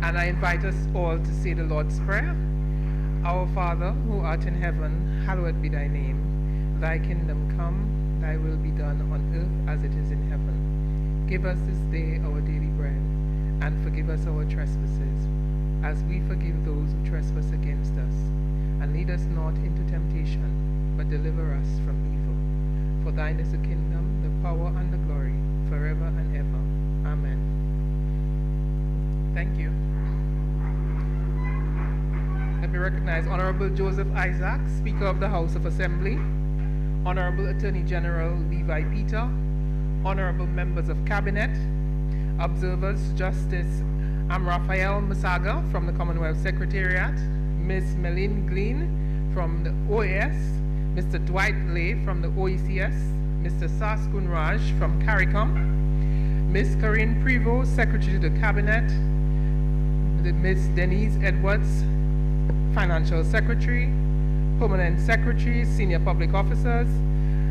And I invite us all to say the Lord's Prayer. Our Father, who art in heaven, hallowed be thy name. Thy kingdom come, thy will be done on earth as it is in heaven. Give us this day our daily bread, and forgive us our trespasses, as we forgive those who trespass against us. And lead us not into temptation, but deliver us from evil. For thine is the kingdom, the power, and the glory, forever and ever. Amen. Thank you. Let me recognize Honorable Joseph Isaac, Speaker of the House of Assembly, Honorable Attorney General Levi Peter, Honorable Members of Cabinet, Observers Justice Amrafael Masaga from the Commonwealth Secretariat, Ms. Meline Glean from the OAS, Mr. Dwight Lay from the OECS, Mr. Saskun Raj from CARICOM, Ms. Corinne Prevost, Secretary to the Cabinet, Ms. Denise Edwards, Financial Secretary, Permanent Secretary, Senior Public Officers,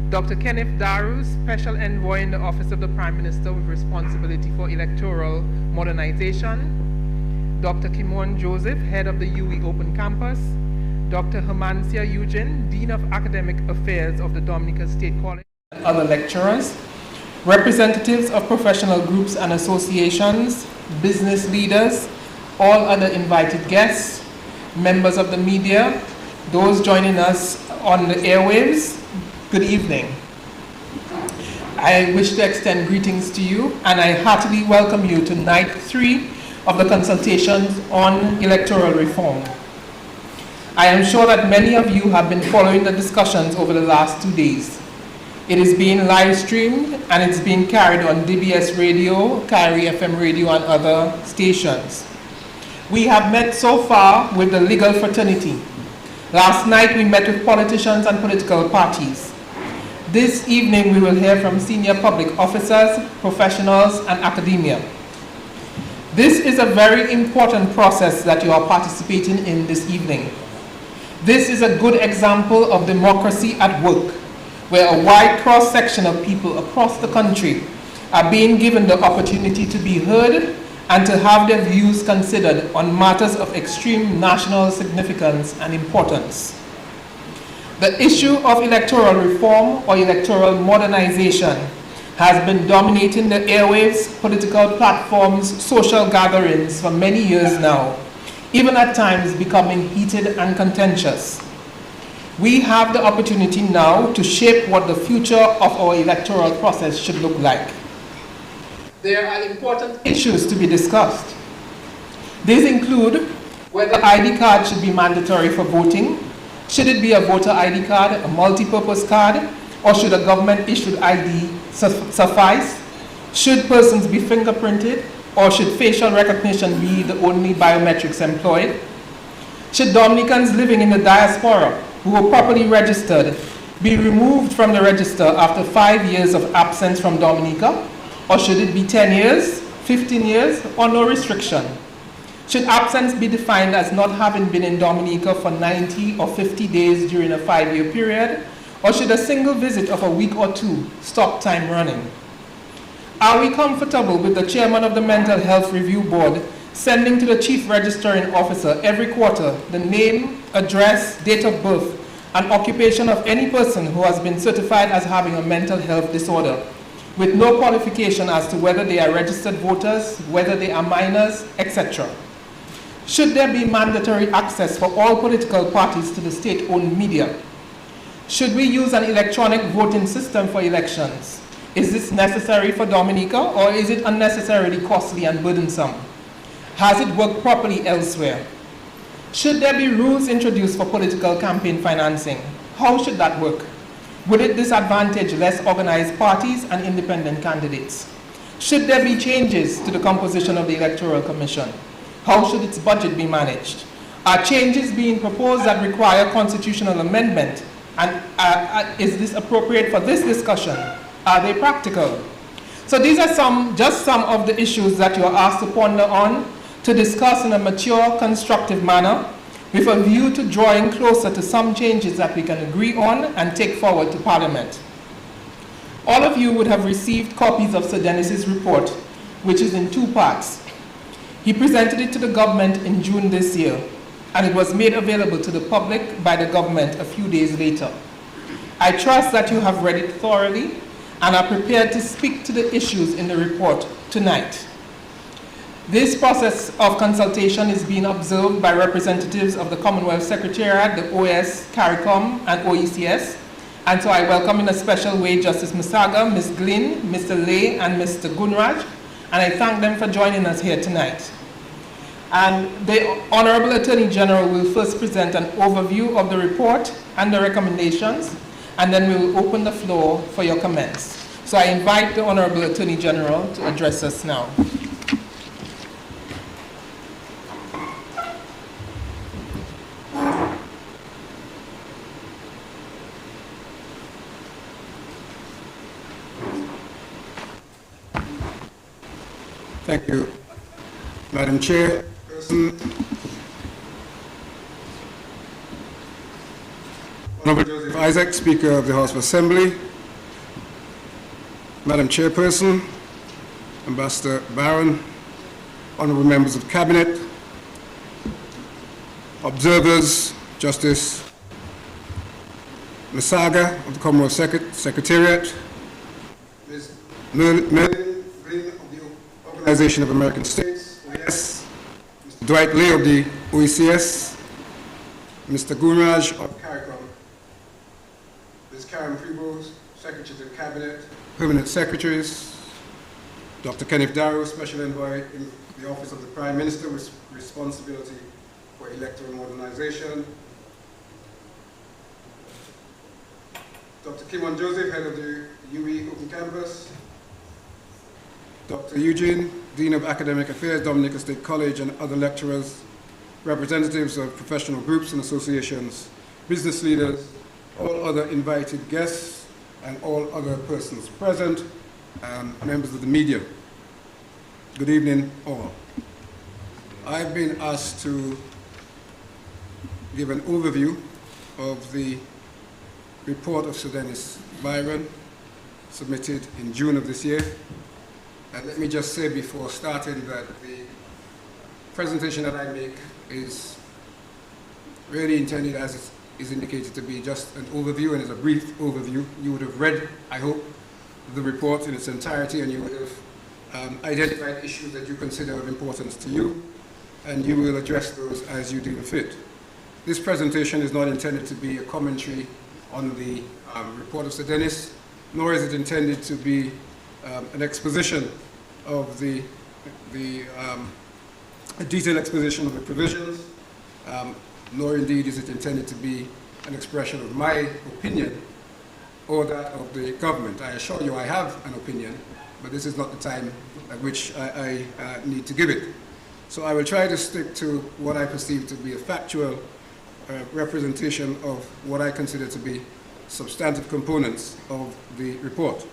Dr. Kenneth Daru, Special Envoy in the Office of the Prime Minister with responsibility for electoral modernization, Dr. Kimon Joseph, Head of the UE Open Campus, Dr. Hermancia Eugene, Dean of Academic Affairs of the Dominica State College, and other lecturers, representatives of professional groups and associations, business leaders, all other invited guests, members of the media, those joining us on the airwaves, good evening. I wish to extend greetings to you, and I heartily welcome you to night 3 of the consultations on electoral reform. I am sure that many of you have been following the discussions over the last 2 days. It is being live streamed and it's being carried on DBS Radio, Kyrie FM Radio, and other stations. We have met so far with the legal fraternity. Last night we met with politicians and political parties. This evening we will hear from senior public officers, professionals, and academia. This is a very important process that you are participating in this evening. This is a good example of democracy at work, where a wide cross-section of people across the country are being given the opportunity to be heard and to have their views considered on matters of extreme national significance and importance. The issue of electoral reform or electoral modernization has been dominating the airwaves, political platforms, social gatherings for many years now, even at times becoming heated and contentious. We have the opportunity now to shape what the future of our electoral process should look like. There are important issues to be discussed. These include whether ID card should be mandatory for voting, should it be a voter ID card, a multi-purpose card, or should a government-issued ID suffice? Should persons be fingerprinted, or should facial recognition be the only biometrics employed? Should Dominicans living in the diaspora who were properly registered be removed from the register after 5 years of absence from Dominica? Or should it be 10 years, 15 years, or no restriction? Should absence be defined as not having been in Dominica for 90 or 50 days during a 5-year period? Or should a single visit of a week or 2 stop time running? Are we comfortable with the chairman of the Mental Health Review Board sending to the chief registering officer every quarter the name, address, date of birth, and occupation of any person who has been certified as having a mental health disorder, with no qualification as to whether they are registered voters, whether they are minors, etc.? Should there be mandatory access for all political parties to the state-owned media? Should we use an electronic voting system for elections? Is this necessary for Dominica, or is it unnecessarily costly and burdensome? Has it worked properly elsewhere? Should there be rules introduced for political campaign financing? How should that work? Would it disadvantage less organized parties and independent candidates? Should there be changes to the composition of the Electoral Commission? How should its budget be managed? Are changes being proposed that require constitutional amendment? And is this appropriate for this discussion? Are they practical? So these are just some of the issues that you are asked to ponder on, to discuss in a mature, constructive manner, with a view to drawing closer to some changes that we can agree on and take forward to Parliament. All of you would have received copies of Sir Dennis's report, which is in 2 parts. He presented it to the government in June this year, and it was made available to the public by the government a few days later. I trust that you have read it thoroughly and are prepared to speak to the issues in the report tonight. This process of consultation is being observed by representatives of the Commonwealth Secretariat, the OS, CARICOM, and OECS, and so I welcome in a special way Justice Musaga, Ms. Glynn, Mr. Lay, and Mr. Gunraj, and I thank them for joining us here tonight. And the Honorable Attorney General will first present an overview of the report and the recommendations, and then we will open the floor for your comments. So I invite the Honorable Attorney General to address us now. Thank you, Madam Chairperson. Honorable Joseph Isaac, Speaker of the House of Assembly. Madam Chairperson, Ambassador Barron, honorable members of Cabinet, observers, Justice Musaga of the Commonwealth Secretariat, Ms. Merlin of the Organization of American States, OES, Mr. Dwight Lay of the OECS, Mr. Gunraj of CARICOM, Ms. Karen Prevost, Secretary to the Cabinet, Permanent Secretaries, Dr. Kenneth Darrow, Special Envoy in the Office of the Prime Minister with responsibility for electoral modernization, Dr. Kimon Joseph, Head of the UE Open Campus, Dr. Eugene, Dean of Academic Affairs, Dominica State College, and other lecturers, representatives of professional groups and associations, business leaders, all other invited guests, and all other persons present, and members of the media. Good evening, all. I've been asked to give an overview of the report of Sir Dennis Byron, submitted in June of this year. And let me just say before starting that the presentation that I make is really intended, as it is indicated, to be just an overview, and is a brief overview. You would have read, I hope, the report in its entirety, and you would have identified issues that you consider of importance to you, and you will address those as you deem fit. This presentation is not intended to be a commentary on the report of Sir Dennis, nor is it intended to be an exposition of a detailed exposition of the provisions, nor indeed is it intended to be an expression of my opinion or that of the government. I assure you I have an opinion, but this is not the time at which I need to give it. So I will try to stick to what I perceive to be a factual representation of what I consider to be substantive components of the report.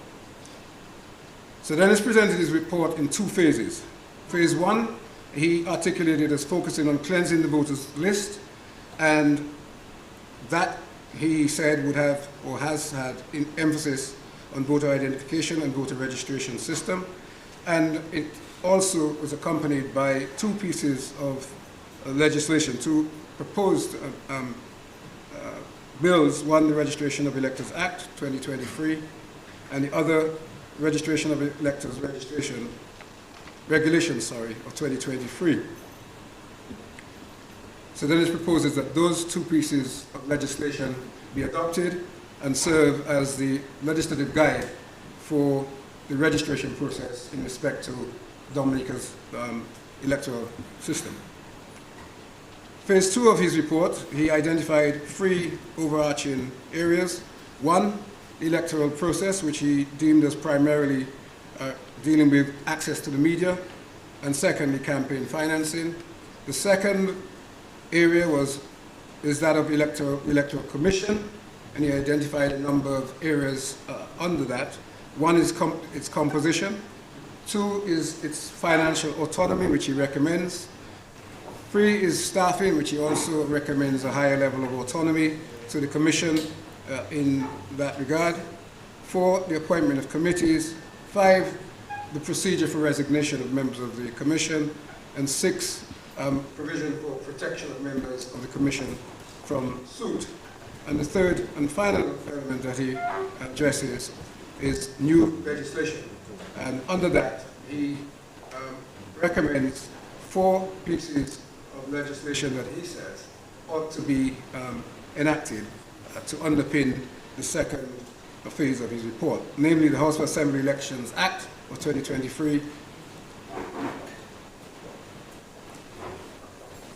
So Dennis presented his report in two phases. Phase one, he articulated as focusing on cleansing the voters list, and that, he said, would have or has had emphasis on voter identification and voter registration system. And it also was accompanied by two pieces of legislation, two proposed bills, one the Registration of Electors Act 2023, and the other Registration of Electors Regulations of 2023. So then it proposes that those two pieces of legislation be adopted and serve as the legislative guide for the registration process in respect to Dominica's electoral system. Phase two of his report, he identified three overarching areas. One, the electoral process, which he deemed as primarily dealing with access to the media, and secondly, campaign financing. The second area is that of electoral commission, and he identified a number of areas under that. One is its composition. Two is its financial autonomy, which he recommends. Three is staffing, which he also recommends a higher level of autonomy to the commission in that regard. Four, the appointment of committees. Five, the procedure for resignation of members of the commission. and 6, provision for protection of members of the Commission from suit. And the third and final element that he addresses is new legislation. And under that, he recommends 4 pieces of legislation that he says ought to be enacted to underpin the second phase of his report, namely the House of Assembly Elections Act of 2023.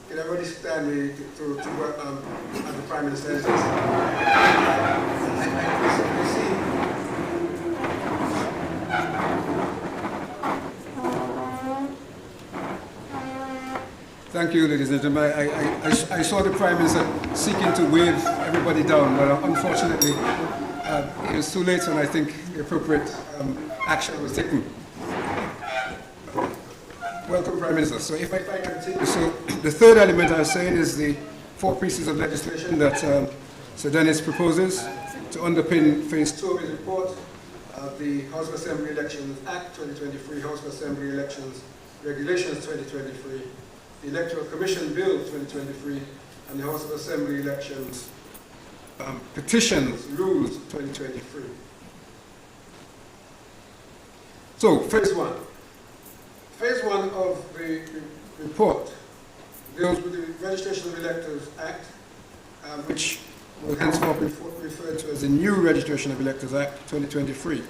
Can everybody stand me to at the Prime Minister's Thank you, ladies and gentlemen. I saw the Prime Minister seeking to wave everybody down, but unfortunately, it was too late, and I think the appropriate action was taken. Welcome, Prime Minister. So if I continue, so the third element I was saying is the 4 pieces of legislation that Sir Dennis proposes to underpin Phase 2 of his report, the House of Assembly Elections Act 2023, House of Assembly Elections Regulations 2023, the Electoral Commission Bill 2023, and the House of Assembly Elections Petitions Rules 2023. So, Phase 1. Phase 1 of the report deals with the Registration of Electors Act, which will henceforth be referred to as the new Registration of Electors Act 2023.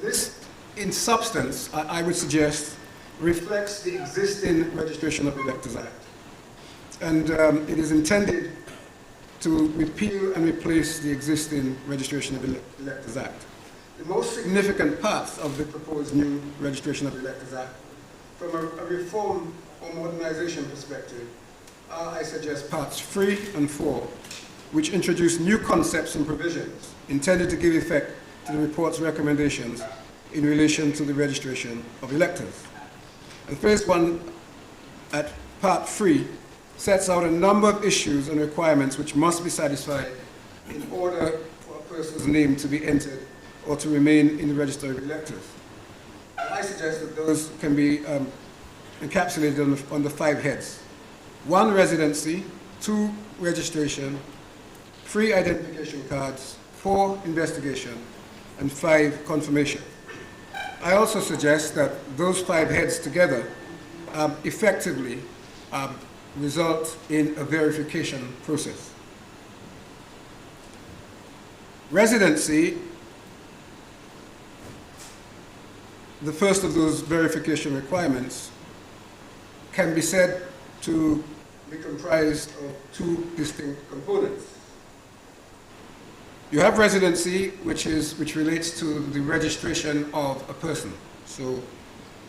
This, in substance, I would suggest, reflects the existing Registration of Electors Act. And it is intended to repeal and replace the existing Registration of Electors Act. The most significant parts of the proposed new Registration of Electors Act, from a reform or modernization perspective, are, I suggest, parts 3 and 4, which introduce new concepts and provisions intended to give effect to the report's recommendations in relation to the registration of electors. And Phase 1 at Part 3 sets out a number of issues and requirements which must be satisfied in order for a person's name to be entered or to remain in the register of electors. And I suggest that those can be encapsulated under 5 heads. 1, residency; 2, registration; 3, identification cards; 4, investigation; and 5, confirmation. I also suggest that those 5 heads together effectively result in a verification process. Residency, the first of those verification requirements, can be said to be comprised of 2 distinct components. You have residency, which relates to the registration of a person. So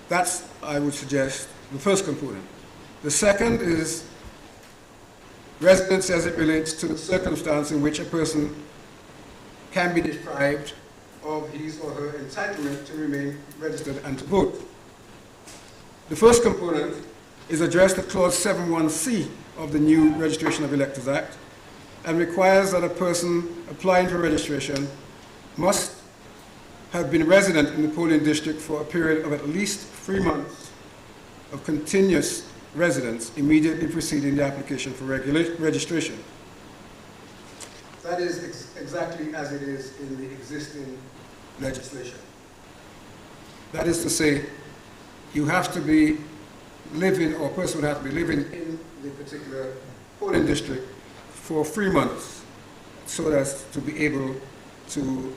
that's, I would suggest, the first component. The second is residency as it relates to the circumstance in which a person can be deprived of his or her entitlement to remain registered and to vote. The first component is addressed at Clause 7.1c of the new Registration of Electors Act, and requires that a person applying for registration must have been resident in the polling district for a period of at least 3 months of continuous residence immediately preceding the application for registration. That is exactly as it is in the existing legislation. That is to say, you have to be living, or a person would have to be living in the particular polling district for 3 months so as to be able to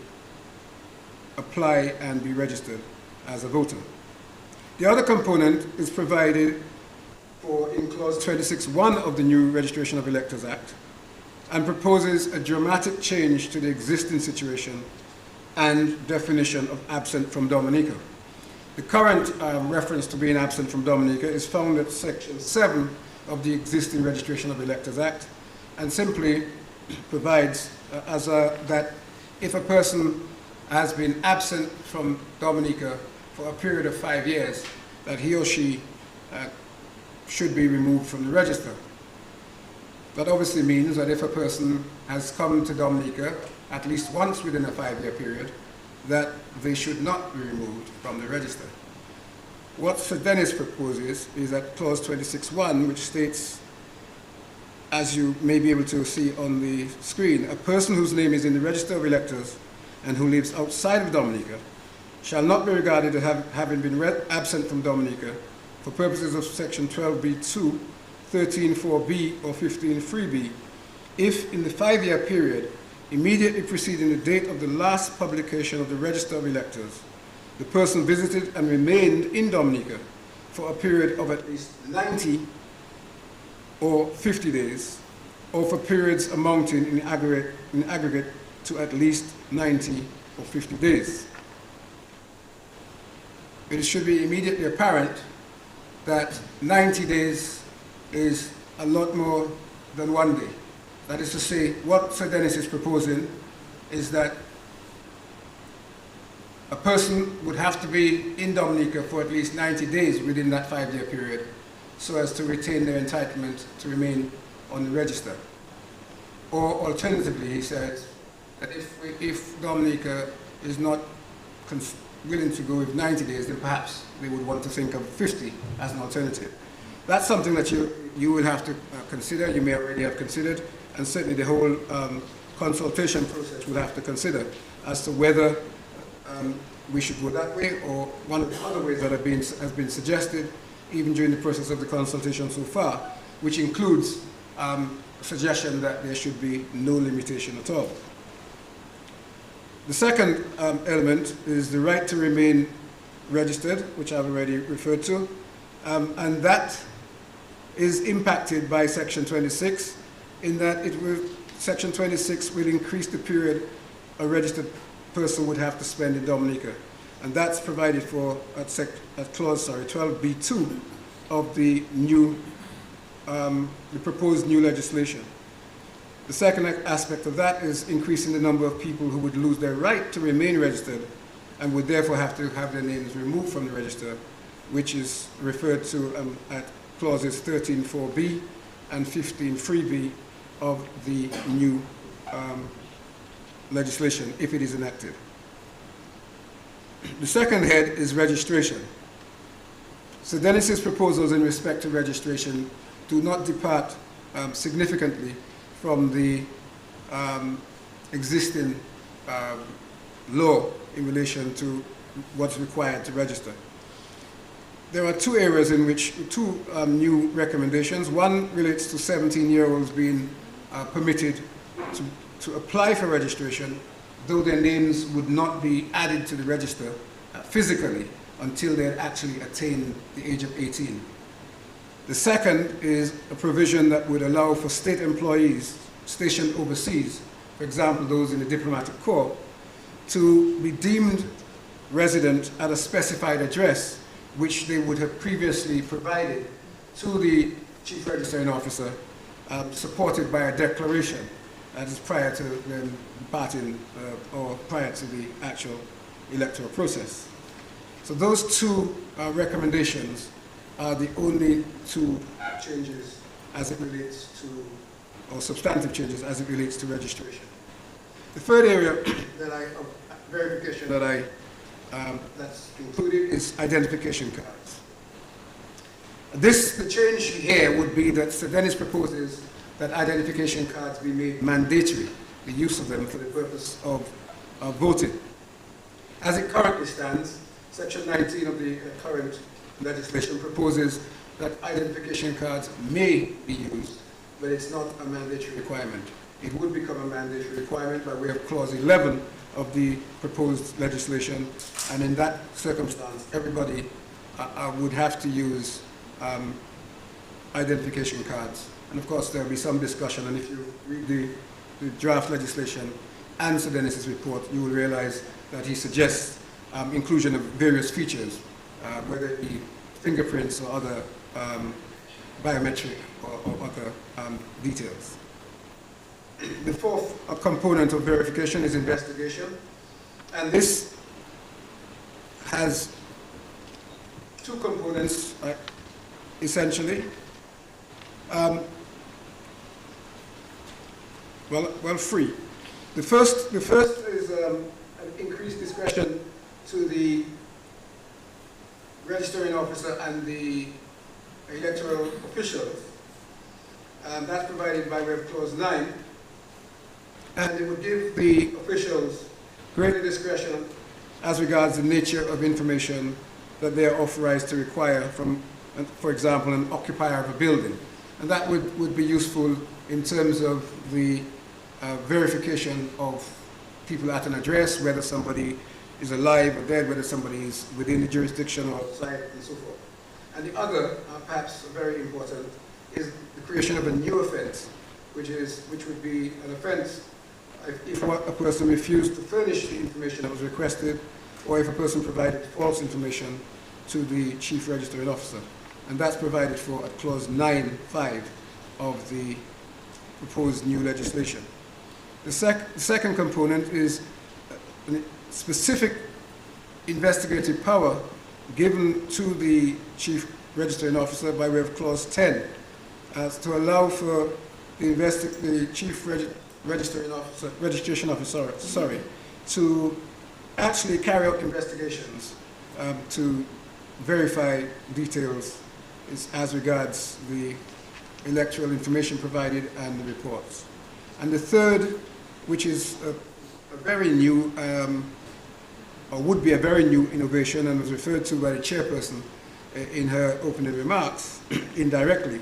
apply and be registered as a voter. The other component is provided for in Clause 26.1 of the new Registration of Electors Act, and proposes a dramatic change to the existing situation and definition of absent from Dominica. The current reference to being absent from Dominica is found at Section 7 of the existing Registration of Electors Act, and simply provides that if a person has been absent from Dominica for a period of 5 years, that he or she should be removed from the register. That obviously means that if a person has come to Dominica at least once within a 5-year period, that they should not be removed from the register. What Sir Dennis proposes is at clause 26.1, which states, as you may be able to see on the screen, a person whose name is in the register of electors and who lives outside of Dominica shall not be regarded as having been absent from Dominica for purposes of section 12b2, 13.4b, or 15.3b, if in the 5-year period immediately preceding the date of the last publication of the register of electors, the person visited and remained in Dominica for a period of at least 90 or 50 days, or for periods amounting in aggregate to at least 90 or 50 days. It should be immediately apparent that 90 days is a lot more than 1 day. That is to say, what Sir Dennis is proposing is that a person would have to be in Dominica for at least 90 days within that 5-year period so as to retain their entitlement to remain on the register. Or alternatively, he says that if Dominica is not willing to go with 90 days, then perhaps they would want to think of 50 as an alternative. That's something that you will have to consider, you may already have considered, and certainly the whole consultation process will have to consider as to whether we should go that way, or one of the other ways that has been suggested, even during the process of the consultation so far, which includes a suggestion that there should be no limitation at all. The second element is the right to remain registered, which I've already referred to, and that is impacted by Section 26, in that Section 26 will increase the period a registered person would have to spend in Dominica, and that's provided for at clause 12b2 of the proposed new legislation. The second aspect of that is increasing the number of people who would lose their right to remain registered and would therefore have to have their names removed from the register, which is referred to at clauses 13.4b and 15.3b of the new legislation, if it is enacted. The second head is registration. So Dennis's proposals in respect to registration do not depart significantly from the existing law in relation to what's required to register. There are two areas in which, two new recommendations. One relates to 17-year-olds being permitted to apply for registration, though their names would not be added to the register physically until they had actually attained the age of 18. The second is a provision that would allow for state employees stationed overseas, for example, those in the diplomatic corps, to be deemed resident at a specified address, which they would have previously provided to the Chief Registering Officer, supported by a declaration that is prior to them departing or prior to the actual electoral process. So those two recommendations are the only two changes as it relates to, or substantive changes as it relates to registration. The third area of verification that's included is identification cards. The change here would be that Sir Dennis proposes that identification cards be made mandatory, the use of them for the purpose of voting. As it currently stands, Section 19 of the current legislation proposes that identification cards may be used, but it's not a mandatory requirement. It would become a mandatory requirement by way of Clause 11 of the proposed legislation, and in that circumstance, everybody would have to use identification cards. And of course, there will be some discussion, and if you read the draft legislation and Sir Dennis's report, you will realize that he suggests inclusion of various features, whether it be fingerprints or other biometric or other details. The fourth component of verification is investigation, and this has two components, essentially. Three. The first is an increased discretion to the registering officer and the electoral officials. That's provided by way of clause 9. And it would give the officials greater discretion as regards the nature of information that they are authorized to require from, for example, an occupier of a building. And that would be useful in terms of the verification of people at an address, whether somebody is alive or dead, whether somebody is within the jurisdiction or outside, and so forth. And the other, perhaps very important, is the creation of a new offense, which would be an offense if a person refused to furnish the information that was requested, or if a person provided false information to the chief registering officer. And that's provided for at clause 9.5 of the proposed new legislation. The second component is a specific investigative power given to the chief registering officer by way of clause 10 as to allow for the chief registration officer to actually carry out investigations to verify details as regards the electoral information provided and the reports. And the third, which is a very new, or would be a very new innovation and was referred to by the chairperson in her opening remarks indirectly,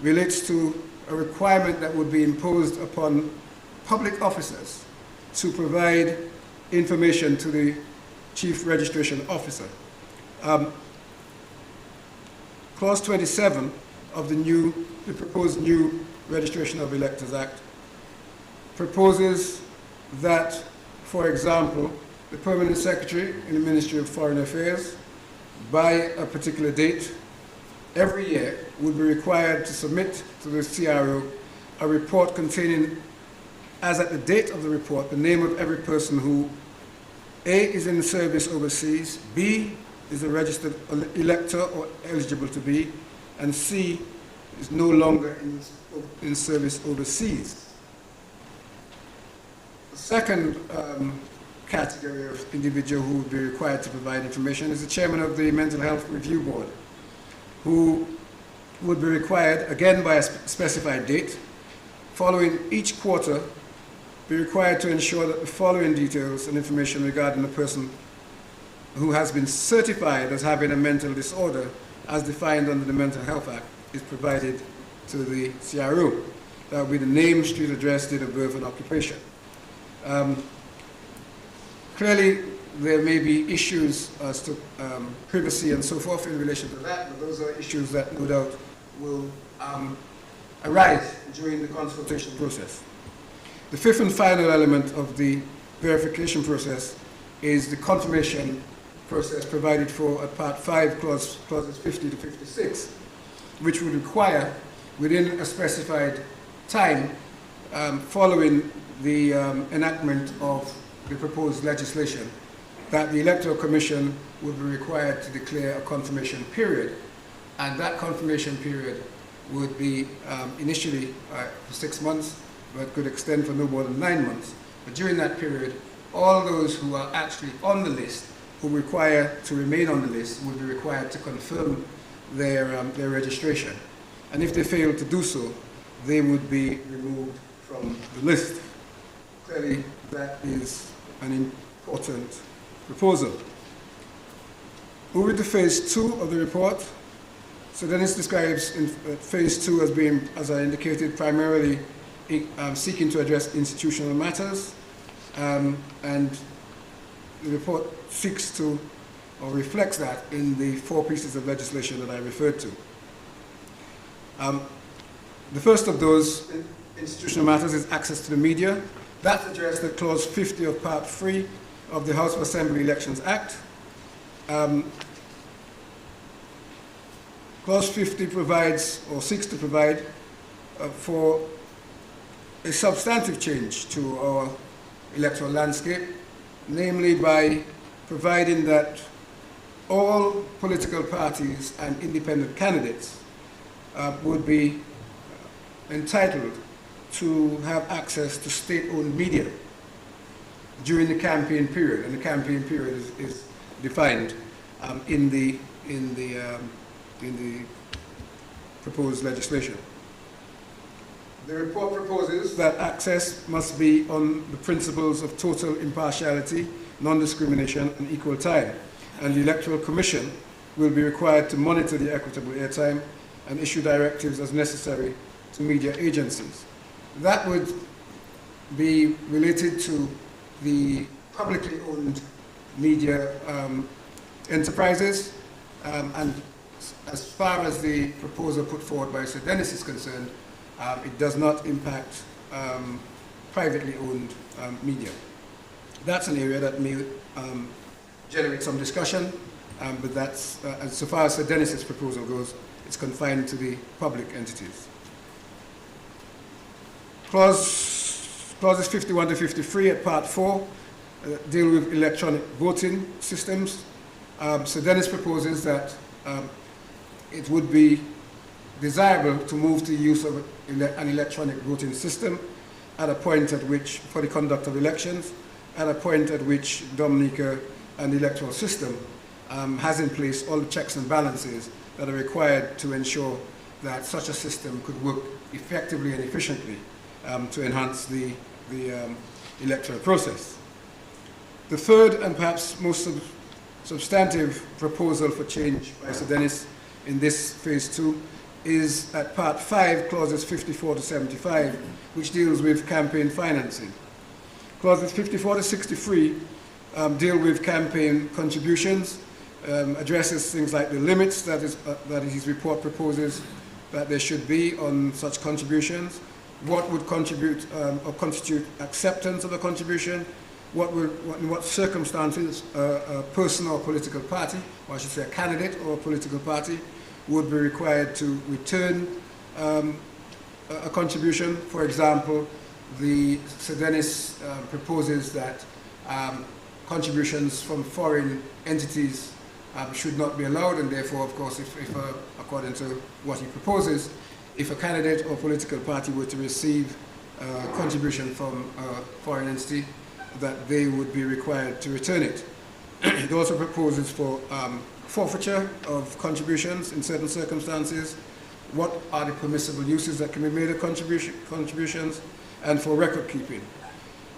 relates to a requirement that would be imposed upon public officers to provide information to the chief registration officer. Clause 27 of the proposed new Registration of Electors Act proposes that, for example, the permanent secretary in the Ministry of Foreign Affairs, by a particular date, every year would be required to submit to the CRO a report containing, as at the date of the report, the name of every person who A, is in service overseas, B, is a registered elector or eligible to be, and C, is no longer in service overseas. The second category of individual who would be required to provide information is the chairman of the Mental Health Review Board, who would be required, again by a specified date, following each quarter, be required to ensure that the following details and information regarding the person who has been certified as having a mental disorder as defined under the Mental Health Act is provided to the CRO. That would be the name, street address, date of birth, and occupation. Clearly, there may be issues as to privacy and so forth in relation to that, but those are issues that no doubt will arise during the consultation process. The fifth and final element of the verification process is the confirmation process provided for at Part 5, clauses 50 to 56, which would require, within a specified time, following the enactment of the proposed legislation, that the Electoral Commission would be required to declare a confirmation period. And that confirmation period would be initially for 6 months, but could extend for no more than 9 months. But during that period, all those who are actually on the list, who require to remain on the list, would be required to confirm their registration. And if they fail to do so, they would be removed from the list. Clearly, that is an important proposal. Moving to phase 2 of the report. So Dennis describes phase 2 as being, as I indicated, primarily seeking to address institutional matters, and the report seeks to, or reflects that in the 4 pieces of legislation that I referred to. The first of those institutional matters is access to the media. That's addressed at clause 50 of Part 3 of the House of Assembly Elections Act. Clause 50 provides, or seeks to provide, for a substantive change to our electoral landscape, namely by providing that all political parties and independent candidates would be entitled to have access to state-owned media during the campaign period, and the campaign period is defined in the in the proposed legislation. The report proposes that access must be on the principles of total impartiality, non-discrimination and equal time, and the Electoral Commission will be required to monitor the equitable airtime and issue directives as necessary to media agencies. That would be related to the publicly owned media enterprises, and as far as the proposal put forward by Sir Dennis is concerned, it does not impact privately owned media. That's an area that may generate some discussion, but that's, as so far as Sir Dennis's proposal goes, it's confined to the public entities. Clauses 51 to 53 at Part 4 deal with electronic voting systems. Sir Dennis proposes that it would be desirable to move to the use of an electronic voting system at a point at which, for the conduct of elections, at a point at which Dominica and the electoral system has in place all the checks and balances that are required to ensure that such a system could work effectively and efficiently to enhance the electoral process. The third and perhaps most substantive proposal for change by Sir Dennis in this phase 2 is at Part 5, clauses 54 to 75, which deals with campaign financing. Clauses 54 to 63 deal with campaign contributions, addresses things like the limits that his report proposes that there should be on such contributions, what would contribute or constitute acceptance of a contribution, in what circumstances a person or political party, or I should say a candidate or a political party, would be required to return a contribution. For example, the Sir Dennis proposes that contributions from foreign entities should not be allowed, and therefore, of course, if according to what he proposes, if a candidate or political party were to receive a contribution from a foreign entity, that they would be required to return it. It also proposes for forfeiture of contributions in certain circumstances, what are the permissible uses that can be made of contributions, and for record keeping.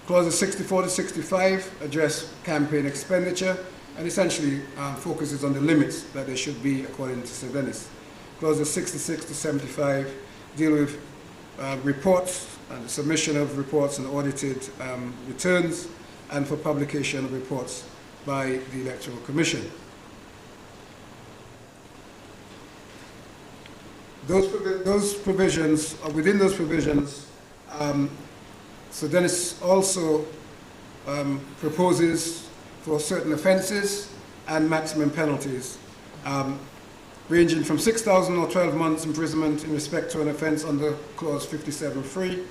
Clauses 64 to 65 address campaign expenditure and essentially focuses on the limits that there should be according to Sir Dennis. Clauses 66 to 75 deal with reports and the submission of reports and audited returns, and for publication of reports by the Electoral Commission. Those provisions, within those provisions, Sir Dennis also proposes for certain offences and maximum penalties, ranging from 6,000 or 12 months imprisonment in respect to an offence under Clause 57(3)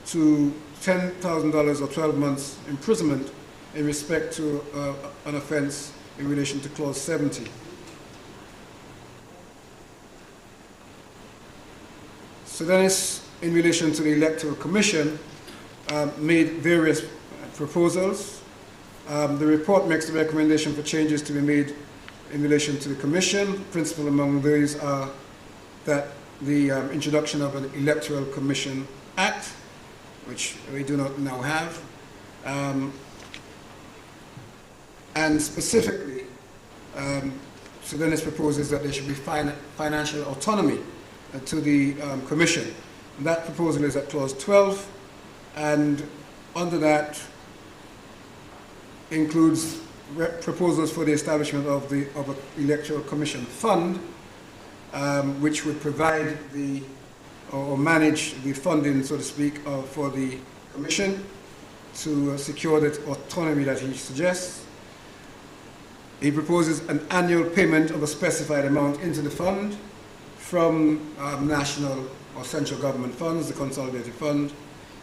to $10,000 or 12 months imprisonment in respect to an offence in relation to Clause 70. Sir Dennis, in relation to the Electoral Commission, made various proposals. The report makes the recommendation for changes to be made in relation to the Commission. Principal among these are that the introduction of an Electoral Commission Act, which we do not now have, and specifically, Sir Dennis proposes that there should be financial autonomy to the Commission. And that proposal is at Clause 12, and under that includes proposals for the establishment of an Electoral Commission Fund, which would provide or manage the funding, so to speak, for the Commission to secure that autonomy that he suggests. He proposes an annual payment of a specified amount into the fund from national or central government funds, the consolidated fund,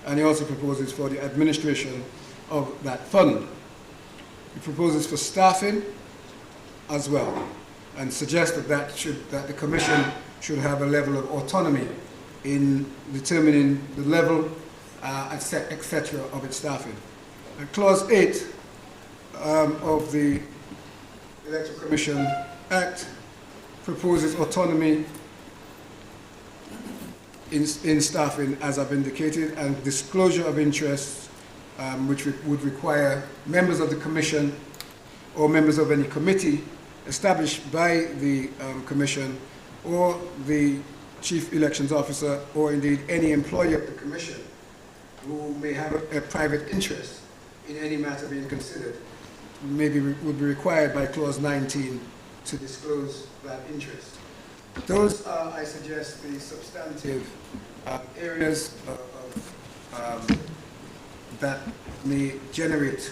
and he also proposes for the administration of that fund. He proposes for staffing as well, and suggests that the Commission should have a level of autonomy in determining the level, etc., of its staffing. And Clause 8 of the Electoral Commission Act proposes autonomy in staffing, as I've indicated, and disclosure of interests, which would require members of the Commission or members of any committee established by the Commission or the Chief Elections Officer, or indeed any employee of the Commission who may have a private interest in any matter being considered, would be required by Clause 19 to disclose that interest. Those are, I suggest, the substantive areas that may generate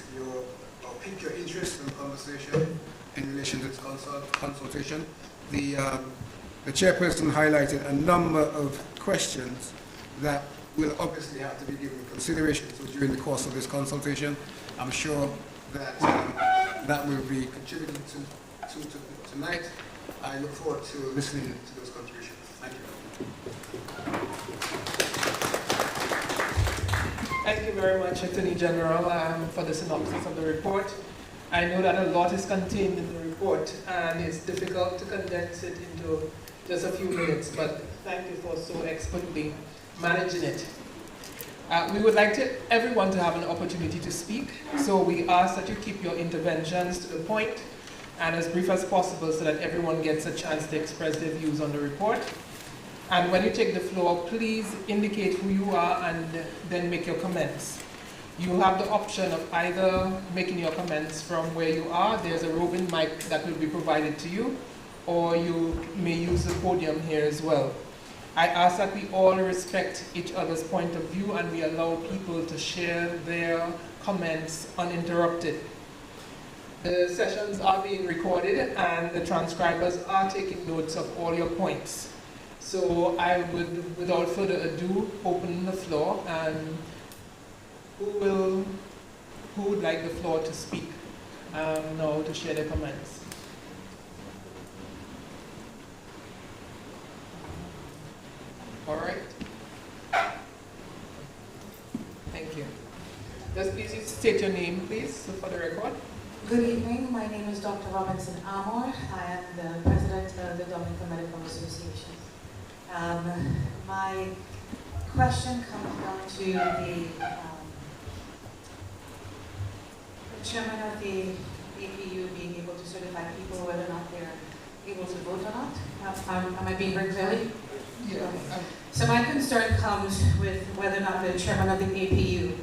or pique your interest in the conversation in relation to this consultation. The chairperson highlighted a number of questions that will obviously have to be given consideration to during the course of this consultation. I'm sure that that will be contributed to tonight. I look forward to listening to those contributions. Thank you. Thank you very much, Attorney General, for the synopsis of the report. I know that a lot is contained in the report, and it's difficult to condense it into just a few minutes, but thank you for so expertly managing it. We would like everyone to have an opportunity to speak, so we ask that you keep your interventions to the point and as brief as possible so that everyone gets a chance to express their views on the report. And when you take the floor, please indicate who you are and then make your comments. You have the option of either making your comments from where you are, there's a roving mic that will be provided to you, or you may use the podium here as well. I ask that we all respect each other's point of view and we allow people to share their comments uninterrupted. The sessions are being recorded and the transcribers are taking notes of all your points. So I would, without further ado, open the floor, and who would like the floor to speak now to share their comments? All right. Thank you. Just please state your name, please, for the record. Good evening. My name is Dr. Robinson Amor. I am the president of the Dominican Medical Association. My question comes down to the chairman of the APU being able to certify people whether or not they're able to vote or not. Am I being heard clearly? Yeah. So my concern comes with whether or not the chairman of the APU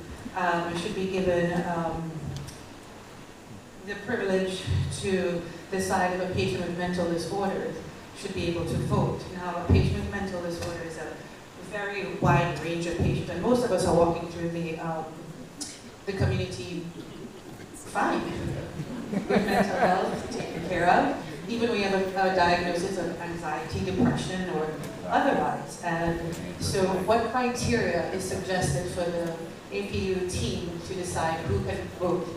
should be given the privilege to decide if a patient with mental disorders should be able to vote. Now, a patient with mental disorder is a very wide range of patients, and most of us are walking through the community fine, with mental health taken care of. Even we have a diagnosis of anxiety, depression, or otherwise. And so what criteria is suggested for the APU team to decide who can vote?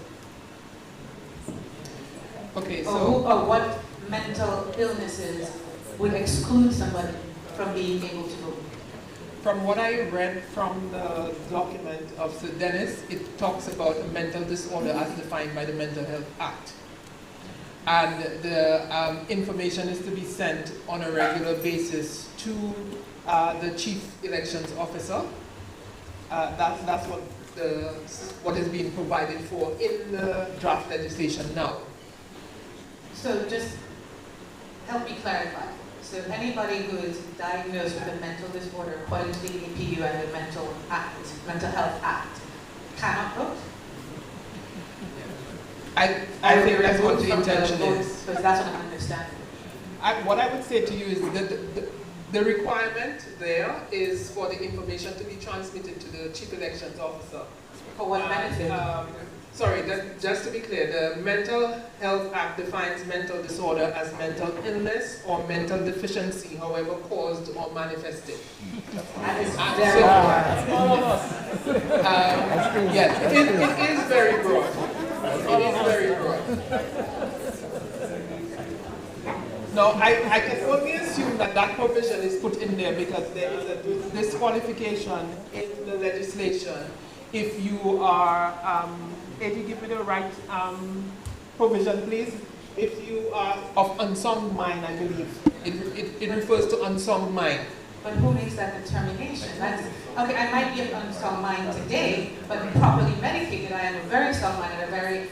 Okay, or what mental illnesses would exclude somebody from being able to vote? From what I read from the document of Sir Dennis, it talks about a mental disorder as defined by the Mental Health Act. And the information is to be sent on a regular basis to the Chief Elections Officer. That's what is being provided for in the draft legislation now. So just help me clarify. So anybody who is diagnosed with a mental disorder according to the APU and the Mental Health Act cannot vote? I think that's what the intention is. Because that's what I'm understanding. What I would say to you is that the requirement there is for the information to be transmitted to the Chief Elections Officer. For what benefit? Sorry, just to be clear, the Mental Health Act defines mental disorder as mental illness or mental deficiency, however caused or manifested. That is yes, it is very broad. It is very broad. Now, I can only assume that that provision is put in there because there is a disqualification in the legislation if you are, if you give me the right provision, please. if you are of unsound mind, I believe. It refers to unsound mind. But who makes that determination? That's, okay, I might be of unsound mind today, but properly medicated, I am a very sound mind and a very,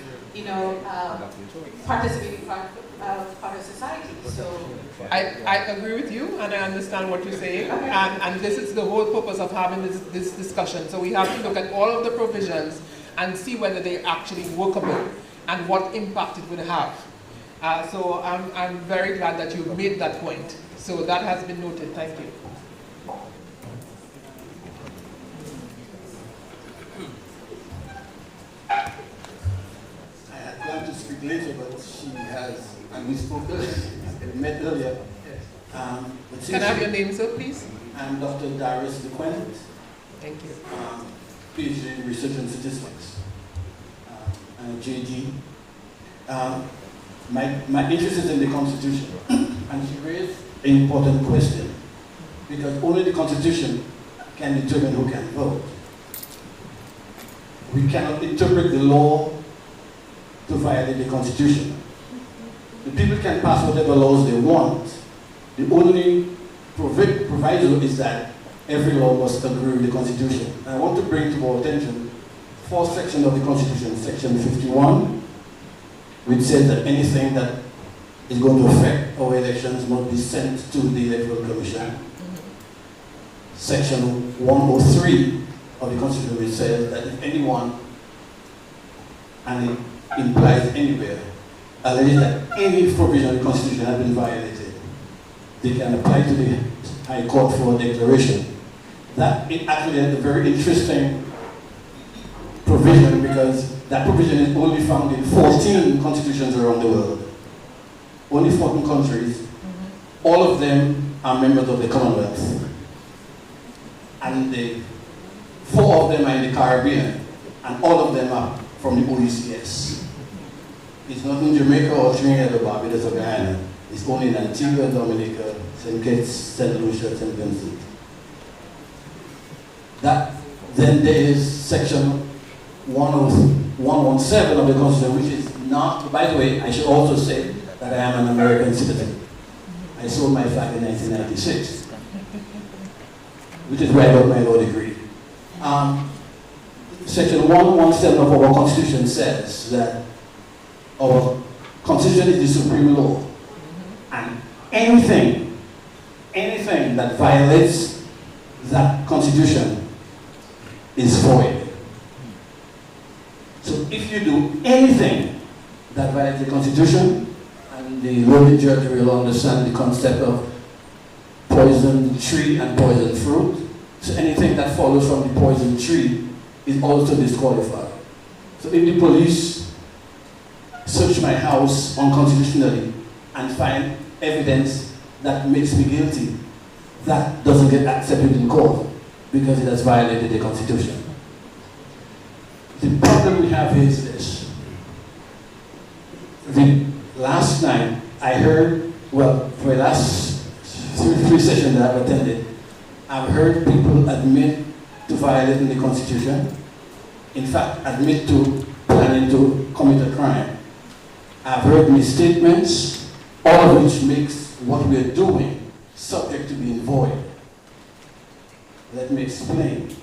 participating part of society. So I agree with you, and I understand what you're saying, okay. and this is the whole purpose of having this discussion. So we have to look at all of the provisions and see whether they're actually workable and what impact it would have. So I'm very glad that you made that point. So that has been noted. Thank you. I had planned to speak later, but she has, and we spoke earlier, we met earlier. Can I have your name, sir, please? I'm Dr. Darius DeQuint. Thank you. PhD in Research and Statistics. I'm a JD. My interest is in the Constitution, and she raised an important question, because only the Constitution can determine who can vote. We cannot interpret the law to violate the Constitution. The people can pass whatever laws they want. The only proviso is that every law must agree with the Constitution. And I want to bring to our attention 4th section of the Constitution, section 51, which says that anything that is going to affect our elections must be sent to the Electoral Commission. Section 103 of the Constitution, which says that if anyone, and it implies anywhere, alleges that any provision of the Constitution has been violated, they can apply to the High Court for a declaration. That is actually a very interesting provision, because that provision is only found in 14 constitutions around the world. Only 14 countries. All of them are members of the Commonwealth. And 4 of them are in the Caribbean, and all of them are from the OECS. It's not in Jamaica or Trinidad or Barbados or Guyana. It's only in Antigua, Dominica, St. Kitts, St. Lucia, St. Vincent. Then there is section 117 of the Constitution, which is not, by the way, I should also say that I am an American citizen. I sold my flag in 1996, which is where I got my law degree. Section 117 of our Constitution says that our Constitution is the supreme law, and anything that violates that Constitution is void. So if you do anything that violates the Constitution, and the learned judge will understand the concept of poison tree and poison fruit, so anything that follows from the poison tree is also disqualified. So if the police search my house unconstitutionally and find evidence that makes me guilty, that doesn't get accepted in court because it has violated the Constitution. The problem we have is this. Last night, I heard, well, for the last three sessions that I've attended, I've heard people admit to violating the Constitution. In fact, admit to planning to commit a crime. I've heard misstatements, all of which makes what we're doing subject to being void. Let me explain.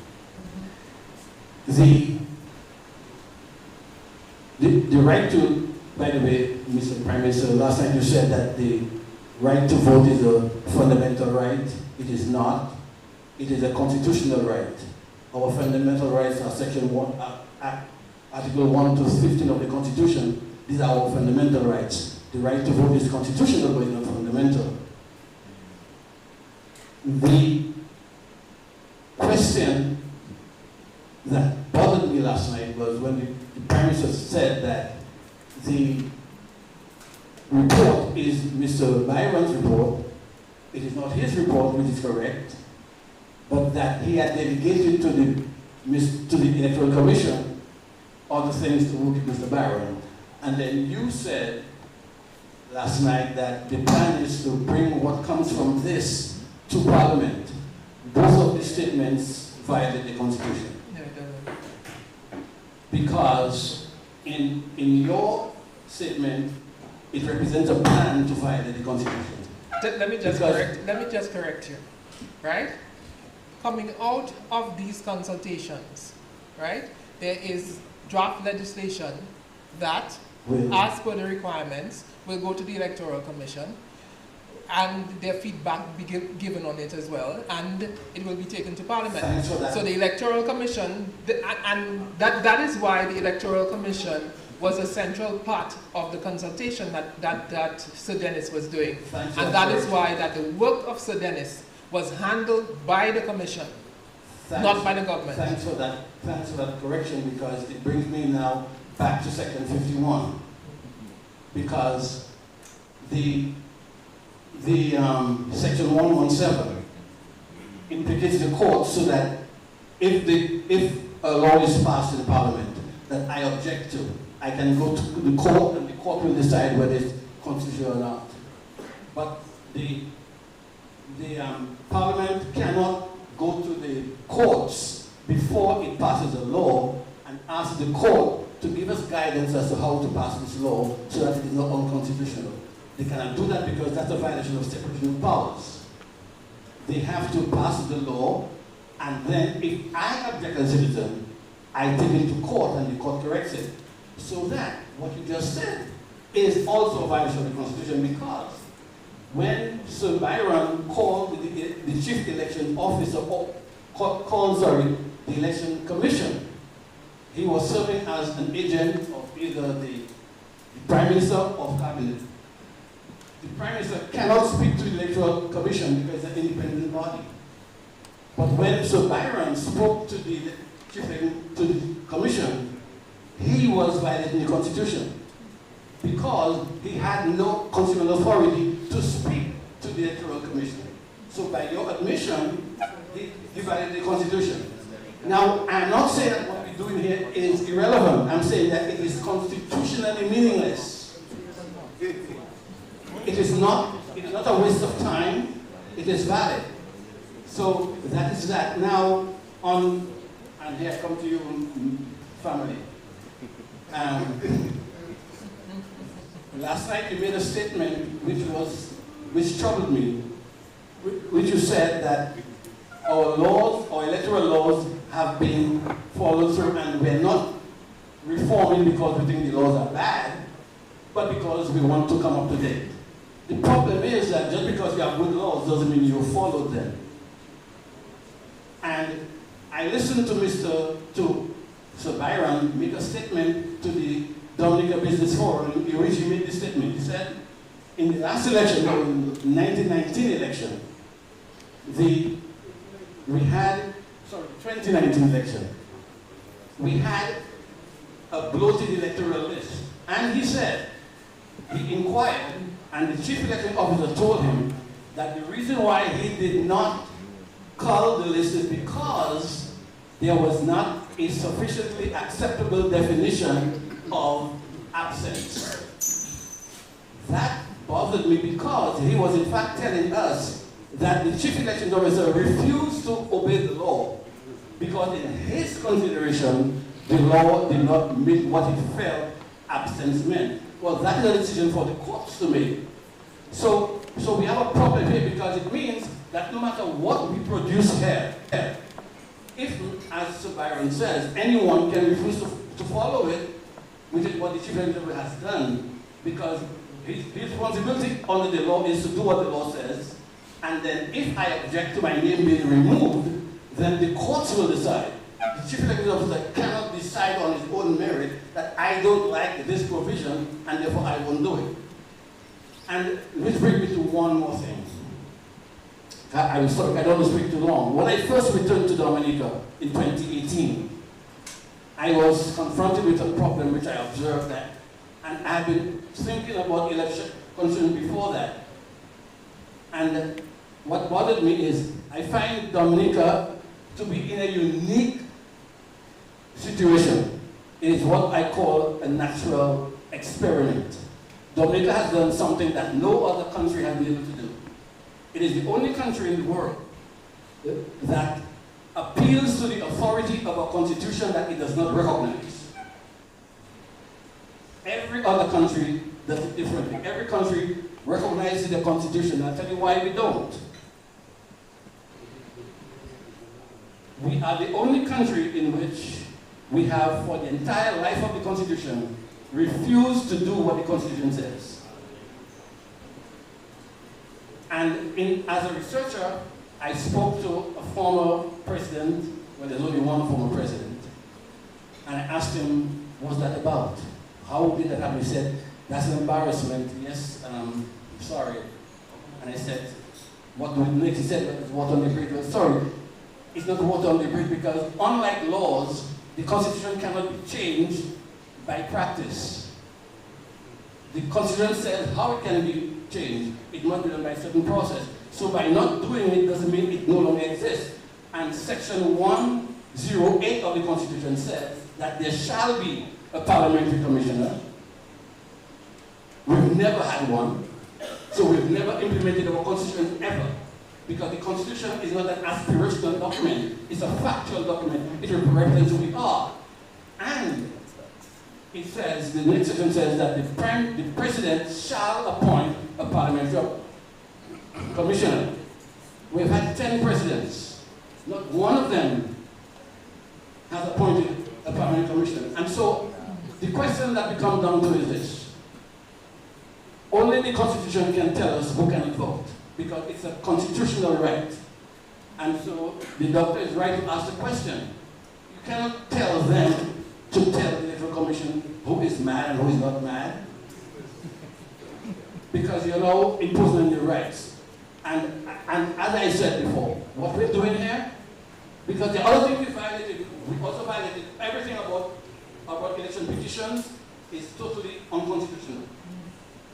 The right to, by the way, Mr. Prime Minister, last night you said that the right to vote is a fundamental right. It is not. It is a constitutional right. Our fundamental rights are Section 1, Article 1 to 15 of the Constitution. These are our fundamental rights. The right to vote is constitutional, but it's not fundamental. The question that bothered me last night was when the Prime Minister said that the report is Mr. Byron's report. It is not his report, which is correct, but that he had delegated to the Electoral Commission other things to work with Mr. Byron. And then you said last night that the plan is to bring what comes from this to Parliament. Both of these statements violate the Constitution. Because in your statement, it represents a plan to violate the Constitution. Let me just correct you, right? Coming out of these consultations, right, there is draft legislation that, as per the requirements, will go to the Electoral Commission, and their feedback be given on it as well, and it will be taken to Parliament. Thanks for that. So the Electoral Commission, and that is why the Electoral Commission was a central part of the consultation that Sir Dennis was doing. And that is why that the work of Sir Dennis was handled by the Commission, not by the government. Thanks for that correction, because it brings me now back to Section 51. Because the Section 117 implicates the court, so that if a law is passed in Parliament that I object to, I can go to the court, and the court will decide whether it's constitutional or not. But the Parliament cannot go to the courts before it passes a law and ask the court to give us guidance as to how to pass this law so that it is not unconstitutional. They cannot do that because that's a violation of separation of powers. They have to pass the law, and then if I object as a citizen, I take it to court and the court corrects it. So that what you just said is also a violation of the Constitution, because when Sir Byron called the Chief Election Officer, called the Election Commission, he was serving as an agent of either the Prime Minister or Cabinet. The Prime Minister cannot speak to the Electoral Commission because it's an independent body. But when Sir Byron spoke to the Commission, he was violating the Constitution because he had no constitutional authority to speak to the Electoral Commission. So by your admission, he violated the Constitution. Now, I'm not saying that what we're doing here is irrelevant. I'm saying that it is constitutionally meaningless. It is not a waste of time. It is valid. So that is that. Now, and here I come to you, family. Last night you made a statement which troubled me, which you said that our laws, our electoral laws, have been followed through, and we're not reforming because we think the laws are bad, but because we want to come up to date. The problem is that just because you have good laws doesn't mean you follow them. And I listened to Sir Byron make a statement to the Dominica Business Forum, in which he made this statement. He said, in the last election, in the 1919 election, 2019 election, we had a bloated electoral list. And he said, he inquired, and the chief election officer told him that the reason why he did not cull the list is because there was not a sufficiently acceptable definition of absence. That bothered me because he was in fact telling us that the chief election officer refused to obey the law because in his consideration, the law did not mean what he felt absence meant. Well, that is a decision for the courts to make. So we have a problem here because it means that no matter what we produce here, if, as Sir Byron says, anyone can refuse to follow it, which is what the chief executive has done, because his responsibility under the law is to do what the law says, and then if I object to my name being removed, then the courts will decide. The chief executive officer cannot decide on his own merit that I don't like this provision, and therefore I won't do it. And which brings me to one more thing. I don't want to speak too long. When I first returned to Dominica in 2018, I was confronted with a problem which I observed that, and I've been thinking about election concerns before that. And what bothered me is I find Dominica to be in a unique situation. It is what I call a natural experiment. Dominica has done something that no other country has been able to do. It is the only country in the world that appeals to the authority of a constitution that it does not recognize. Every other country does it differently. Every country recognizes the Constitution. I'll tell you why we don't. We are the only country in which we have, for the entire life of the Constitution, refused to do what the Constitution says. And as a researcher, I spoke to a former president, well, there's only one former president, and I asked him, what's that about? How did that happen? He said, that's an embarrassment. Yes, I'm sorry. And I said, what do we do next? He said, it's water on the bridge. Well, sorry, it's not water on the bridge because unlike laws, the Constitution cannot be changed by practice. The Constitution says how it can be changed. It must be done by a certain process. So by not doing it doesn't mean it no longer exists. And Section 108 of the Constitution says that there shall be a parliamentary commissioner. We've never had one. So we've never implemented our Constitution ever. Because the Constitution is not an aspirational document. It's a factual document. It represents who we are. And it says, the next section says that the president shall appoint a parliamentary commissioner. We've had 10 presidents. Not one of them has appointed a parliamentary commissioner. And so the question that we come down to is this. Only the Constitution can tell us who can vote, because it's a constitutional right. And so the doctor is right to ask the question. You cannot tell them to tell the Electoral Commission who is mad and who is not mad, because you're now imposing on your rights. And as I said before, what we're doing here, because the other thing we also violated everything about election petitions is totally unconstitutional.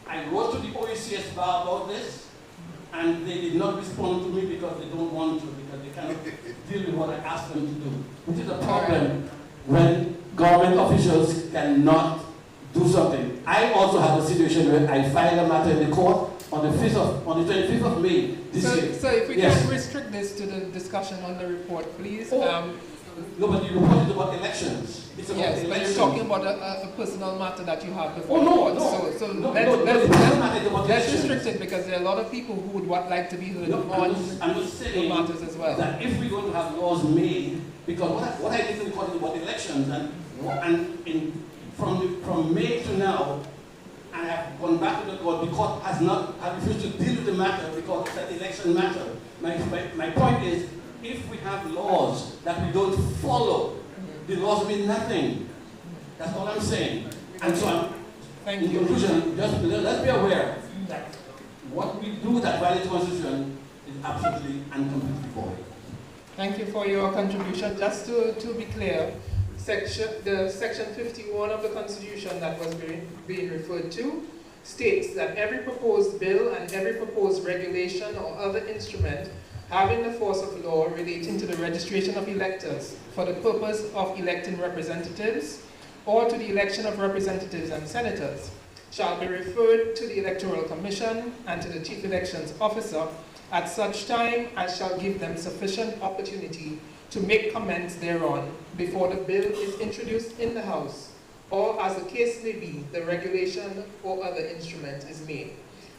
I wrote to the OECS bar about this, and they did not respond to me because they don't want to, because they cannot deal with what I asked them to do, which is a problem when government officials cannot do something. I also have a situation where I filed a matter in the court on the 25th of May this year. So if we can restrict this to the discussion on the report, please. No, but the report is about elections. It's about elections. But you're talking about a personal matter that you have before let's restrict it, because there are a lot of people who would like to be heard on the matters as well. That if we're going to have laws made, because what I did in the court is about elections, from May to now, and I've gone back to the court, the court has refused to deal with the matter because it's an election matter. My point is, if we have laws that we don't follow, the laws mean nothing. That's all I'm saying. And so, in conclusion, let's be aware that what we do that violates the Constitution is absolutely and completely void. Thank you for your contribution. Just to be clear, the section 51 of the Constitution that was being referred to states that every proposed bill and every proposed regulation or other instrument having the force of law relating to the registration of electors for the purpose of electing representatives or to the election of representatives and senators shall be referred to the Electoral Commission and to the Chief Elections Officer at such time as shall give them sufficient opportunity to make comments thereon before the bill is introduced in the House, or as the case may be, the regulation or other instrument is made.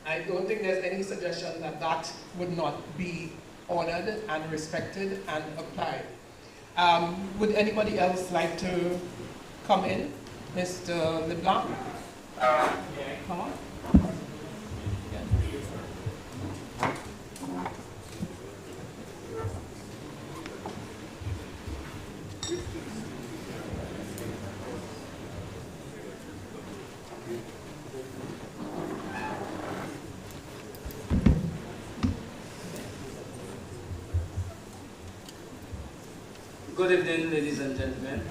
I don't think there's any suggestion that that would not be honored and respected and applied. Would anybody else like to come in? Mr. LeBlanc? Come on. Good evening, ladies and gentlemen.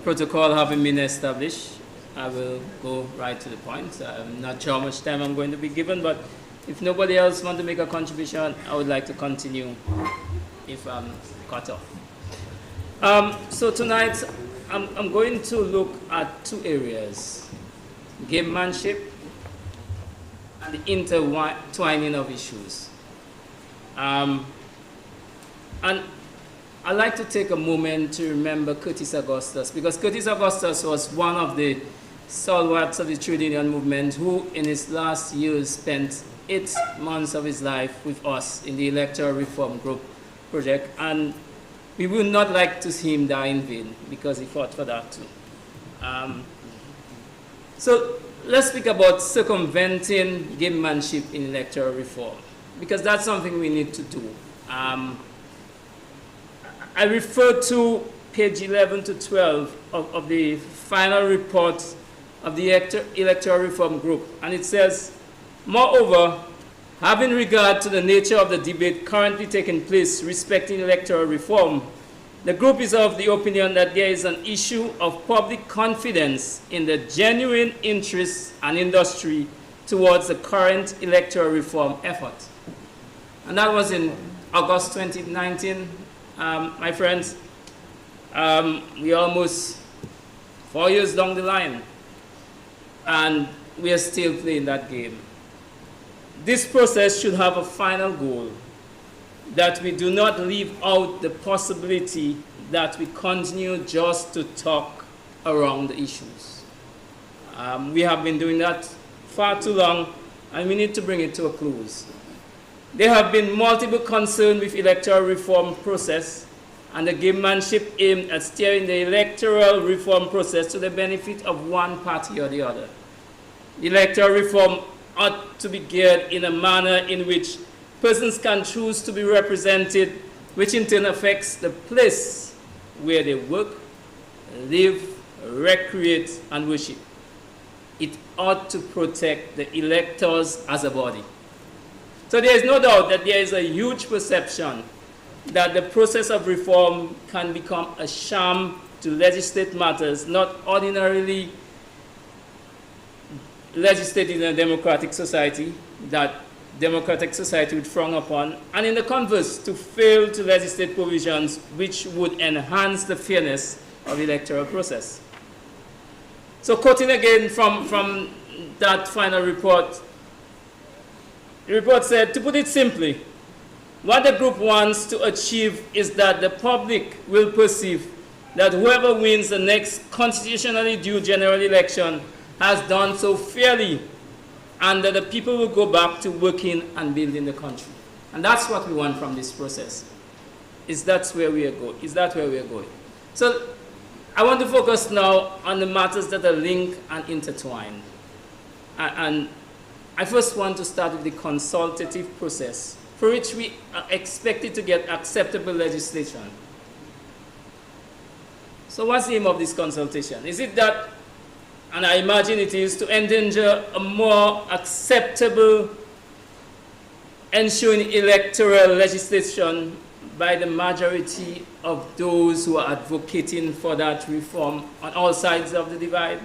Protocol having been established, I will go right to the point. I'm not sure how much time I'm going to be given, but if nobody else wants to make a contribution, I would like to continue if I'm cut off. So tonight, I'm going to look at two areas: gamemanship and the intertwining of issues. And I'd like to take a moment to remember Curtis Augustus, because Curtis Augustus was one of the stalwarts of the trade union movement who in his last years spent 8 months of his life with us in the Electoral Reform Group project, and we would not like to see him die in vain because he fought for that too. So let's speak about circumventing gamemanship in electoral reform, because that's something we need to do. I refer to page 11 to 12 of the final report of the Electoral Reform Group, and it says, moreover, having regard to the nature of the debate currently taking place respecting electoral reform, the group is of the opinion that there is an issue of public confidence in the genuine interests and industry towards the current electoral reform effort. And that was in August 2019, my friends. We are almost 4 years down the line, and we are still playing that game. This process should have a final goal, that we do not leave out the possibility that we continue just to talk around the issues. We have been doing that far too long, and we need to bring it to a close. There have been multiple concerns with electoral reform process and the gamemanship aimed at steering the electoral reform process to the benefit of one party or the other. The electoral reform ought to be geared in a manner in which persons can choose to be represented, which in turn affects the place where they work, live, recreate, and worship. It ought to protect the electors as a body. So there is no doubt that there is a huge perception that the process of reform can become a sham to legislate matters not ordinarily legislated in a democratic society, that democratic society would frown upon, and in the converse, to fail to legislate provisions which would enhance the fairness of the electoral process. So quoting again from that final report, the report said, to put it simply, what the group wants to achieve is that the public will perceive that whoever wins the next constitutionally due general election has done so fairly, and that the people will go back to working and building the country. And that's what we want from this process. Is that where we are going? So I want to focus now on the matters that are linked and intertwined. And I first want to start with the consultative process, for which we are expected to get acceptable legislation. So what's the aim of this consultation? Is it that, and I imagine it is, to endanger a more acceptable ensuing electoral legislation by the majority of those who are advocating for that reform on all sides of the divide?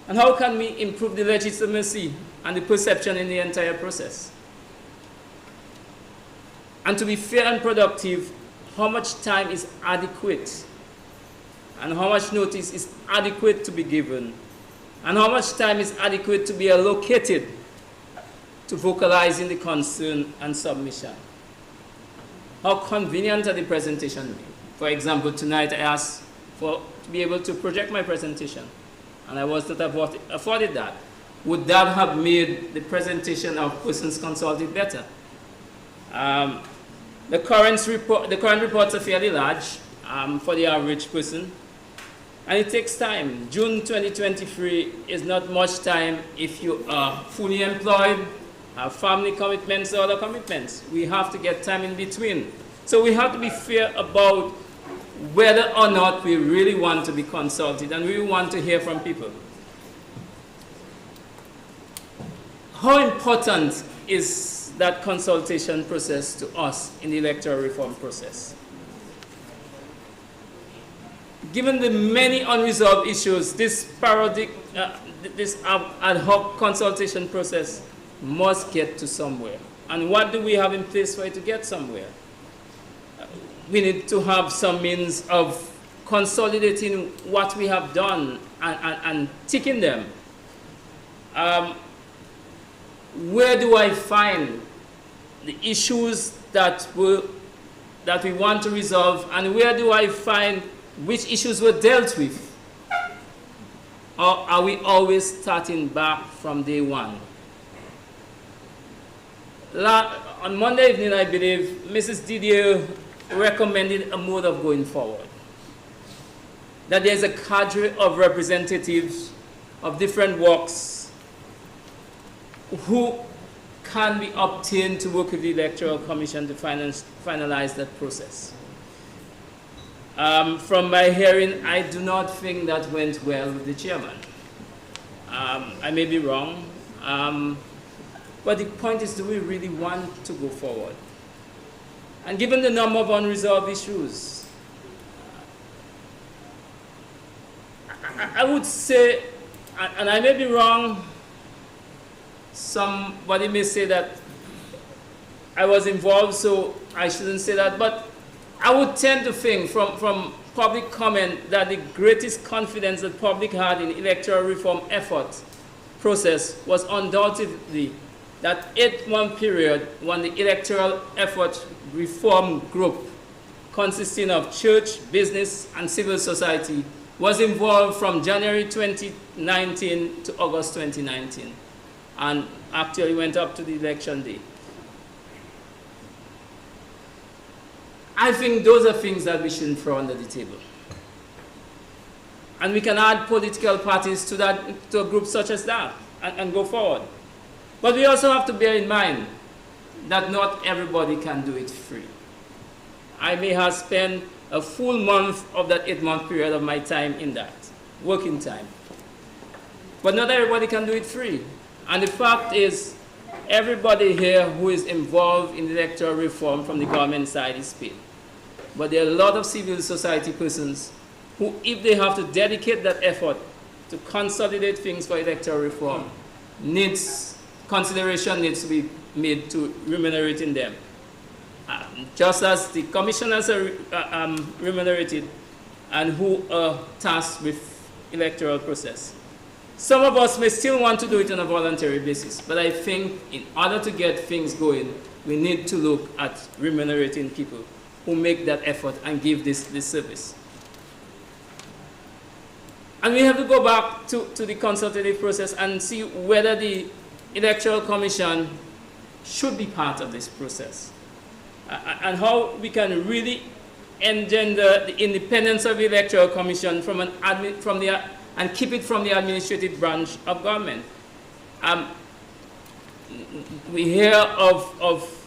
And how can we improve the legitimacy and the perception in the entire process? And to be fair and productive, how much time is adequate? And how much notice is adequate to be given? And how much time is adequate to be allocated to vocalizing the concern and submission? How convenient are the presentation? For example, tonight I asked to be able to project my presentation, and I was not afforded that. Would that have made the presentation of persons consulted better? The current reports are fairly large for the average person, and it takes time. June 2023 is not much time if you are fully employed, have family commitments or other commitments. We have to get time in between. So we have to be fair about whether or not we really want to be consulted and we want to hear from people. How important is that consultation process to us in the electoral reform process? Given the many unresolved issues, this ad hoc consultation process must get to somewhere. And what do we have in place for it to get somewhere? We need to have some means of consolidating what we have done and ticking them. Where do I find the issues that we want to resolve, and where do I find which issues were dealt with? Or are we always starting back from day one? On Monday evening, I believe, Mrs. Didier recommended a mode of going forward. That there's a cadre of representatives of different walks who can be obtained to work with the Electoral Commission to finalize that process. From my hearing, I do not think that went well with the chairman. I may be wrong, but the point is, do we really want to go forward? And given the number of unresolved issues, I would say, and I may be wrong, somebody may say that I was involved, so I shouldn't say that, but I would tend to think from public comment that the greatest confidence that public had in electoral reform effort process was undoubtedly that 8-month period when the electoral effort reform group consisting of church, business, and civil society was involved from January 2019 to August 2019, and actually went up to the election day. I think those are things that we shouldn't throw under the table. And we can add political parties to that, to a group such as that, and go forward. But we also have to bear in mind that not everybody can do it free. I may have spent a full month of that 8-month period of my time in that, working time. But not everybody can do it free. And the fact is, everybody here who is involved in electoral reform from the government side is paid. But there are a lot of civil society persons who, if they have to dedicate that effort to consolidate things for electoral reform, consideration needs to be made to remunerating them. Just as the commissioners are remunerated and who are tasked with electoral process. Some of us may still want to do it on a voluntary basis, but I think in order to get things going, we need to look at remunerating people who make that effort and give this service. And we have to go back to the consultative process and see whether the Electoral Commission should be part of this process. And how we can really engender the independence of the Electoral Commission and keep it from the administrative branch of government. We hear of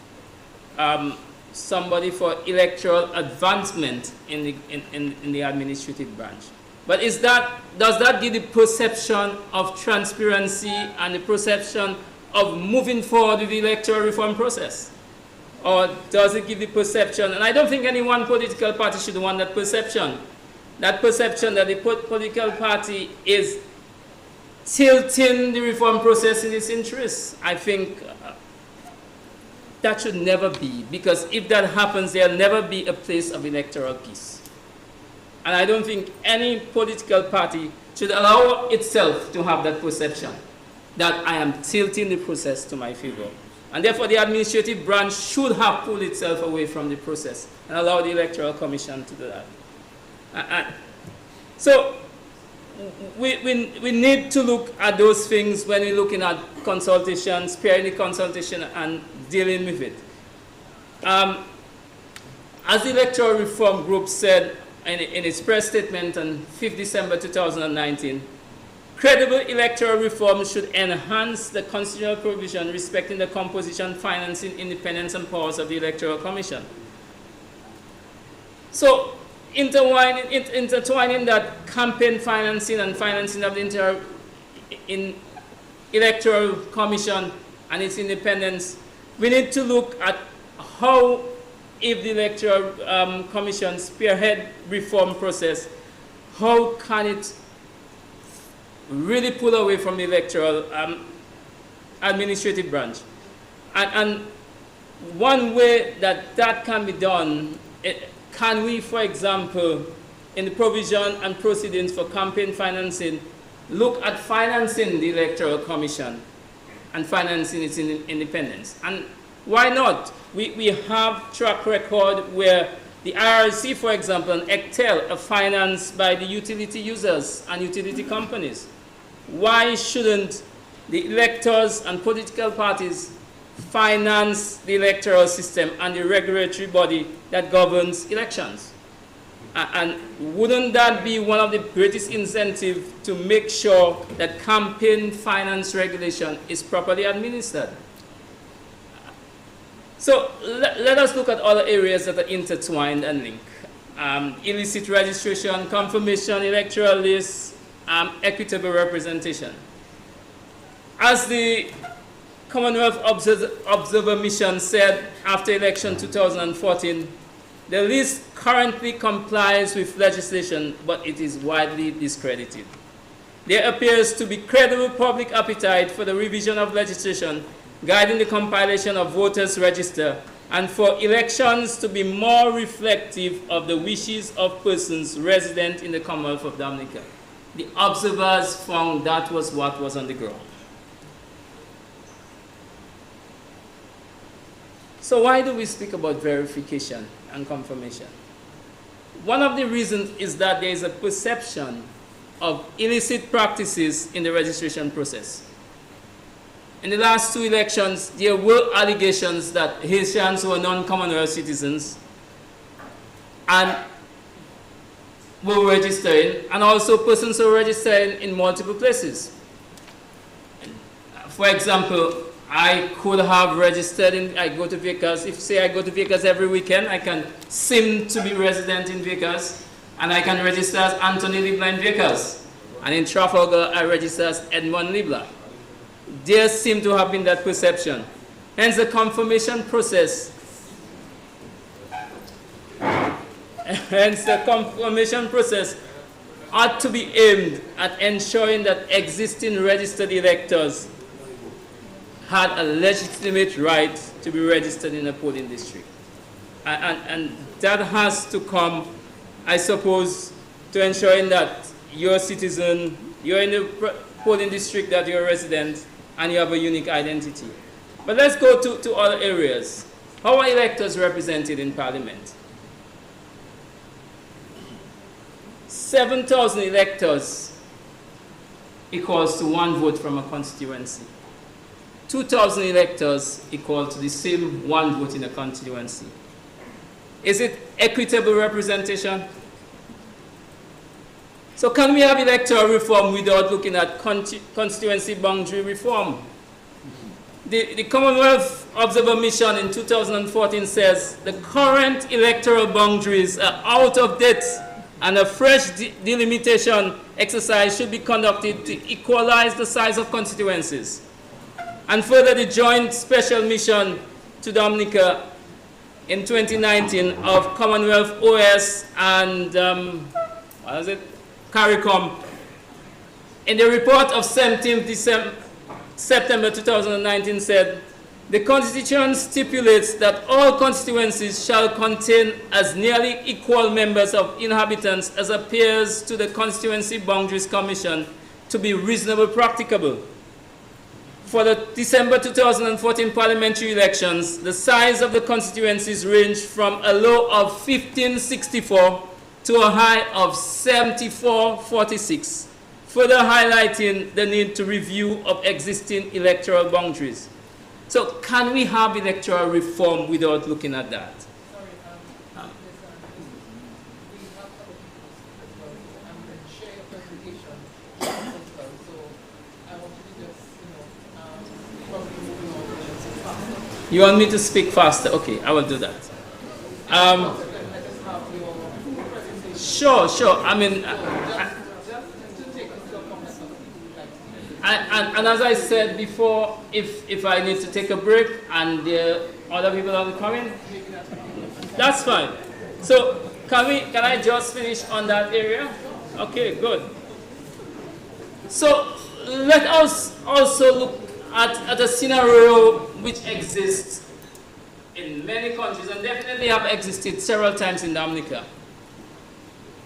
somebody for electoral advancement in the administrative branch. But does that give the perception of transparency and the perception of moving forward with the electoral reform process? Or does it give the perception, and I don't think any one political party should want that perception that the political party is tilting the reform process in its interests. I think that should never be, because if that happens, there'll never be a place of electoral peace. And I don't think any political party should allow itself to have that perception that I am tilting the process to my favor. And therefore, the administrative branch should have pulled itself away from the process and allow the Electoral Commission to do that. So we need to look at those things when we're looking at consultations, pairing the consultation and dealing with it. As the Electoral Reform Group said in its press statement on 5th December 2019, credible electoral reform should enhance the constitutional provision respecting the composition, financing, independence, and powers of the Electoral Commission. So, intertwining that campaign financing and financing of the Electoral Commission and its independence, we need to look at how, if the Electoral Commission spearhead reform process, how can it really pull away from the electoral administrative branch. And one way that can be done, can we, for example, in the provision and proceedings for campaign financing, look at financing the Electoral Commission and financing its independence? And why not? We have track record where the IRC, for example, and Electoral are financed by the utility users and utility companies. why shouldn't the electors and political parties finance the electoral system and the regulatory body that governs elections? And wouldn't that be one of the greatest incentives to make sure that campaign finance regulation is properly administered? So let us look at other areas that are intertwined and linked. Illicit registration, confirmation, electoral lists, equitable representation. As the Commonwealth Observer Mission said after election 2014, the list currently complies with legislation, but it is widely discredited. There appears to be credible public appetite for the revision of legislation guiding the compilation of voters' register and for elections to be more reflective of the wishes of persons resident in the Commonwealth of Dominica. The observers found that was what was on the ground. So why do we speak about verification and confirmation? One of the reasons is that there is a perception of illicit practices in the registration process. In the last 2 elections, there were allegations that Haitians were non-Commonwealth citizens and were registering, and also persons who were registering in multiple places. For example, I could have registered I go to Vickers. If, say, I go to Vickers every weekend, I can seem to be resident in Vickers, and I can register as Anthony Libla in Vickers. And in Trafalgar, I register as Edmond Libla. There seemed to have been that perception. Hence, the confirmation process ought to be aimed at ensuring that existing registered electors had a legitimate right to be registered in a polling district. And that has to come, I suppose, to ensuring that you're a citizen, you're in the polling district that you're a resident, and you have a unique identity. But let's go to other areas. How are electors represented in Parliament? 7,000 electors equals to 1 vote from a constituency. 2,000 electors equal to the same 1 vote in a constituency. Is it equitable representation? So can we have electoral reform without looking at constituency boundary reform? The Commonwealth Observer Mission in 2014 says the current electoral boundaries are out of date and a fresh delimitation exercise should be conducted to equalize the size of constituencies. And further, the Joint Special Mission to Dominica in 2019 of Commonwealth OS and CARICOM, in the report of 17th September 2019 said, the Constitution stipulates that all constituencies shall contain as nearly equal members of inhabitants as appears to the Constituency Boundaries Commission to be reasonably practicable. For the December 2014 parliamentary elections, the size of the constituencies ranged from a low of 1564 to a high of 7446, further highlighting the need to review of existing electoral boundaries. So can we have electoral reform without looking at that? You want me to speak faster? Okay, I will do that. Sure. I mean, and as I said before, if I need to take a break and the other people are coming, that's fine. So can I just finish on that area? Okay, good. So let us also look at a scenario which exists in many countries and definitely have existed several times in Dominica.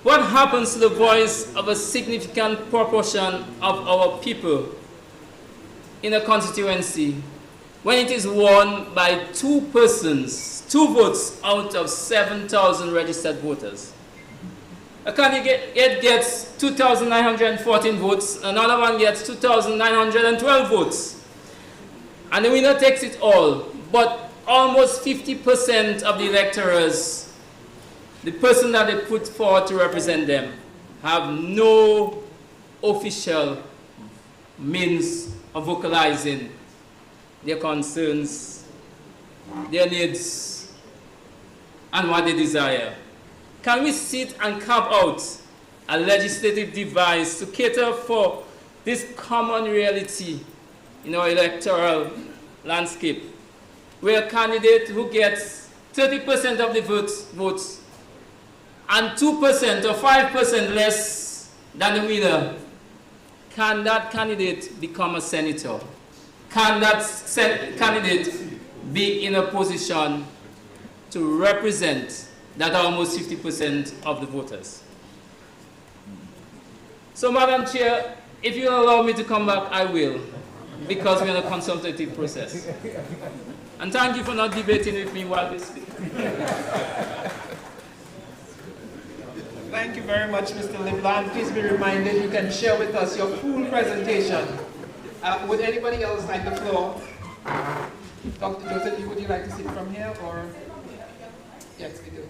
What happens to the voice of a significant proportion of our people in a constituency when it is won by 2 persons, 2 votes out of 7,000 registered voters? A candidate gets 2,914 votes, another one gets 2,912 votes. And the winner takes it all. But almost 50% of the electors, the person that they put forward to represent them, have no official means of vocalizing their concerns, their needs, and what they desire. Can we sit and carve out a legislative device to cater for this common reality in our electoral landscape, where a candidate who gets 30% of the votes and 2% or 5% less than the winner, can that candidate become a senator? Can that candidate be in a position to represent that almost 50% of the voters? So, Madam Chair, if you allow me to come back, I will, because we're in a consultative process. And thank you for not debating with me while we speak. Thank you very much, Mr. LeBlanc. Please be reminded you can share with us your full presentation. Would anybody else like the floor? Dr. Joseph, would you like to sit from here, or? Yes, we do.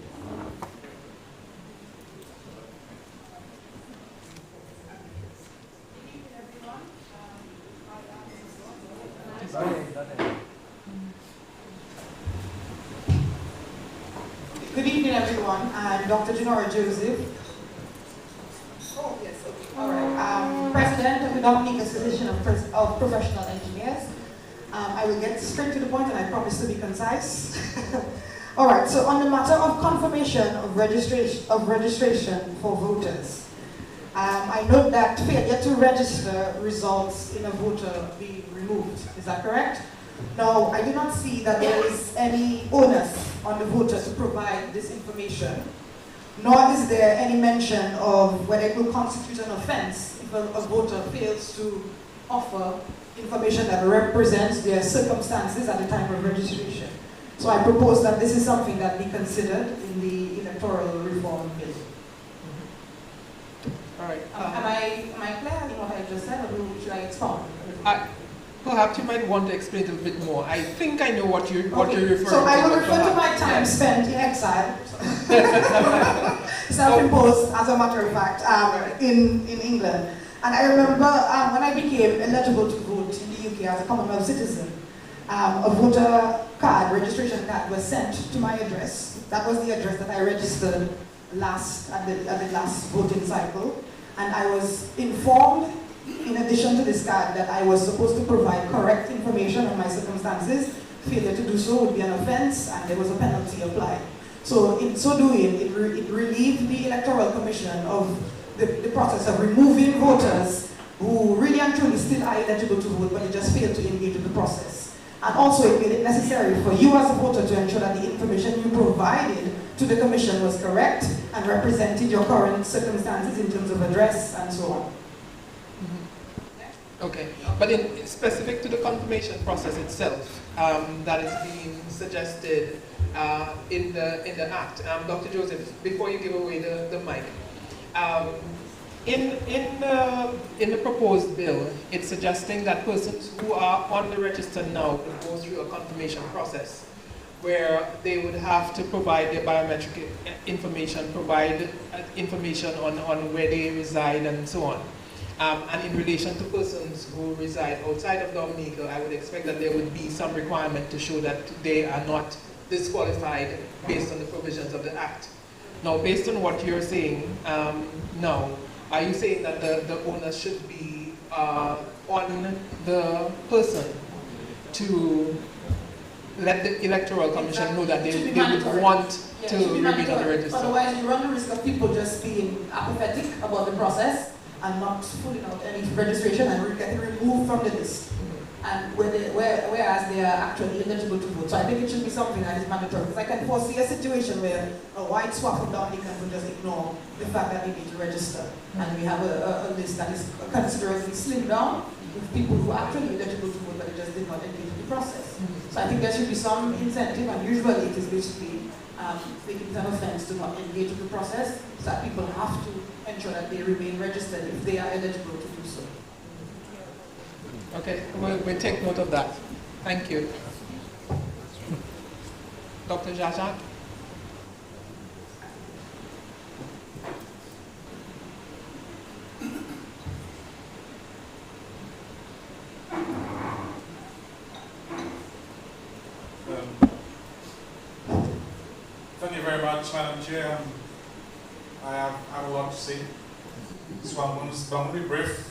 Good evening, everyone. I'm Dr. Janora Joseph. Oh, yes, okay. All right. President of the Dominica Association of Professional Engineers. I will get straight to the point, and I promise to be concise. All right. So, on the matter of confirmation of registration for voters, I note that failure to register results in a voter being removed. Is that correct? Now, I do not see that there is any onus on the voter to provide this information, nor is there any mention of whether it will constitute an offense if a voter fails to offer information that represents their circumstances at the time of registration. So I propose that this is something that be considered in the electoral reform bill. All right. Am I clear in what I just said, or should I expound? Perhaps you might want to explain a little bit more. I think I know what you're referring to. So I will refer to my time spent in exile, self-imposed as a matter of fact, in England. And I remember when I became eligible to vote in the UK as a Commonwealth citizen, a voter card, registration card, was sent to my address. That was the address that I registered at the last voting cycle. And I was informed, in addition to this card, that I was supposed to provide correct information on my circumstances. Failure to do so would be an offense, and there was a penalty applied. So in so doing, it relieved the Electoral Commission of the process of removing voters who really and truly still are eligible to vote, but they just failed to engage in the process. And also it made it necessary for you as a voter to ensure that the information you provided to the Commission was correct and represented your current circumstances in terms of address and so on. Okay, but in specific to the confirmation process itself, that is being suggested in the Act. Dr. Joseph, before you give away the mic, in the proposed bill, it's suggesting that persons who are on the register now will go through a confirmation process, where they would have to provide their biometric information, provide information on where they reside and so on. And in relation to persons who reside outside of Dominica, I would expect that there would be some requirement to show that they are not disqualified based on the provisions of the Act. Now, based on what you're saying now, are you saying that the onus should be on the person to let the Electoral Commission know that they would want to remain on the register? Otherwise, you run the risk of people just being apathetic about the process and not filling out any registration and getting removed from the list. And whereas they are actually eligible to vote. So I think it should be something that is mandatory. Because I can foresee a situation where a wide swath of Dominicans will just ignore the fact that they need to register. And we have a list that is considerably slimmed down with people who are actually eligible to vote, but they just did not engage in the process. So I think there should be some incentive, and usually it is basically making it an offense to not engage in the process, so that people have to ensure that they remain registered if they are eligible to do so. Okay, we'll take note of that. Thank you. Dr. Jajak? Thank you very much, Madam Chair. I have a lot to say, so I'm going to be brief.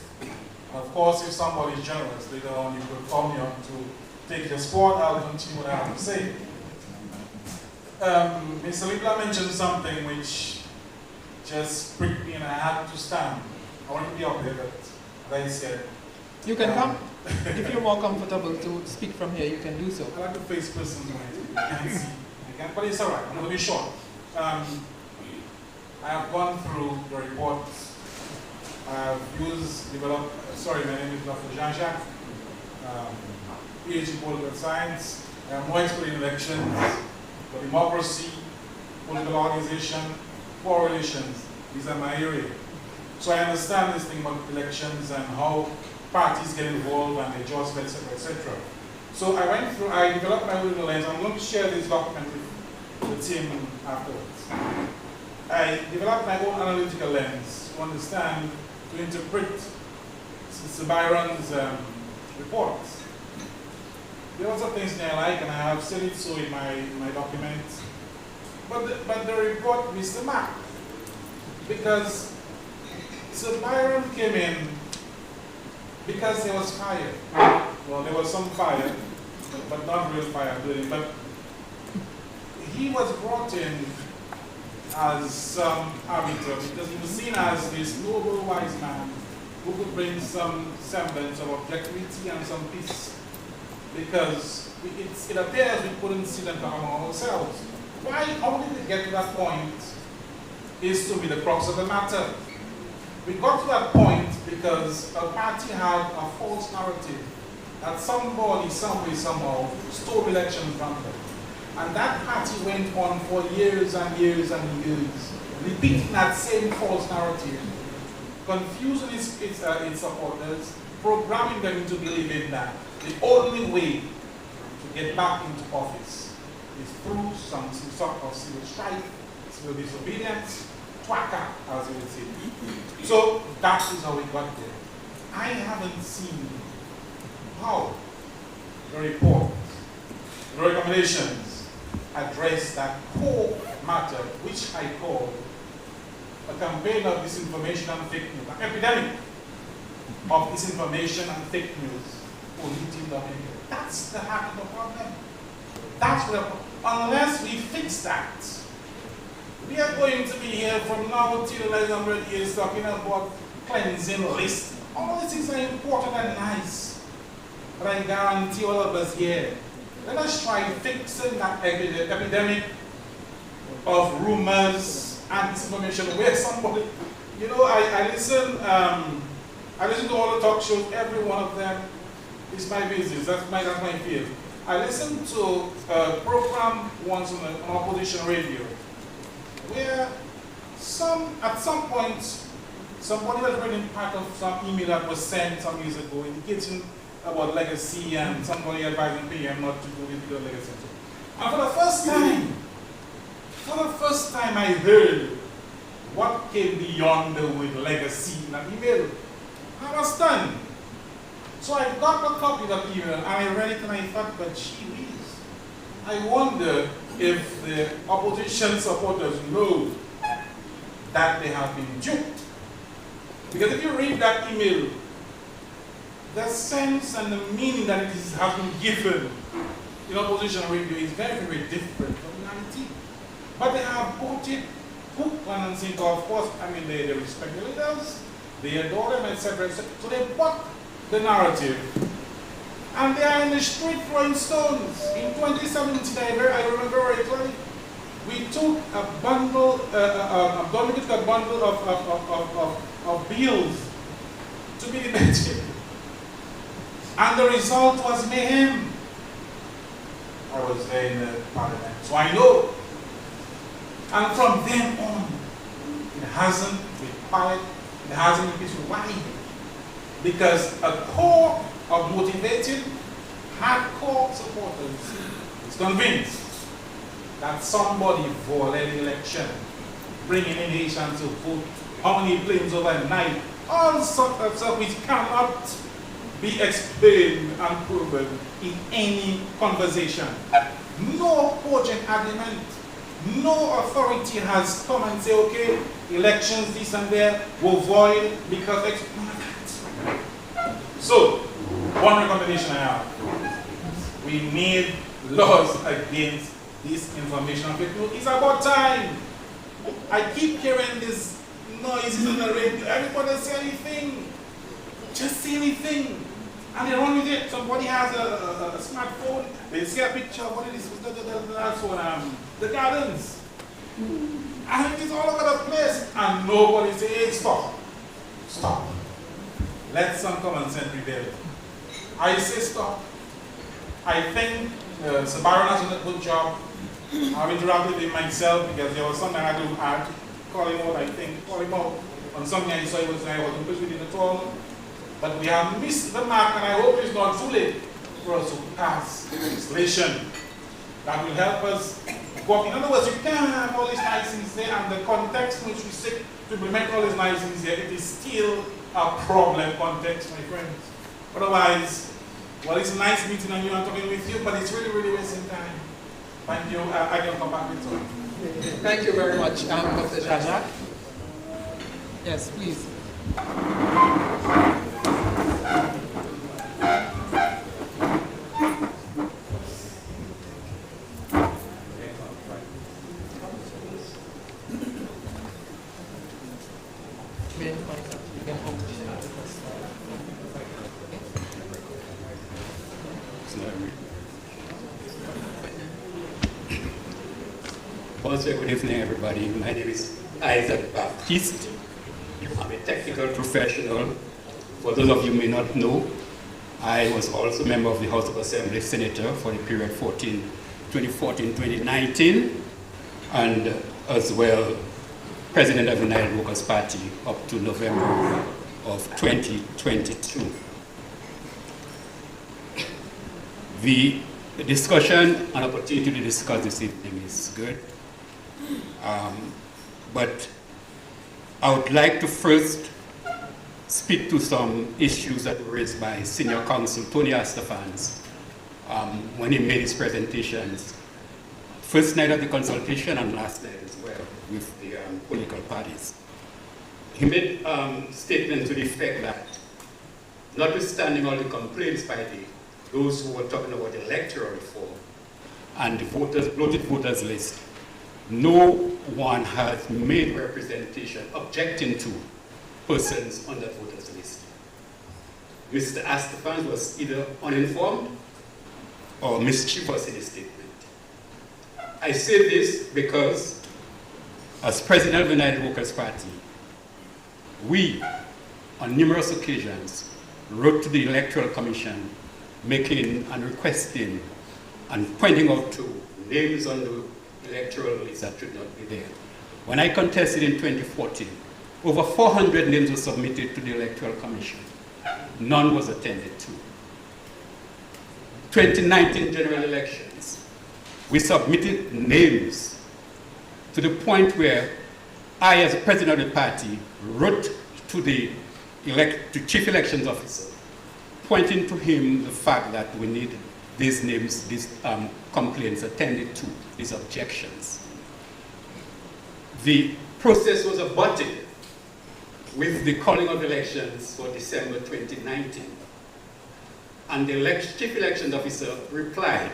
Of course, if somebody is generous, later on you could call me on to take your spot. I'll continue what I have to say. Mr. Libla mentioned something which just pricked me and I had to stand. I want to be up there, but as I said, You can come. If you're more comfortable to speak from here, you can do so. I like to face persons when you can't see. But it's all right. I'm going to be short. I have gone through the report. I have my name is Dr. Jean-Jacques, PhD in political science. I am more expert in elections, for democracy, political organization, foreign relations. These are my area. So I understand this thing about elections and how parties get involved and they just, etc., etc. So I developed my own little lens. I'm going to share this document with the team afterwards. I developed my own analytical lens to understand, to interpret Mr. Byron's reports. There are some things that I like, and I have said it so in my document. But the report missed the mark, because Sir Byron came in because there was fire. Well, there was some fire, but not real fire burning. But he was brought in as some arbiter because he was seen as this noble, wise man who could bring some semblance of objectivity and some peace. Because it appears we couldn't see them among ourselves. How did we get to that point is to be the crux of the matter. We got to that point because a party had a false narrative that somebody, some way, somehow, stole elections from them. And that party went on for years and years and years, repeating that same false narrative, confusing its supporters, programming them into believing that the only way to get back into office is through some sort of civil strife, civil disobedience, twaka, as you would say. So that is how we got there. I haven't seen how the report, the recommendations address that core matter, which I call a campaign of disinformation and fake news, an epidemic of disinformation and fake news. That's the heart of the problem. That's where, unless we fix that, we are going to be here from now till 100 years talking about cleansing list. All these things are important and nice, but I guarantee all of us here, let us try fixing that epidemic of rumors and disinformation where somebody, you know, I listen to all the talk shows, every one of them is my business, that's my field. I listened to a program once on opposition radio where at some point somebody was reading part of some email that was sent some years ago indicating about legacy and somebody advising PM not to go into the legacy. And for the first time I heard what came beyond the word legacy in that email. I was stunned. So I got a copy of that email and I read it and I thought, but gee whiz, I wonder if the opposition supporters know that they have been duped. Because if you read that email, the sense and the meaning that it has been given in opposition radio is very, very different from reality. But they have put it hook, line, and sinker. Of course, I mean, they respect the leaders, they adore them, etc., etc. So they bought the narrative. And they are in the street throwing stones. In 2017, I remember very clearly, we took a bundle, Dominic took a bundle of bills to be debated. And the result was mayhem. I was there in the parliament. So I know. And from then on, it hasn't been quiet, it hasn't been peaceful. Why? Because a core of motivated, hardcore supporters is convinced that somebody violated the election, bringing in Haitians to vote, how many planes overnight, all sorts of stuff which cannot be explained and proven in any conversation. No cogent argument, no authority has come and say, okay, elections this and there were void because none of that. So, one recommendation I have, we need laws against this information. It's about time. I keep hearing this noises on the radio. Everybody say anything. Just say anything. And they run with it. Somebody has a smartphone. They see a picture of what it is. That's for the gardens. And it is all over the place. And nobody says, hey, stop. Stop. Let some common sense prevail. I say stop. I think Sir Byron has done a good job. I've interacted with him myself because there was something I had to call him out, call him out on something I saw I wasn't pleased with it at all. But we have missed the mark, and I hope it's not too late for us to pass legislation that will help us work. In other words, you can't have all these nice things there, and the context in which we seek to implement all these nice things there, it is still a problem context, my friends. Otherwise, well, it's a nice meeting and I'm talking with you, but it's really, really wasting time. Thank you. I can come back with you. Thank you very much, Dr. Jajak. Yes, please. Also, good evening, everybody. My name is Isaac Baptiste. I'm a technical professional. For those of you who may not know, I was also a member of the House of Assembly Senator for the period 2014-2019, and as well, President of the United Workers' Party up to November of 2022. The discussion and opportunity to discuss this evening is good. But I would like to first speak to some issues that were raised by Senior Counsel Tony Astafans when he made his presentations, first night of the consultation and last night as well with the political parties. He made statements to the effect that, notwithstanding all the complaints by those who were talking about electoral reform and the bloated voters list, no one has made representation objecting to persons on that voters list. Mr. Astafans was either uninformed or mischievous in his statement. I say this because, as President of the United Workers' Party, we, on numerous occasions, wrote to the Electoral Commission making and requesting and pointing out to names on the electoral list that should not be there. When I contested in 2014, over 400 names were submitted to the Electoral Commission. None was attended to. 2019 general elections, we submitted names to the point where I, as a president of the party, wrote to the chief elections officer, pointing to him the fact that we need these names, these complaints attended to, these objections. The process was aborted with the calling of elections for December 2019. And the chief elections officer replied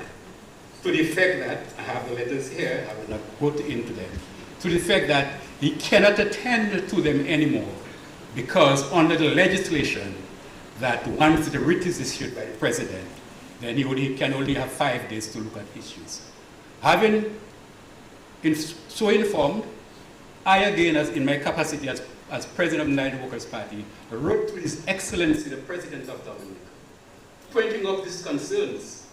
to the effect that, I have the letters here, I will not go into them, to the effect that he cannot attend to them anymore because under the legislation that once the writ is issued by the president, then he can only have 5 days to look at issues. Having been so informed, I again, in my capacity as President of the United Workers' Party, wrote to His Excellency, the President of Dominica, pointing out these concerns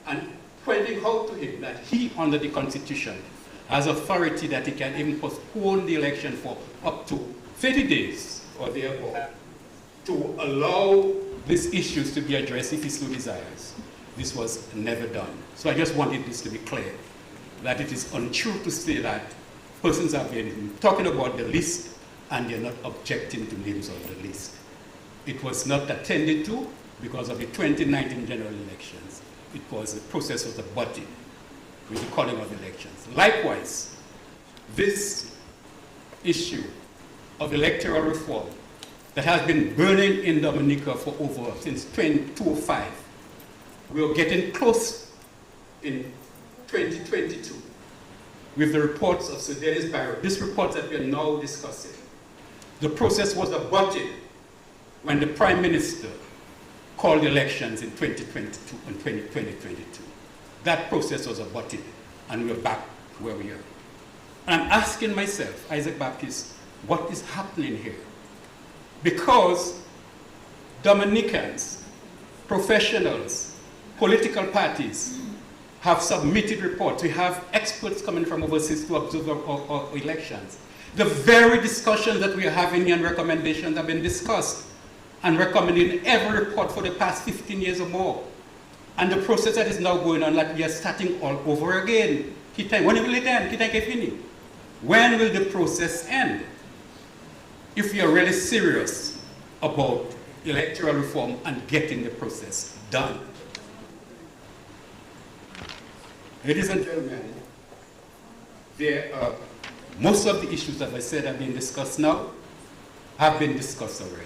and pointing out to him that he, under the Constitution, has authority that he can even postpone the election for up to 30 days or thereabout to allow these issues to be addressed if he so desires. This was never done. So I just wanted this to be clear, that it is untrue to say that persons have been talking about the list and they're not objecting to names on the list. It was not attended to because of the 2019 general elections. It was the process of the body with the calling of elections. Likewise, this issue of electoral reform that has been burning in Dominica for since 2005, we are getting close in 2022 with the reports of Sir Dennis Barrow. This report that we are now discussing, the process was aborted when the Prime Minister called elections in 2022 and 2022. That process was aborted, and we're back where we are. And I'm asking myself, Isaac Baptist, what is happening here? Because Dominicans, professionals, political parties have submitted reports. We have experts coming from overseas to observe our elections. The very discussions that we are having and recommendations have been discussed and recommended in every report for the past 15 years or more. And the process that is now going on, like we are starting all over again. When will it end? When will the process end? If we are really serious about electoral reform and getting the process done. Ladies and gentlemen, most of the issues that I said have been discussed now, have been discussed already.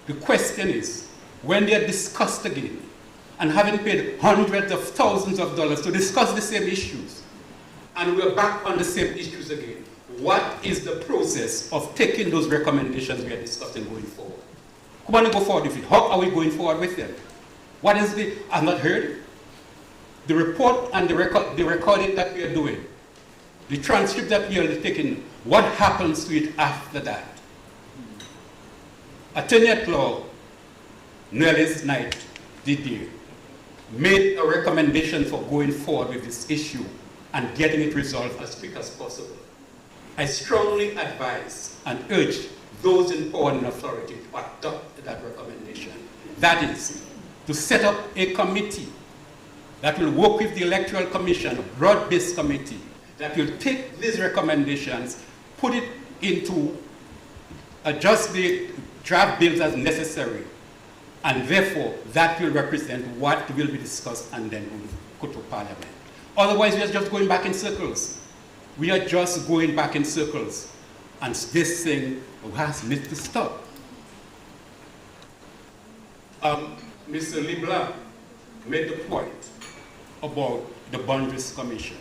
The question is, when they are discussed again, and having paid hundreds of thousands of dollars to discuss the same issues, and we're back on the same issues again, what is the process of taking those recommendations we are discussing going forward? Come on and go forward with it. How are we going forward with them? What is the, I've not heard, the report and the recording that we are doing, the transcript that we are taking, what happens to it after that? Attorney at law, Nellis Knight Didier, made a recommendation for going forward with this issue and getting it resolved as quick as possible. I strongly advise and urge those in power and authority to adopt that recommendation. That is, to set up a committee that will work with the Electoral Commission, a broad-based committee, that will take these recommendations, put it into, adjust the draft bills as necessary, and therefore that will represent what will be discussed and then will go to Parliament. Otherwise, we are just going back in circles. We are just going back in circles, and this thing has need to stop. Mr. Leblanc made the point about the Boundaries Commission.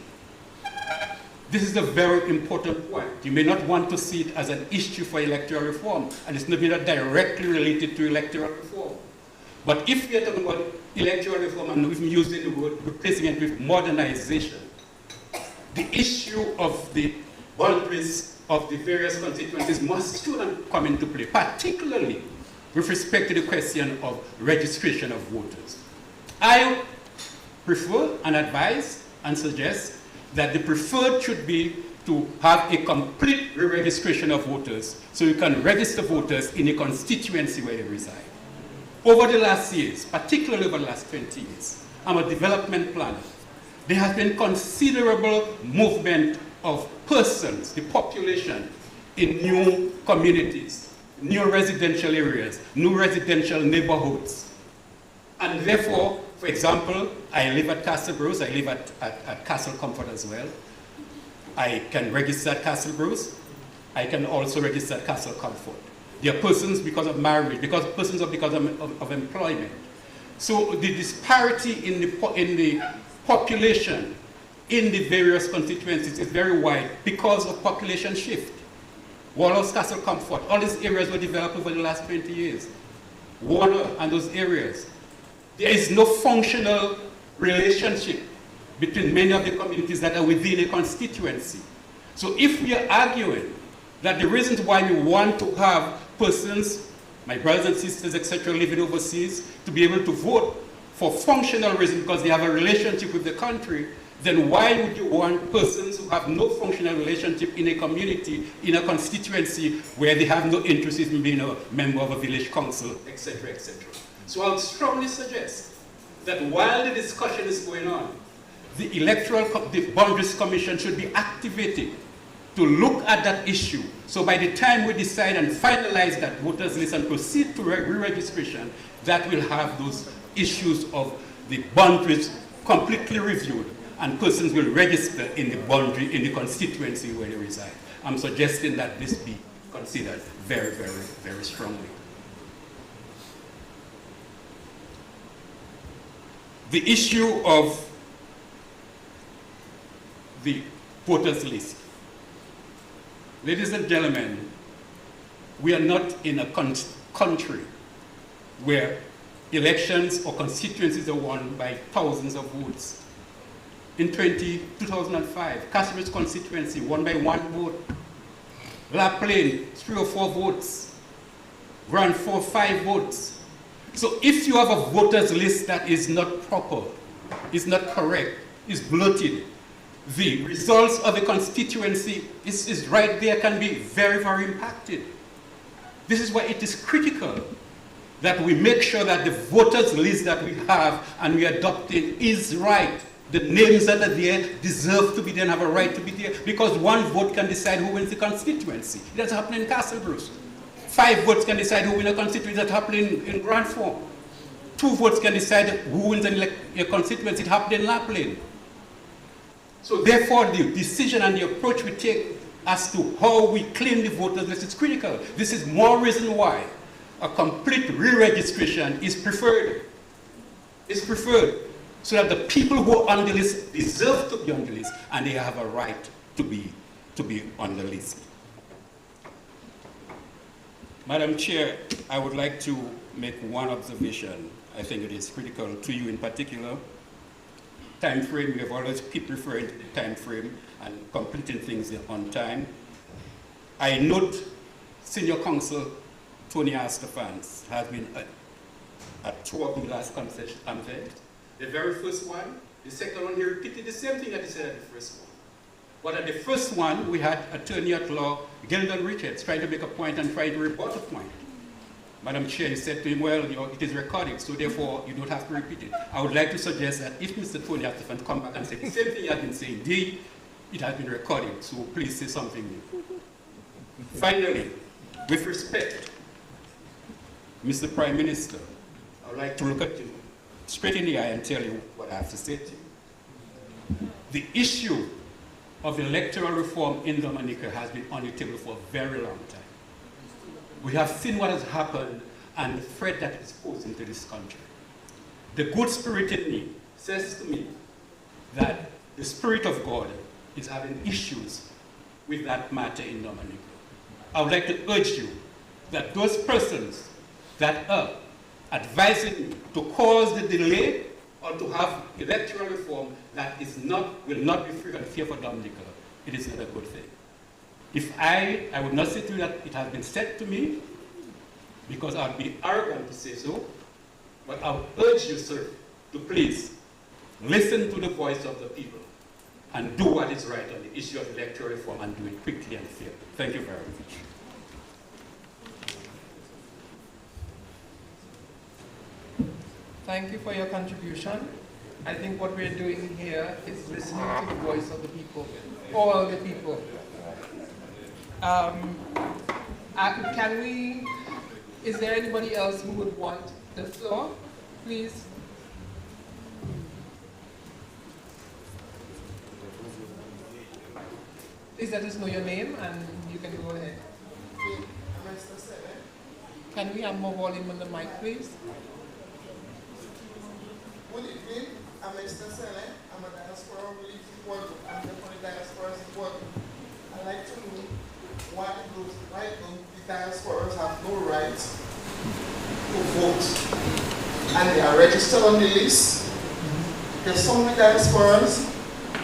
This is a very important point. You may not want to see it as an issue for electoral reform, and it's not directly related to electoral reform. But if we are talking about electoral reform and even using the word, replacing it with modernization, the issue of the boundaries of the various constituencies must come into play, particularly with respect to the question of registration of voters. I prefer and advise and suggest that the preferred should be to have a complete re-registration of voters so you can register voters in a constituency where they reside. Over the last years, particularly over the last 20 years, I'm a development planner. There has been considerable movement of persons, the population, in new communities, new residential areas, new residential neighborhoods. And therefore, for example, I live at Castle Bruce, I live at Castle Comfort as well. I can register at Castle Bruce. I can also register at Castle Comfort. There are persons because of marriage, because of employment. So the disparity in the population in the various constituencies is very wide because of population shift. Wallace, Castle Comfort, all these areas were developed over the last 20 years. Warner and those areas. There is no functional relationship between many of the communities that are within a constituency. So if we are arguing that the reasons why we want to have persons, my brothers and sisters, etc., living overseas, to be able to vote for functional reasons because they have a relationship with the country, then why would you want persons who have no functional relationship in a community, in a constituency, where they have no interest in being a member of a village council, etc., etc.? So I would strongly suggest that while the discussion is going on, the the Boundaries Commission should be activated to look at that issue. So by the time we decide and finalize that voters list and proceed to re-registration, that will have those issues of the boundaries completely reviewed, and persons will register in the boundary, in the constituency where they reside. I'm suggesting that this be considered very, very, very strongly. The issue of the voters list. Ladies and gentlemen, we are not in a country where elections or constituencies are won by thousands of votes. In 2005, Castlereagh constituency won by 1 vote. La Plaine, 3 or 4 votes. Grand 4, 5 votes. So if you have a voters list that is not proper, is not correct, is bloated, the results of the constituency is right there, can be very, very impacted. This is why it is critical that we make sure that the voters list that we have and we adopted is right. The names that are there deserve to be there and have a right to be there, because 1 vote can decide who wins the constituency. It doesn't happen in Castlereagh. 5 votes can decide who wins a constituency. That happened in Grand Form. 2 votes can decide who wins a constituency. It happened in La Plaine. So therefore, the decision and the approach we take as to how we claim the voters list is critical. This is more reason why a complete re-registration is preferred. It's preferred so that the people who are on the list deserve to be on the list, and they have a right to be on the list. Madam Chair, I would like to make one observation. I think it is critical to you in particular. Time frame, we have always keep referring to the time frame and completing things on time. I note Senior Counsel Tony Astafans has been at 2 of the last convention. The very first one, the second one, he repeated the same thing that he said at the first one. But at the first one, we had Attorney at Law Gildon Richards trying to make a point and trying to rebut a point. Madam Chair, he said to him, well, it is recorded, so therefore you don't have to repeat it. I would like to suggest that if Mr. Tony Astafan come back and say the same thing he has been saying, indeed, it has been recorded, so please say something new. Finally, with respect, Mr. Prime Minister, I would like to look at you straight in the eye and tell you what I have to say to you. The issue of electoral reform in Dominica has been on the table for a very long time. We have seen what has happened and the threat that is posed into this country. The good spirit in me says to me that the Spirit of God is having issues with that matter in Dominica. I would like to urge you that those persons that are advising you to cause the delay or to have electoral reform that will not be free and fair for Dominica, it is not a good thing. If I would not say to you that it has been said to me, because I would be arrogant to say so, but I would urge you, sir, to please listen to the voice of the people and do what is right on the issue of electoral reform, and do it quickly and fairly. Thank you very much. Thank you for your contribution. I think what we're doing here is listening to the voice of the people, all the people. Is there anybody else who would want the floor? Please. Please let us know your name and you can go ahead. Can we have more volume on the mic, please? Good evening, I'm Mr. Sele. I'm a diaspora relief supporter. I'm the only diaspora supporter. I'd like to know why those right now the diasporas have no right to vote. And they are registered on the list. Because some of the diasporas,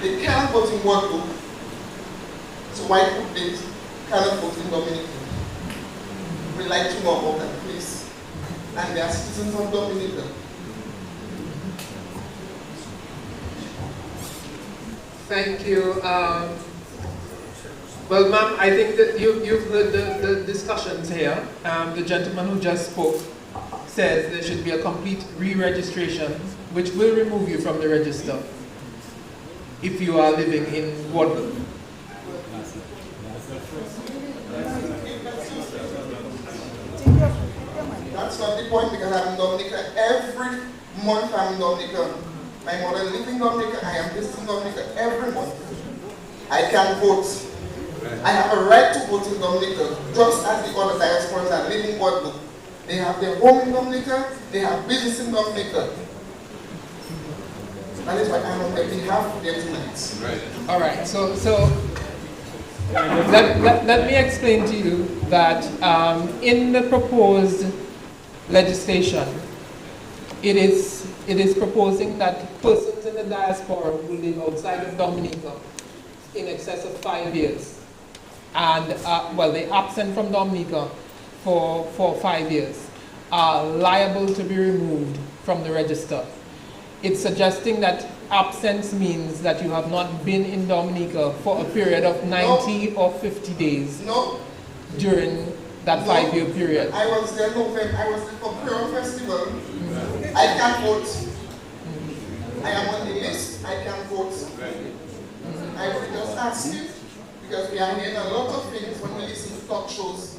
they cannot vote in one book. So why would they cannot vote in Dominica? We'd like to know about that, please. And they are citizens of Dominica. Thank you. Well, ma'am, I think that you've heard the discussions here. The gentleman who just spoke says there should be a complete re-registration, which will remove you from the register if you are living in Guadeloupe. That's not the point, because I'm in Dominica. Every month I'm in Dominica. My mother lives in Dominica. I am visiting Dominica every month. I can vote. I have a right to vote in Dominica, just as the other diasporas that live in Guadeloupe. They have their home in Dominica, they have business in Dominica. That is why I'm on behalf of them tonight. Right. All right, so let me explain to you that in the proposed legislation, it is proposing that persons in the diaspora who live outside of Dominica in excess of 5 years, and well, they absent from Dominica for 5 years, are liable to be removed from the register. It's suggesting that absence means that you have not been in Dominica for a period of 90 or 50 days during that 5-year period. I was there November, I was there for Pearl Festival. I can vote. I am on the list, I can vote. I would just ask you, because we are hearing a lot of things when we listen to talk shows.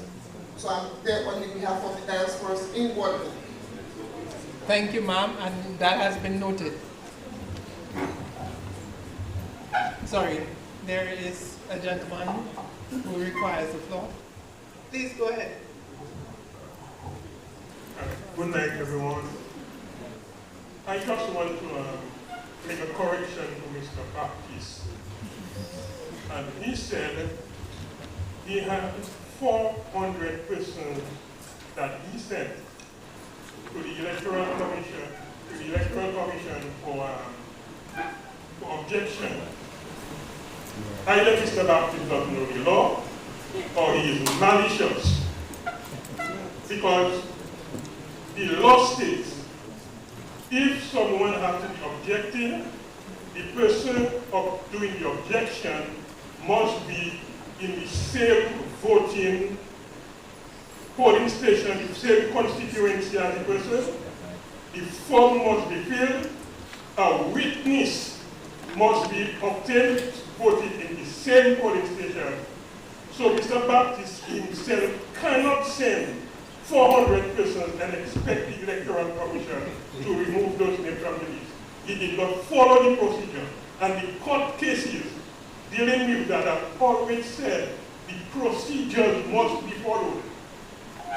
So I'm there on behalf of the diasporas in Guadeloupe. Thank you, ma'am, and that has been noted. Sorry, there is a gentleman who requires the floor. Please go ahead. Good night, everyone. I just want to make a correction to Mr. Baptiste. And he said he had 400 persons that he sent to the Electoral Commission for objection. Either Mr. Baptiste doesn't know the law, or he is malicious. Because the law states, if someone has to be objected, the person of doing the objection must be in the same polling station, the same constituency as the person. The form must be filled. A witness must be obtained, voted in the same polling station. So Mr. Baptiste himself cannot send 400 persons and expect the Electoral Commission to remove those names from the list. He did not follow the procedure. And the court cases dealing with that have always said the procedures must be followed.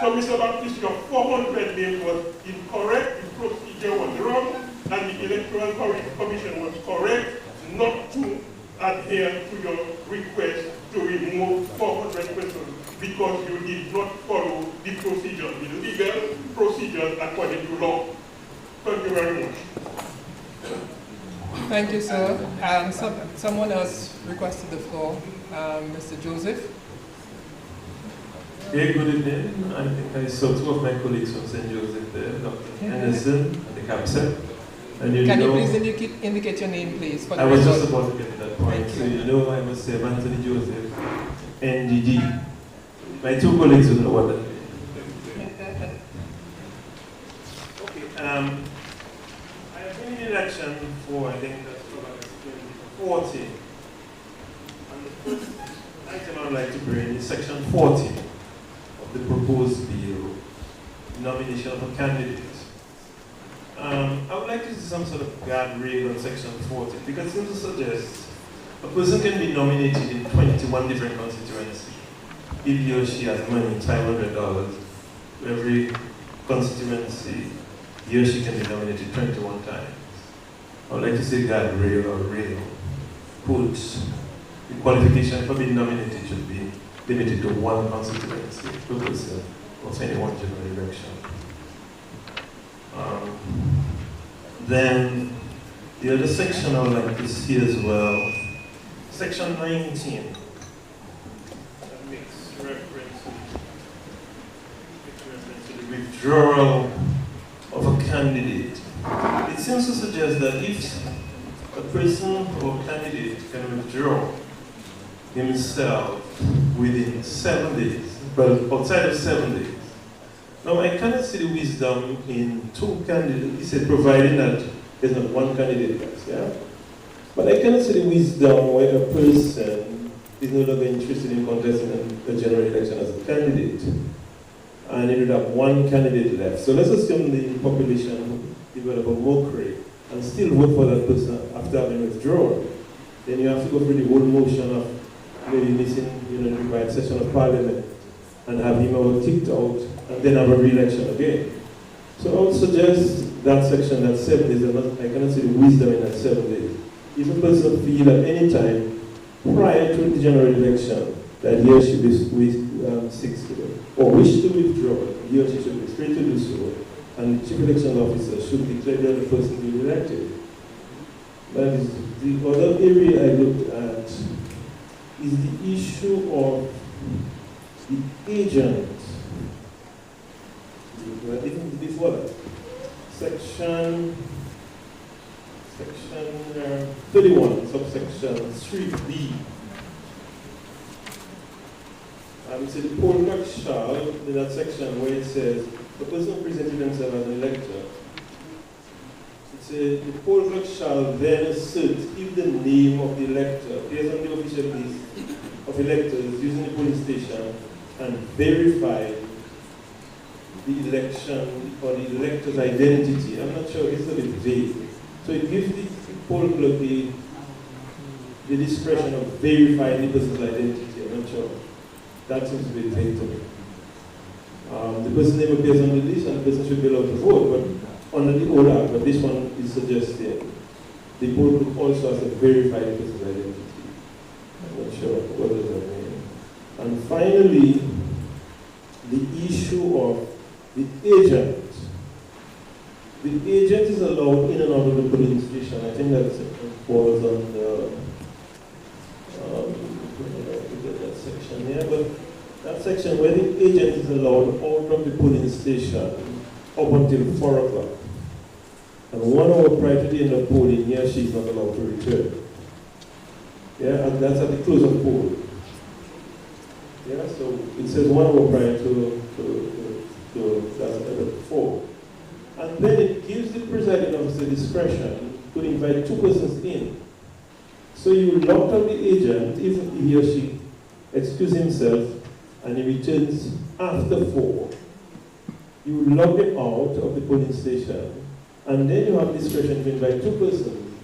So Mr. Baptiste, your 400 names was incorrect, the procedure was wrong, and the Electoral Commission was correct not to adhere to your request to remove 400 persons because you did not follow the procedures, the legal procedures according to law. Thank you very much. Thank you, sir. Someone else requested the floor. Mr. Joseph. Yeah, good evening. I think I saw two of my colleagues from St. Joseph there, Dr. Henderson and the captain. And you Can you please indicate your name, please? For the I was record. just about to get to that point. So you know I must say Anthony Joseph, NGG. My two colleagues will know what that means. Okay. I have been in election for, I think that's about 2014. And the first item I would like to bring is section 40 of the proposed bill, nomination of a candidate. I would like to see some sort of guardrail on section 40 because it seems to suggest a person can be nominated in 21 different constituencies if he or she has money, $500 to every constituency. He or she can be nominated 21 times. I would like to see guardrail or rail put the qualification for being nominated should be limited to one constituency per person of any one general election. Then the other section I would like to see as well, section 19, that makes reference to the withdrawal of a candidate. It seems to suggest that if a person or candidate can withdraw himself within 7 days, but outside of 7 days. Now, I cannot see the wisdom in two candidates. He said, providing that there's not one candidate left, yeah? But I cannot see the wisdom where a person is no longer interested in contesting a general election as a candidate, and it would have one candidate left. So let's assume the population develop a mockery and still vote for that person after having withdrawn. Then you have to go through the whole motion of maybe missing, the required session of parliament and have him kicked out and then have a re-election again. So I would suggest that section, that 7 days, I cannot see the wisdom in that 7 days. If a person feels at any time prior to the general election that he or she seeks to or wish to withdraw, he or she should be free to do so, and the chief election officer should declare the other person to be elected. That is the other area I looked at is the issue of the agent. Even before that, section 31, subsection 3B. It says the poll clerk shall, in that section where it says the person presented themselves as an elector, it says the poll clerk shall then assert if the name of the elector appears on the official list of electors using the polling station and verify the election or the elector's identity. I'm not sure, it's a bit vague. So it gives the poll clerk the discretion of verifying the person's identity. I'm not sure. That seems to be vague to me. The person's name appears on the list and the person should be allowed to vote, but under the old act, but this one is suggesting the poll clerk also has to verify the person's identity. I'm not sure what does that mean. And finally, the issue of the agent. The agent is allowed in and out of the polling station. I think that falls on that section here, but that section where the agent is allowed out of the polling station up until 4 o'clock. And 1 hour prior to the end of polling, he or she is not allowed to return. Yeah, and that's at the close of poll. Yeah, so it says 1 hour prior to that's 4. And then it gives the presiding officer discretion to invite 2 persons in. So you lock out the agent if he or she excuses himself and he returns after 4. You lock them out of the polling station, and then you have discretion to invite 2 persons.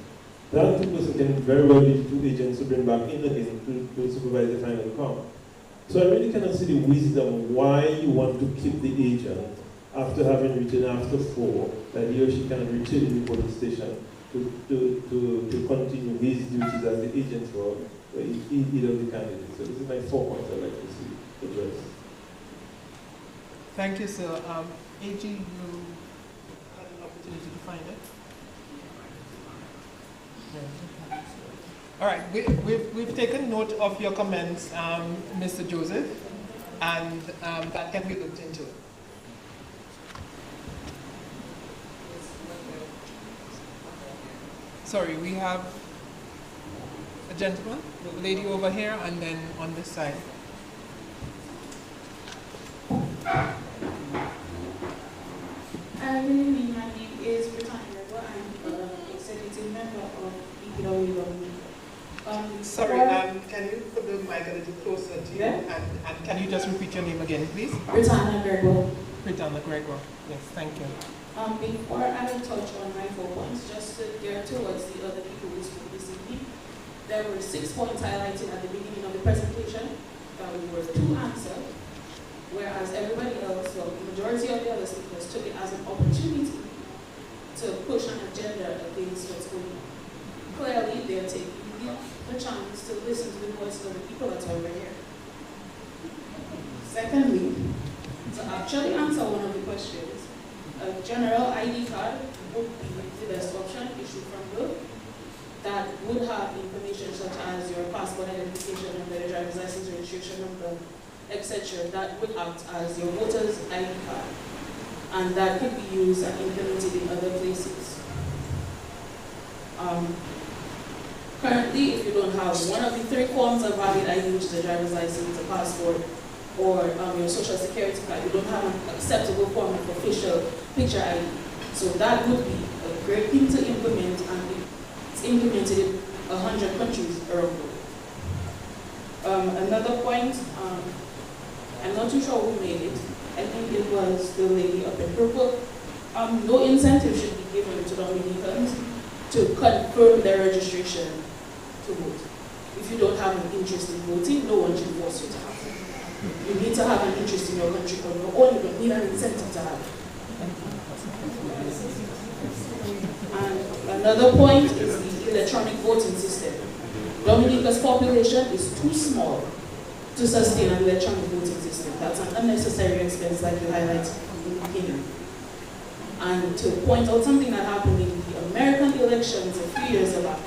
That 2 persons can very well be 2 agents to bring back in again to supervise the final count. So I really cannot see the wisdom why you want to keep the agent after having returned after 4, that he or she can return in the polling station to continue his duties as the agent for either of the candidates. So this is my 4 points I'd like to see addressed. Thank you, sir. AG, you had an opportunity to find it. Yeah. All right, we've taken note of your comments, Mr. Joseph, and that can be looked into. Sorry, we have a gentleman, a lady over here, and then on this side. Good evening, my name is Britannia. I'm an executive member of Electoral. Sorry, can you put the mic a little closer to you? Yeah? And can you just repeat your name again, please? Britannia Gregor. Britannia Gregor. Yes, thank you. Before I touch on my 4 points, just to gear towards the other people who spoke this evening, there were 6 points highlighted at the beginning of the presentation that were 2 answered, whereas everybody else, so the majority of the other speakers, took it as an opportunity to push an agenda against what's going on. Clearly, they're taking the chance to listen to the voices of the people that's over here. Secondly, to actually answer one of the questions, a general ID card would be the best option issued from birth that would have information such as your passport identification number, your driver's license registration number, etc. That would act as your voter's ID card, and that could be used and implemented in other places. Currently, if you don't have one of the three forms of valid ID, which is a driver's license, a passport, or your social security card, you don't have an acceptable form of official picture ID. So that would be a great thing to implement, and it's implemented in 100 countries around the world. Another point, I'm not too sure who made it. I think it was the lady up in purple. No incentive should be given to Dominicans to confirm their registration to vote. If you don't have an interest in voting, no one should force you to have it. You need to have an interest in your country, or you only don't need an incentive to have it. And another point is the electronic voting system. Dominica's population is too small to sustain an electronic voting system. That's an unnecessary expense, like you highlighted in the beginning. And to point out something that happened in the American elections a few years back,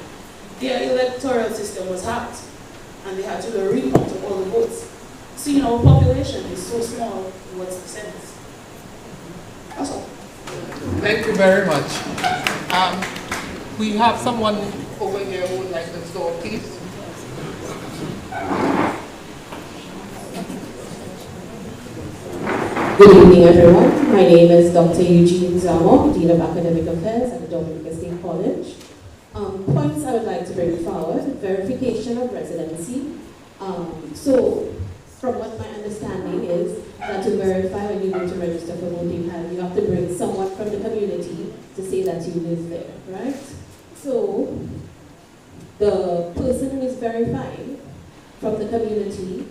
their electoral system was hacked, and they had to do a recount of all the votes. Seeing our population is so small, what's the sense? That's all. Thank you very much. We have someone over here who would like the floor, please. Good evening, everyone. My name is Dr. Eugene Zamo, Dean of Academic Affairs at the Dominica State College. Points I would like to bring forward: verification of residency. So, from what my understanding is, that to verify when you go to register for voting, you have to bring someone from the community to say that you live there, right? So, the person who is verifying from the community,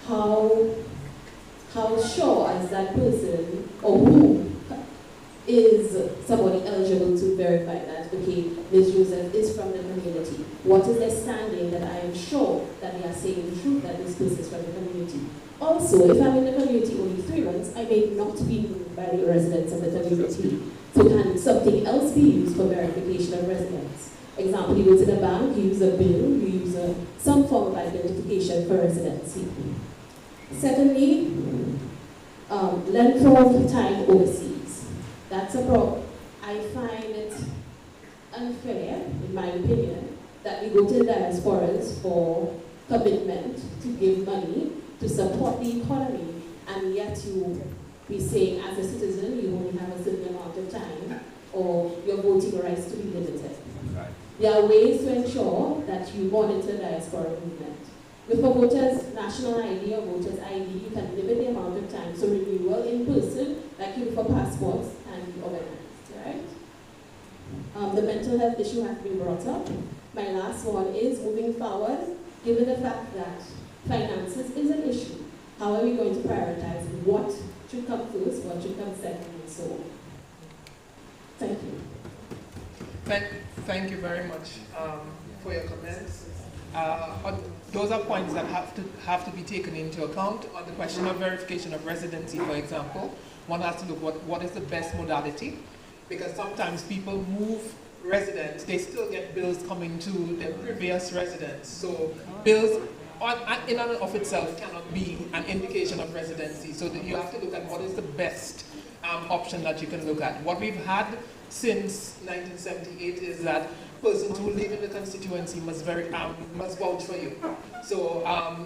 how sure is that person, or who is somebody eligible to verify that, okay, Ms. Joseph is from the community? What is their standing that I am sure that they are saying the truth, that this person is from the community? Also, if I'm in the community only 3 months, I may not be known by the residents of the community. So can something else be used for verification of residence? Example, you go to the bank, you use a bill, you use some form of identification for residency. Secondly, length of time overseas. That's a problem. I find it unfair, in my opinion, that we go to the diasporas for commitment to give money to support the economy, and yet you be saying as a citizen you only have a certain amount of time, or your voting rights to be limited. Right. There are ways to ensure that you monitor diaspora movement. With a voter's national ID or voter's ID, you can limit the amount of time. So renewal in person, like you do for passports, can be organized, right? The mental health issue has been brought up. My last one is moving forward, given the fact that finances is an issue. How are we going to prioritize what should come first, what should come second, and so on? Thank you. Thank you very much for your comments. Those are points that have to be taken into account. On the question of verification of residency, for example, one has to look what is the best modality, because sometimes people move residents, they still get bills coming to their previous residence. So bills in and of itself cannot be an indication of residency. So that you have to look at what is the best option that you can look at. What we've had since 1978 is that persons who live in the constituency must vouch for you. So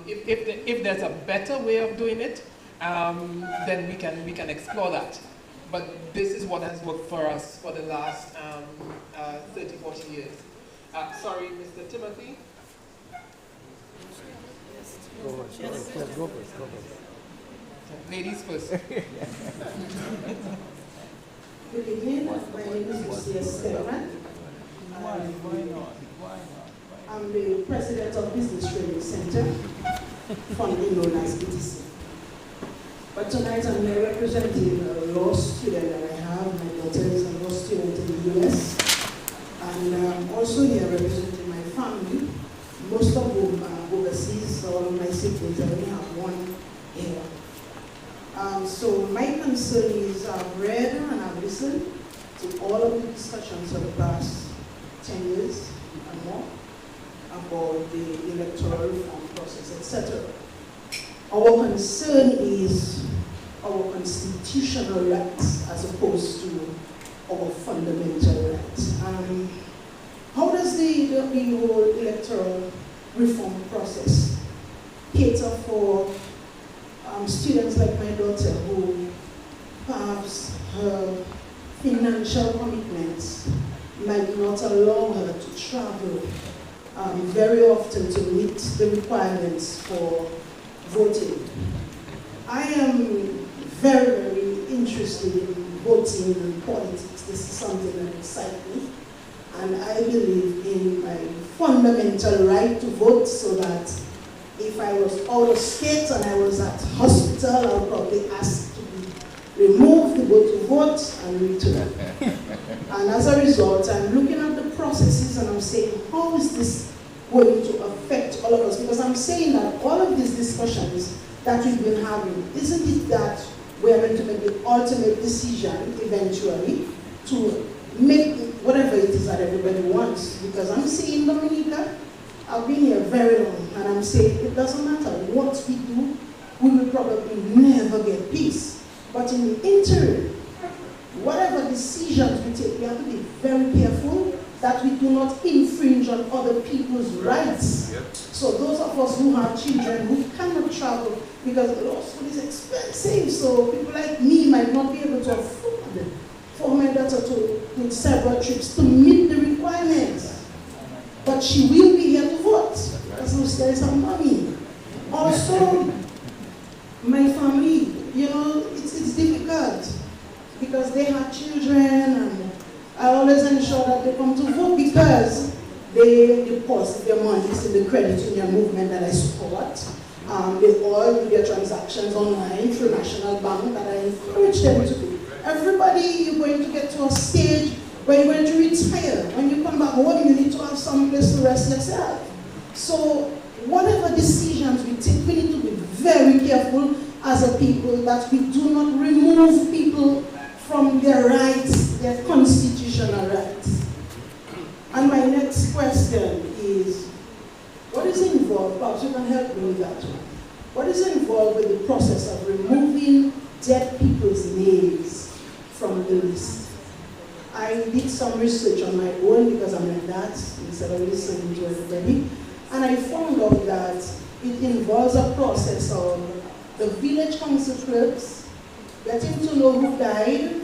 if there's a better way of doing it, then we can explore that. But this is what has worked for us for the last 30, 40 years. Sorry, Mr. Timothy. Go first. Ladies first. Good evening, my name is Lucia Stegman. I'm the president of Business Training Center, formerly known as BTC. But tonight I'm here representing a law student that I have. My daughter is a law student in the US. And I'm also here representing my family, most of whom are overseas. All of my siblings, I only have one here. So my concern is I've read and I've listened to all of the discussions for the past 10 years and more about the electoral reform process, etc. Our concern is our constitutional rights as opposed to our fundamental rights. How does does the whole electoral reform process cater for students like my daughter who perhaps her financial commitments might not allow her to travel very often to meet the requirements for voting? I am very, very interested in voting and politics. This is something that excites me. And I believe in my fundamental right to vote, so that if I was out of state and I was at hospital, I would probably ask to be removed to go to vote and return. And as a result, I'm looking at the processes and I'm saying, how is this going to affect all of us? Because I'm saying that all of these discussions that we've been having, isn't it that we are going to make the ultimate decision eventually to make whatever it is that everybody wants? Because I'm saying, Dominica, I've been here very long, and I'm saying it doesn't matter what we do, we will probably never get peace. But in the interim, whatever decisions we take, we have to be very careful that we do not infringe on other people's rights. Yep. So those of us who have children who cannot travel because law school is expensive, so people like me might not be able to afford for my daughter to do several trips to meet the requirements. But she will be here to vote because there is some money. Also, my family, you know, it's difficult because they have children, and I always ensure that they come to vote because they deposit their money in the credit union movement that I support. They all do their transactions online through National Bank that I encourage them to do. Everybody, you're going to get to a stage where you're going to retire. When you come back home, you need to have some place to rest yourself. So whatever decisions we take, we need to be very careful as a people that we do not remove people from their rights, their constitutional rights. And my next question is, what is involved? Perhaps you can help me with that one. What is involved with the process of removing dead people's names from the list? I did some research on my own because I'm like that, instead of listening to everybody. And I found out that it involves a process of the village council clerks getting to know who died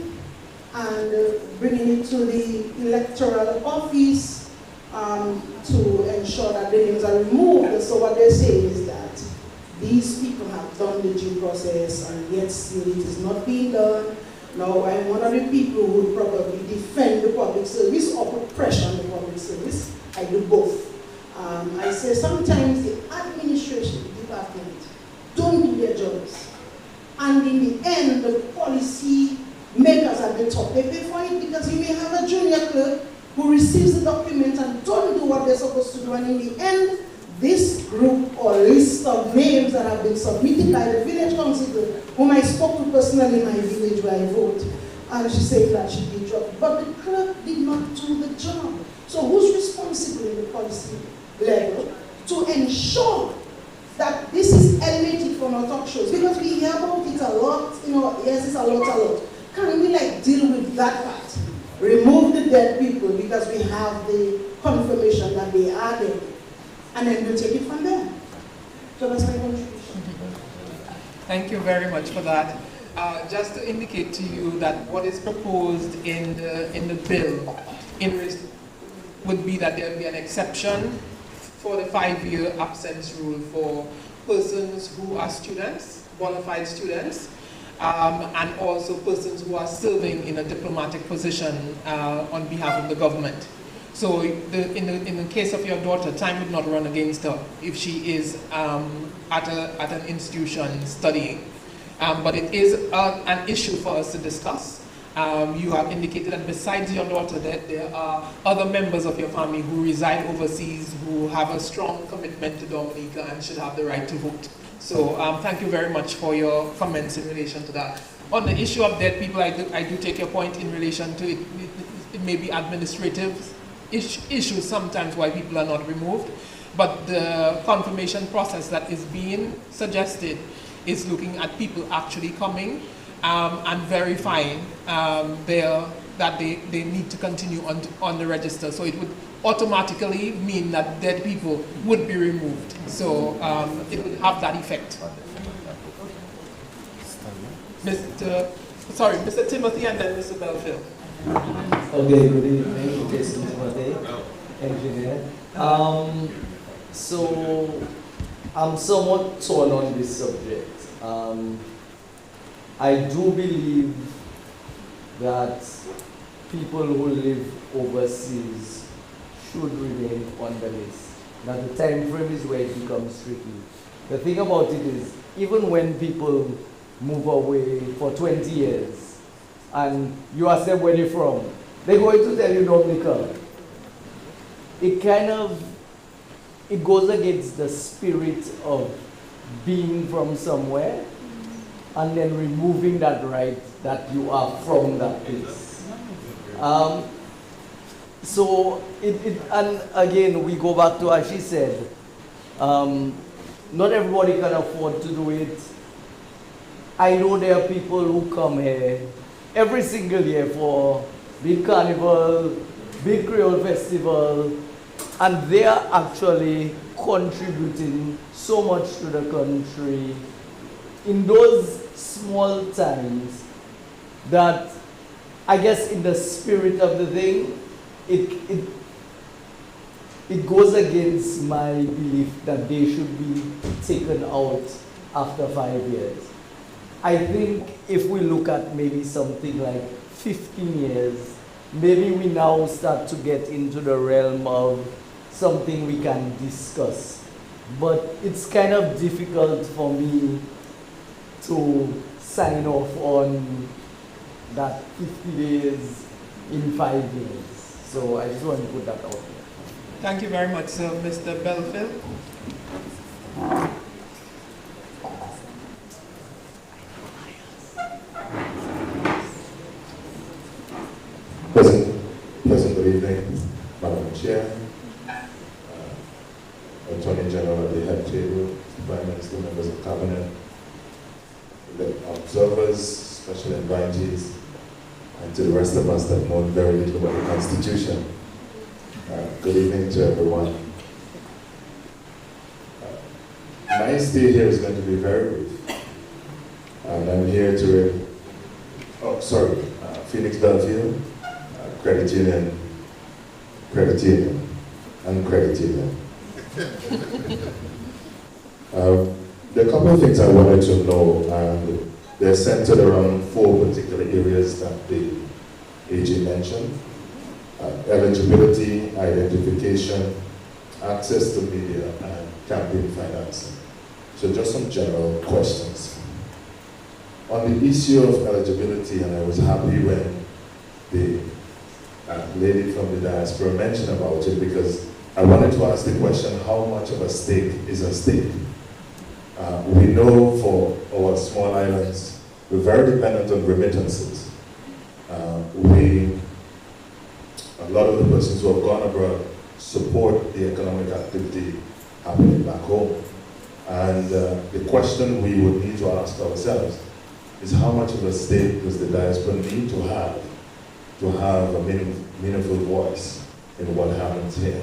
and bringing it to the electoral office to ensure that the names are removed. So what they're saying is that these people have done the due process and yet still it is not being done. Now, I'm one of the people who would probably defend the public service or put pressure on the public service. I do both. I say sometimes the administration department don't do their jobs. And in the end, the policy makers at the top, they pay for it because you may have a junior clerk who receives the document and don't do what they're supposed to do. And in the end, this group or list of names that have been submitted by the village council, whom I spoke to personally in my village where I vote, and she said that she did drop. But the clerk did not do the job. So who's responsible in the policy level to ensure that this is eliminated from our talk shows? Because we hear about it a lot, you know, yes, it's a lot. Can we deal with that part? Remove the dead people because we have the confirmation that they are dead. And then we'll take it from there. So that's my contribution. Thank you very much for that. Just to indicate to you that what is proposed in the bill would be that there will be an exception for the 5-year absence rule for persons who are students, qualified students, and also persons who are serving in a diplomatic position on behalf of the government. So in the case of your daughter, time would not run against her if she is at an institution studying. But it is an issue for us to discuss. You have indicated that besides your daughter, that there are other members of your family who reside overseas who have a strong commitment to Dominica and should have the right to vote. So thank you very much for your comments in relation to that. On the issue of dead people, I do take your point in relation to it may be administrative issues sometimes why people are not removed, but the confirmation process that is being suggested is looking at people actually coming and verifying that they need to continue on the register. So it would automatically mean that dead people would be removed. So it would have that effect. Mr. Timothy and then Mr. Belfield. Okay, good evening, Jason Timothy, engineer. So I'm somewhat torn on this subject. I do believe that people who live overseas should remain on the list. Now the time frame is where it becomes tricky. The thing about it is, even when people move away for 20 years and you ask them where they're from, they're going to tell you Dominica. It goes against the spirit of being from somewhere and then removing that right that you are from that place. And again, we go back to, as she said, not everybody can afford to do it. I know there are people who come here every single year for big carnival, big Creole festival, and they are actually contributing so much to the country in those small times that I guess in the spirit of the thing, it goes against my belief that they should be taken out after 5 years. I think if we look at maybe something like 15 years, maybe we now start to get into the realm of something we can discuss. But it's kind of difficult for me to sign off on that 50 days in 5 years. So I just want to put that out there. Thank you very much, sir. Mr. Belfield. Pleasant good evening, Madam Chair, Attorney General at the head table, Prime Minister, members of Cabinet, the observers, special invitees, and to the rest of us that know very little about the Constitution. Good evening to everyone. My stay here is going to be very brief. And I'm here to, Phoenix Belfield, Credit Union, and Credit Union. There are a couple of things I wanted to know, and they're centered around 4 particular areas that the AG mentioned. Eligibility, identification, access to media, and campaign financing. So just some general questions. On the issue of eligibility, and I was happy when the lady from the diaspora mentioned about it, because I wanted to ask the question, how much of a stake is a stake? We know for our small islands, we're very dependent on remittances. A lot of the persons who have gone abroad support the economic activity happening back home. And the question we would need to ask ourselves is how much of a stake does the diaspora need to have a meaningful voice in what happens here?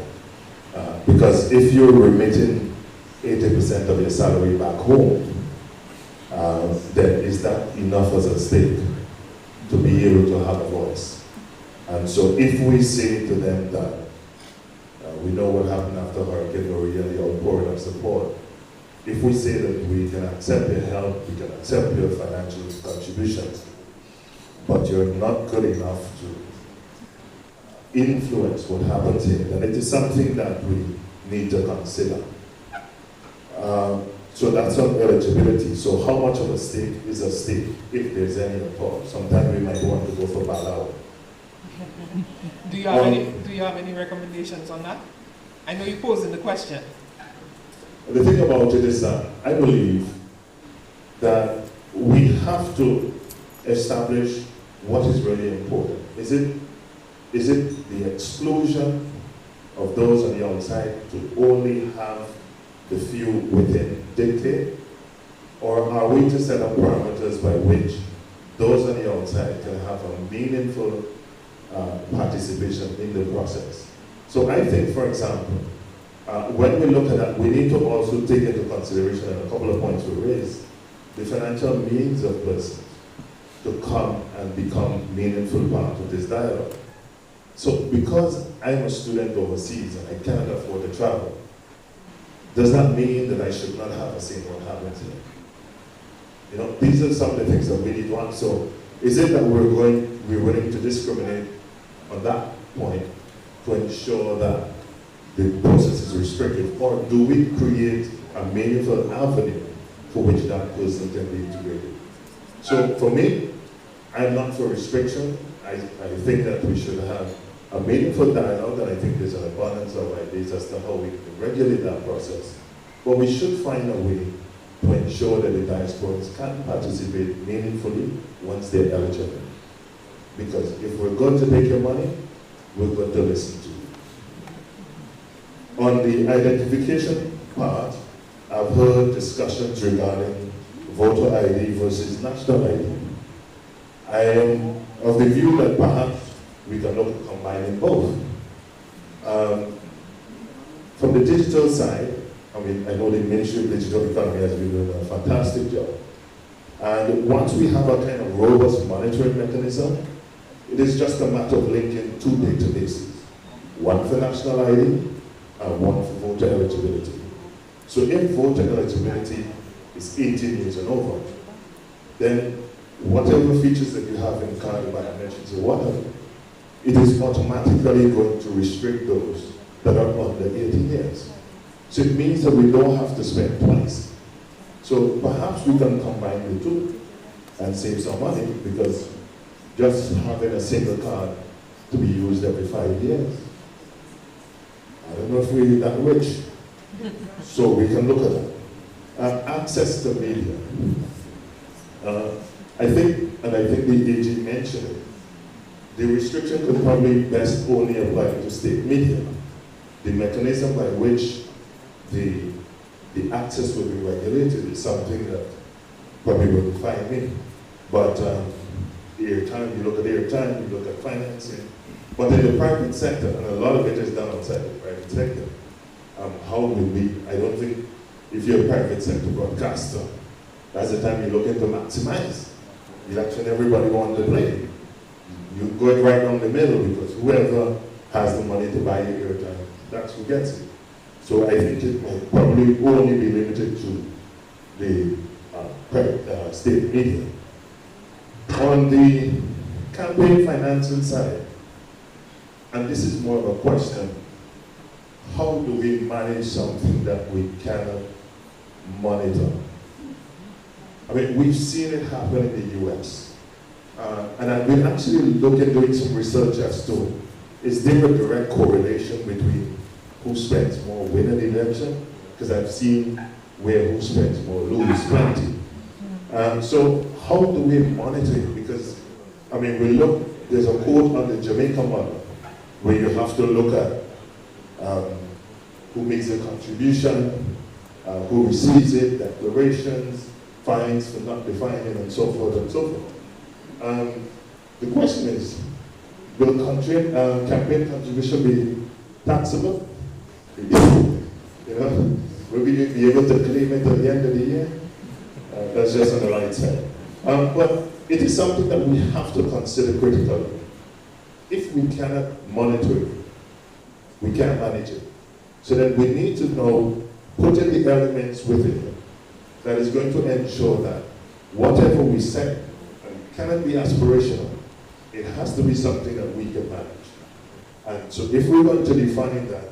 Because if you're remitting 80% of your salary back home, then is that enough as a stake to be able to have a voice? And so if we say to them that we know what happened after Hurricane Maria, the outpouring of support, if we say that we can accept your help, we can accept your financial contributions, but you're not good enough to influence what happens here, then it is something that we need to consider. So that's on eligibility. So how much of a stake is a stake, if there's any at all? Sometimes we might want to go for Balao. Do you have any recommendations on that? I know you're posing the question. The thing about it is that I believe that we have to establish what is really important. Is it the exclusion of those on the outside to only have the few within dictate? Or are we to set up parameters by which those on the outside can have a meaningful participation in the process? So I think, for example, when we look at that, we need to also take into consideration, and a couple of points were raised, the financial means of persons to come and become meaningful part of this dialogue. So because I'm a student overseas and I cannot afford to travel, does that mean that I should not have a say in what happens here? You know, these are some of the things that we need to ask. So is it that we're willing to discriminate on that point to ensure that the process is restrictive, or do we create a meaningful avenue for which that person can be integrated? So for me, I'm not for restriction. I think that we should have a meaningful dialogue, and I think there's an abundance of ideas as to how we can regulate that process. But we should find a way to ensure that the diasporans can participate meaningfully once they're eligible. Because if we're going to take your money, we're going to listen to you. On the identification part, I've heard discussions regarding voter ID versus national ID. I am of the view that perhaps we can look at combining both. From the digital side, I mean, I know the Ministry of Digital Economy has been doing a fantastic job. And once we have a kind of robust monitoring mechanism, it is just a matter of linking two databases, one for national ID and one for voter eligibility. So if voter eligibility is 18 years and over, then whatever features that you have in card biometrics or whatever, it is automatically going to restrict those that are under 18 years. So it means that we don't have to spend twice. So perhaps we can combine the two and save some money, because just having a single card to be used every 5 years, I don't know if we're that rich. So we can look at that. Access to media. I think the AG mentioned it, the restriction could probably best only apply to state media. The mechanism by which the access will be regulated is something that probably will define me. But airtime, you look at airtime, you look at financing. But in the private sector, and a lot of it is done outside the private sector, how will we, I don't think, if you're a private sector broadcaster, that's the time you're looking to maximize. Election, everybody wants to play. You go it right down the middle, because whoever has the money to buy your airtime, that's who gets it. So I think it might probably only be limited to the state media. On the campaign financing side, and this is more of a question, how do we manage something that we cannot monitor? I mean, we've seen it happen in the US. And I've been actually doing some research as to, is there a direct correlation between who spends more winning the election? Because I've seen where who spends more lose plenty. So how do we monitor it? Because, I mean, there's a quote on the Jamaica model where you have to look at who makes a contribution, who receives it, declarations, fines for not defining, and so forth and so forth. The question is, will campaign contribution be taxable? You know, will we be able to claim it at the end of the year? That's just on the right side. But it is something that we have to consider critically. If we cannot monitor it, we can't manage it. So then we need to know, put in the elements within it that is going to ensure that whatever we set, and it cannot be aspirational, it has to be something that we can manage. And so if we're going to define that,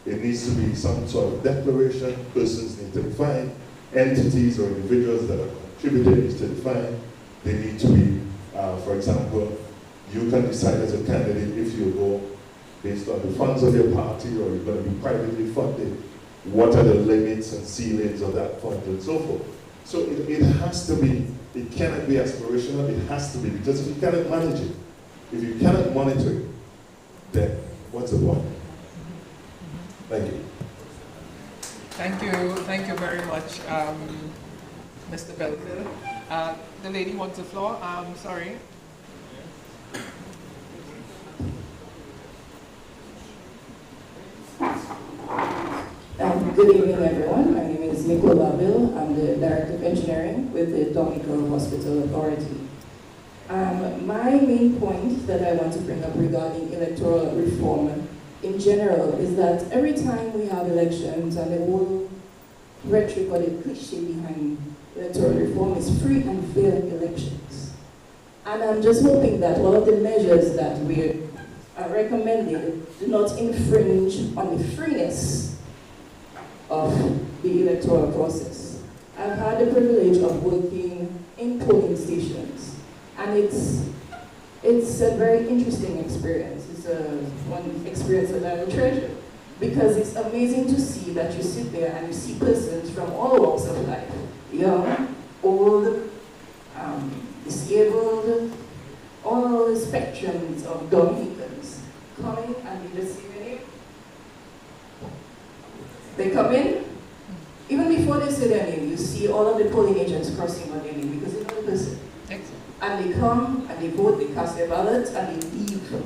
it needs to be some sort of declaration, persons need to define, entities or individuals that are contributing needs to define, they need to be, for example, you can decide as a candidate if you go based on the funds of your party or you're going to be privately funded, what are the limits and ceilings of that fund and so forth. So it has to be, it cannot be aspirational, it has to be, because if you cannot manage it, if you cannot monitor it, then what's the point? Thank you. Thank you very much, Mr. Belfield. The lady wants the floor. Sorry. Good evening, everyone. My name is Nicola Bill. I'm the Director of Engineering with the Dominical Hospital Authority. My main point that I want to bring up regarding electoral reform in general is that every time we have elections, and the whole rhetoric or the cliche behind electoral reform is free and fair elections. And I'm just hoping that all of the measures that we are recommending do not infringe on the freeness of the electoral process. I've had the privilege of working in polling stations, and it's a very interesting experience. It's one experience that I will treasure, because it's amazing to see that you sit there and you see persons from all walks of life, young, old, disabled, all the spectrums of Dominicans coming, and you just see their name. They come in, even before they say their name, you see all of the polling agents crossing on their name because they know the person. And they come, and they vote, they cast their ballots, and they leave.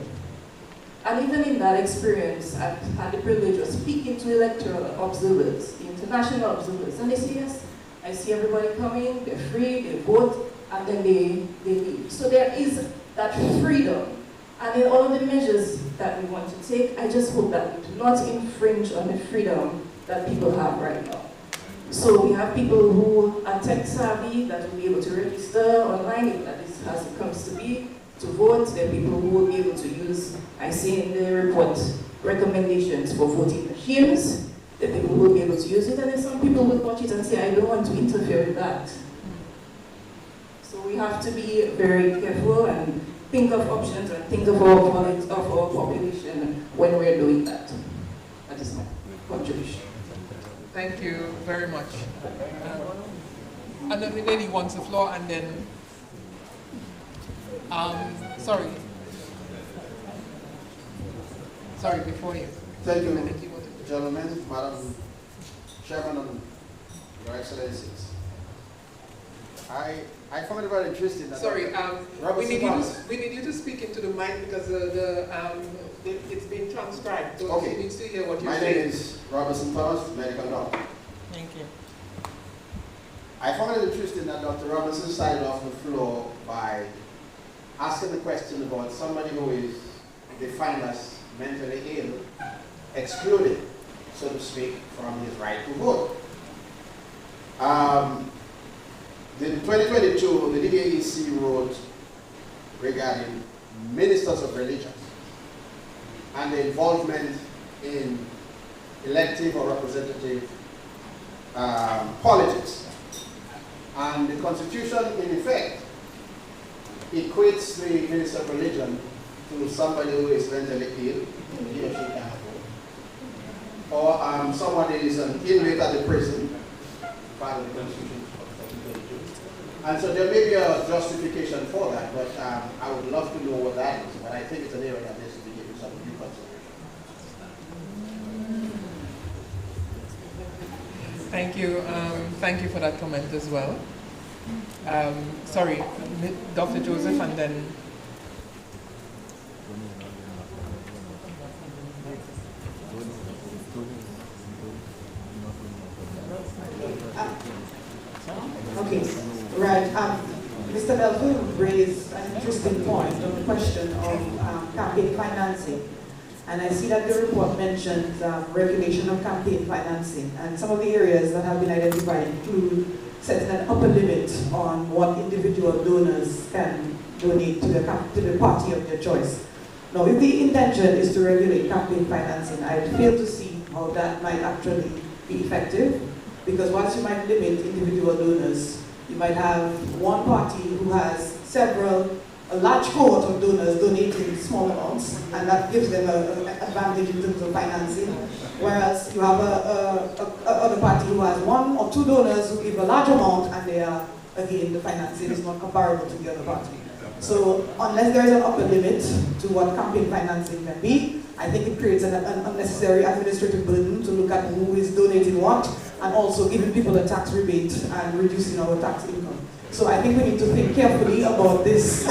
And even in that experience, I've had the privilege of speaking to electoral observers, the international observers, and they say, yes, I see everybody coming, they're free, they vote, and then they leave. So there is that freedom. And in all of the measures that we want to take, I just hope that we do not infringe on the freedom that people have right now. So we have people who are tech savvy that will be able to register online, if that is as it comes to be, to vote. There are people who will be able to use, I see in the report, recommendations for voting machines. There are people who will be able to use it, and then some people will watch it and say, I don't want to interfere with that. So we have to be very careful and think of options and think of our population when we're doing that. That is my contribution. Thank you very much. And then the lady wants the floor, and then, sorry, before you. Thank you, gentlemen, Madam Chairman, and Your Excellencies. I found it very interesting that we need you to speak into the mic because it's being transcribed. So okay. He needs to hear what you're saying. My name is Robertson Thomas, medical doctor. Thank you. I found it interesting that Dr. Robertson started off the floor by asking the question about somebody who is defined as mentally ill, excluded, so to speak, from his right to vote. In 2022, the DAEC wrote regarding ministers of religion and the involvement in elective or representative politics. And the Constitution, in effect, equates the minister of religion to somebody who is mentally ill, he or she cannot vote, or someone who is an inmate at the prison, part of the Constitution. And so there may be a justification for that, but I would love to know what that is. But I think it's an area that needs to be given some due consideration. Thank you. Thank you for that comment as well. Sorry, Dr. Joseph, and then. Okay. Right. Mr. Belfield raised an interesting point on the question of campaign financing. And I see that the report mentions regulation of campaign financing. And some of the areas that have been identified include setting an upper limit on what individual donors can donate to the party of their choice. Now, if the intention is to regulate campaign financing, I fail to see how that might actually be effective. Because once you might limit individual donors, you might have one party who has a large cohort of donors donating small amounts, and that gives them an advantage in terms of financing. Whereas you have other party who has one or two donors who give a large amount, and they are, again, the financing is not comparable to the other party. So unless there is an upper limit to what campaign financing can be, I think it creates an unnecessary administrative burden to look at who is donating what, and also giving people a tax rebate and reducing our tax income. So I think we need to think carefully about this.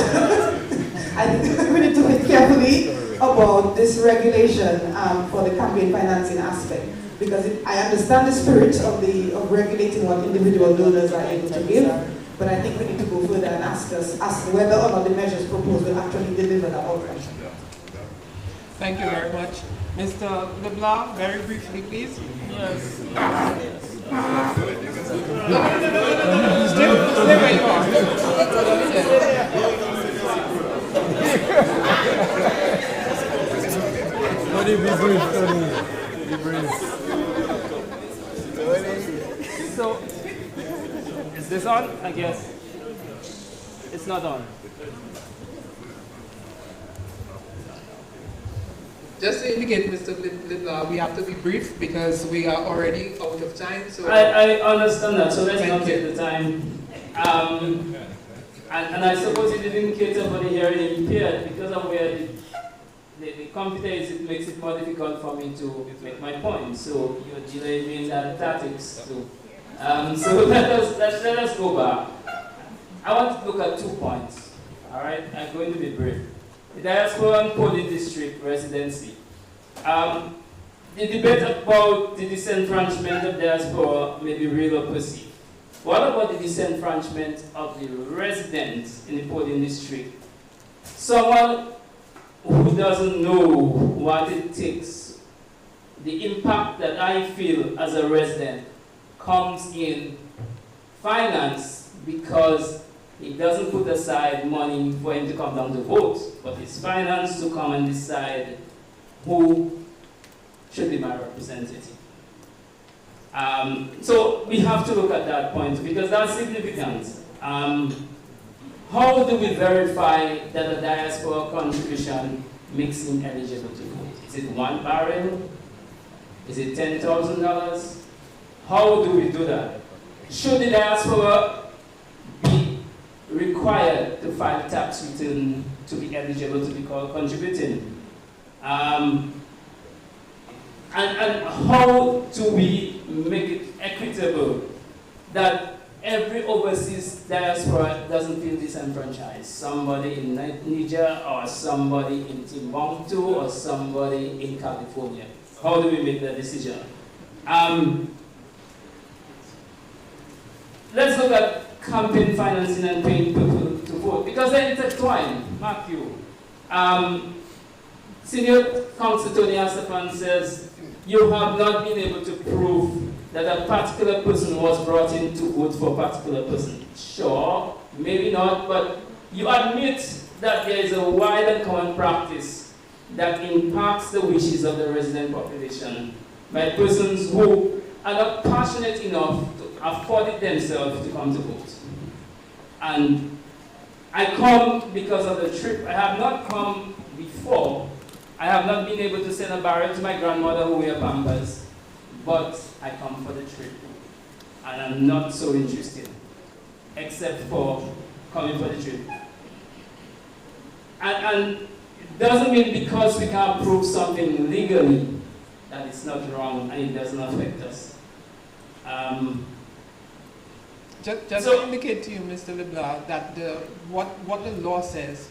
I think we need to think carefully about this regulation for the campaign financing aspect. because I understand the spirit of regulating what individual donors are able to give, but I think we need to go further and ask whether or not the measures proposed will actually deliver that outcome. Thank you very much. Mr. LeBlanc, very briefly, please. Yes. Stay where you are. Be brief, be brief. So, is this on? I guess. It's not on. Just to indicate, Mr. LeBlanc, we have to be brief because we are already out of time. So I understand that, so let's not take the time. And I suppose it didn't cater for the hearing impaired because of where the computer is, it makes it more difficult for me to make my point. So you're delaying me in that tactics too. So let us go back. I want to look at 2 points. All right, I'm going to be brief. The diaspora and polling district residency. The debate about the disenfranchisement of diaspora may be real or perceived. What about the disenfranchisement of the residents in the polling district? Someone who doesn't know what it takes, the impact that I feel as a resident comes in finance because he doesn't put aside money for him to come down to vote, but it's finance to come and decide who should be my representative. So we have to look at that point because that's significant. How do we verify that a diaspora contribution makes him eligible to vote? Is it 1 barrel? Is it $10,000? How do we do that? Should the diaspora be required to file tax return to be eligible to be called contributing? And how do we make it equitable that every overseas diaspora doesn't feel disenfranchised? Somebody in Niger or somebody in Timbuktu or somebody in California. How do we make that decision? Let's look at campaign financing and paying people to vote because they're intertwined. Mark you. Senior Counsel Tony Astafan says you have not been able to prove that a particular person was brought in to vote for a particular person. Sure, maybe not, but you admit that there is a wide and common practice that impacts the wishes of the resident population by persons who are not passionate enough to afford it themselves to come to vote. And I come because of the trip. I have not come before. I have not been able to send a barrel to my grandmother who wear Pampers, but I come for the trip. And I'm not so interested, except for coming for the trip. And it doesn't mean because we can't prove something legally that it's not wrong and it doesn't affect us. Just to indicate to you, Mr. LeBlanc, that what the law says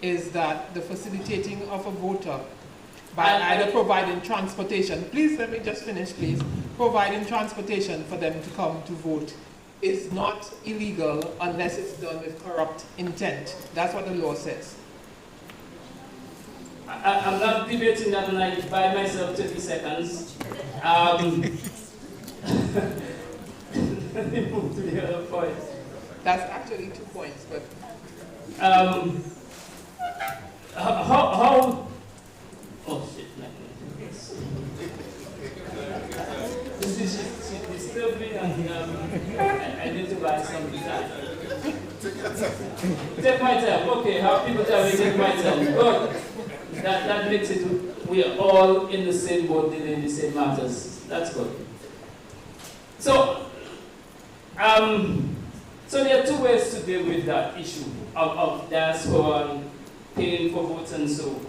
is that the facilitating of a voter by either providing transportation, please let me just finish, please, providing transportation for them to come to vote is not illegal unless it's done with corrupt intent. That's what the law says. I'm not debating that, and I buy myself 30 seconds. Let me move to the other point. That's actually 2 points, but how oh shit, this is disturbed me, and I need to buy some time. Take my time. Okay, how people tell me take my time. Good. That makes it, we are all in the same boat, dealing the same matters. That's good. So, so there are 2 ways to deal with that issue of diaspora paying for votes and so.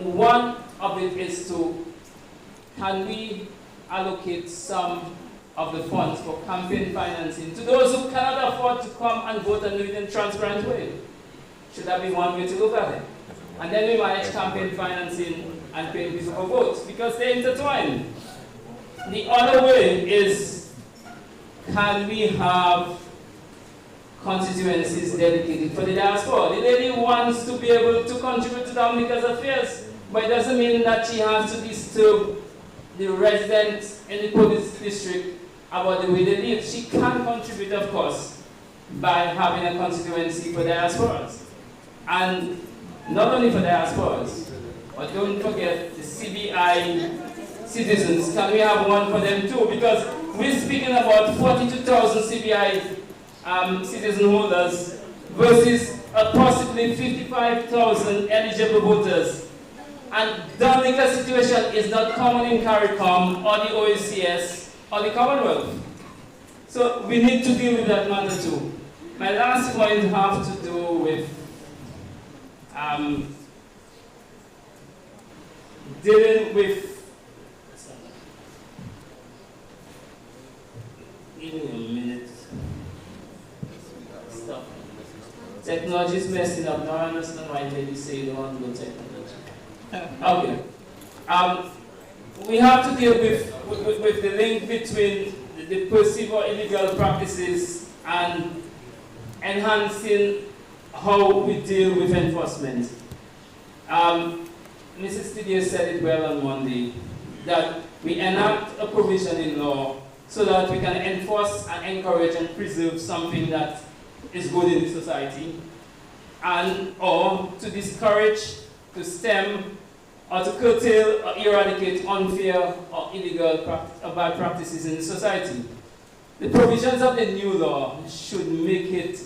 One of it is can we allocate some of the funds for campaign financing to those who cannot afford to come and vote and do it in a transparent way? Should that be one way to look at it? And then we manage campaign financing and paying people for votes because they're intertwined. the other way is, can we have constituencies dedicated for the diaspora? The lady wants to be able to contribute to Dominica's affairs, but it doesn't mean that she has to disturb the residents in the police district about the way they live. She can contribute, of course, by having a constituency for diasporas. And not only for diasporas, but don't forget the CBI citizens. Can we have one for them too? Because we're speaking about 42,000 CBI citizen holders versus possibly 55,000 eligible voters. And Dominica's situation is not common in CARICOM or the OACS or the Commonwealth. So we need to deal with that matter too. My last point has to do with dealing with give me a minute. Stop. Technology is messing up. Now I understand why they say they want to go technology. Okay. We have to deal with the link between the perceived or illegal practices and enhancing how we deal with enforcement. Mrs. Tidier said it well on Monday, that we enact a provision in law so that we can enforce and encourage and preserve something that is good in the society, and or to discourage, to stem, or to curtail or eradicate unfair or illegal or bad practices in the society. The provisions of the new law should make it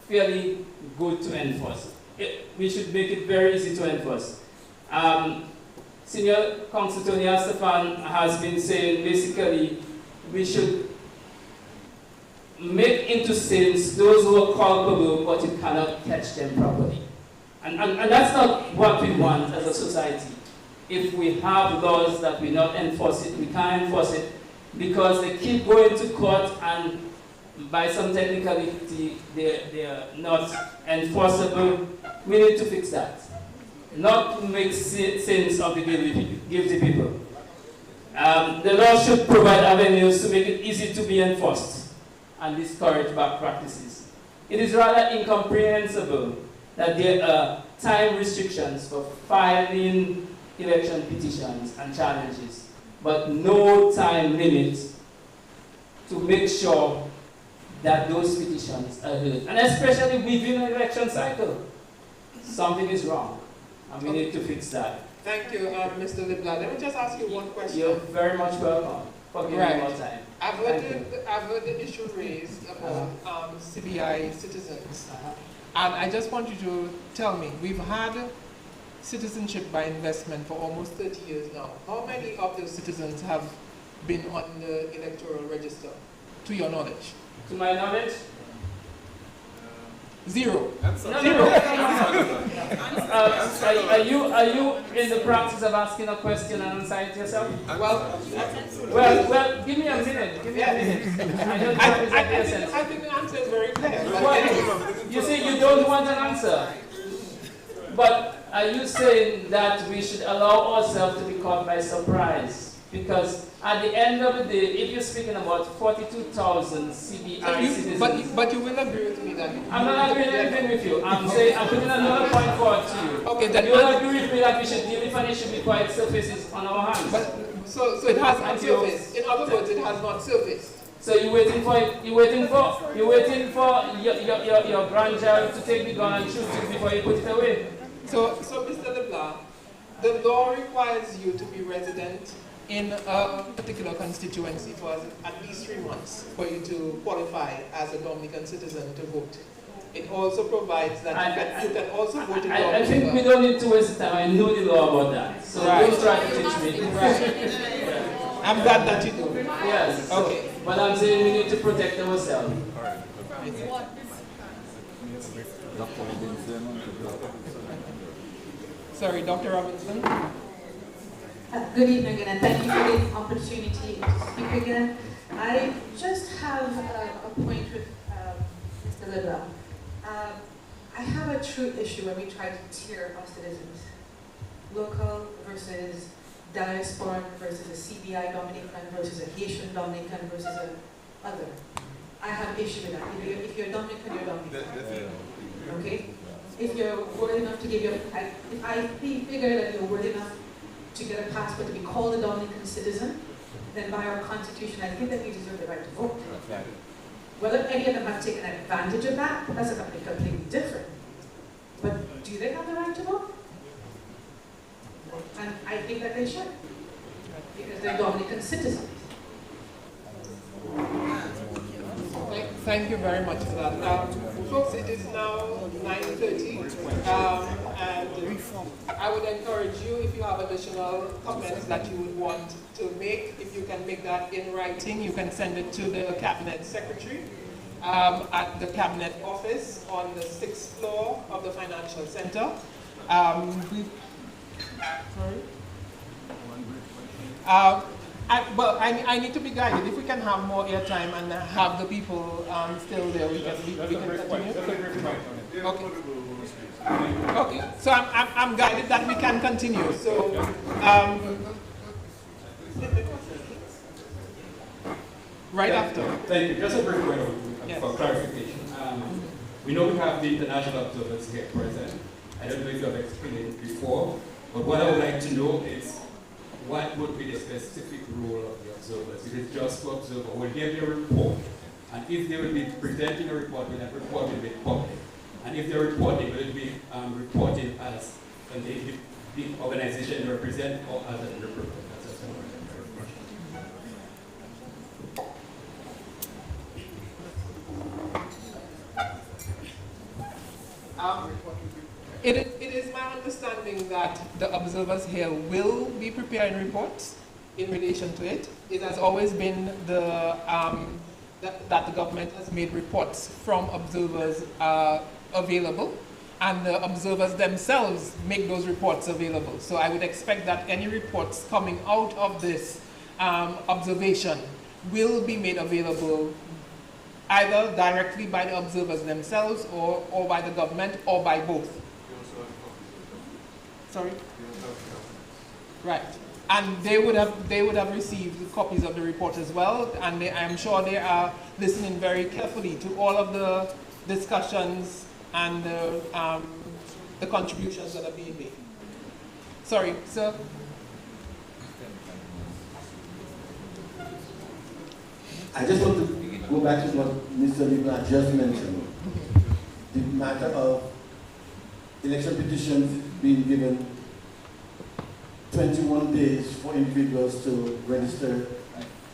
fairly good to enforce. We should make it very easy to enforce. Senior Counsel Tony Stefan has been saying basically we should make into sins those who are culpable but you cannot catch them properly. And that's not what we want as a society. If we have laws that we not enforce it, we can't enforce it because they keep going to court and by some technicality they are not enforceable. We need to fix that. Not make sins of the guilty people. The law should provide avenues to make it easy to be enforced and discourage bad practices. It is rather incomprehensible that there are time restrictions for filing election petitions and challenges, but no time limit to make sure that those petitions are heard. And especially within an election cycle, something is wrong. And we need to fix that. Thank you, Mr. LeBlanc. Let me just ask you one question. You're very much welcome for giving me more time. I've heard the issue raised about CBI citizens. And I just want you to tell me, we've had citizenship by investment for almost 30 years now. How many of those citizens have been on the electoral register, to your knowledge? To my knowledge? Zero. No. Are you in the practice of asking a question and answering it yourself? Well, give me a minute. Give me a minute. I don't know exactly a sense. I think the answer is very clear. Well, you see, you don't want an answer. But are you saying that we should allow ourselves to be caught by surprise? Because at the end of the day, if you're speaking about 42,000 CBI citizens... But you will agree with me that... I'm not agreeing anything with you. I'm putting another point forward to you. Okay, then you will agree with me that we should deal with an issue before it surfaces on our hands. But, so it has not surfaced. In other words, it has not surfaced. So you're waiting for your grandchild to take the gun and shoot it before you put it away. So Mr. LeBlanc, the law requires you to be resident in a particular constituency for at least 3 months for you to qualify as a Dominican citizen to vote. It also provides that you can also vote in I think we don't need to waste time. I know the law about that. So don't try to teach me. Right. I'm glad that you do. Yes. Okay. So, but I'm saying we need to protect ourselves. Sorry, Dr. Robinson. Good evening and thank you for the opportunity to speak again. I just have a point with Mr. LeBlanc. I have a true issue when we try to tier our citizens, local versus diaspora versus a CBI Dominican versus a Haitian Dominican versus a other. I have issue with that. If you're Dominican, you're Dominican. Okay? If you're worthy enough to give your, if I figure that you're worthy enough to get a passport to be called a Dominican citizen, then by our constitution, I think that we deserve the right to vote. Whether any of them have taken advantage of that, that's something completely different. But do they have the right to vote? And I think that they should, because they're Dominican citizens. Thank you very much for that. Folks, it is now 9:30, and I would encourage you, if you have additional comments that you would want to make, if you can make that in writing, you can send it to the Cabinet Secretary at the Cabinet Office on the 6th floor of the Financial Center. I need to be guided. If we can have more airtime and have the people still there, we can continue. Okay. Okay. So I'm guided that we can continue. So right after. Thank you. Just a brief word for clarification. We know we have the international observers here present. I don't know if you have explained it before, but what I would like to know is what would be the specific role of the observers? Is it just to observe, or will they be a report? And if they will be presenting a report, will that report will be public? And if they're reporting, will it be reported as the organization they represent or as a report? That's just one It is my understanding that the observers here will be preparing reports in relation to it. It has always been that the government has made reports from observers available, and the observers themselves make those reports available. So I would expect that any reports coming out of this observation will be made available either directly by the observers themselves or by the government or by both. Sorry? Right. And they would have received copies of the report as well, and I'm sure they are listening very carefully to all of the discussions and the contributions that are being made. Sorry, sir? I just want to go back to what Mr. Libna just mentioned. The matter of election petitions being given 21 days for individuals to register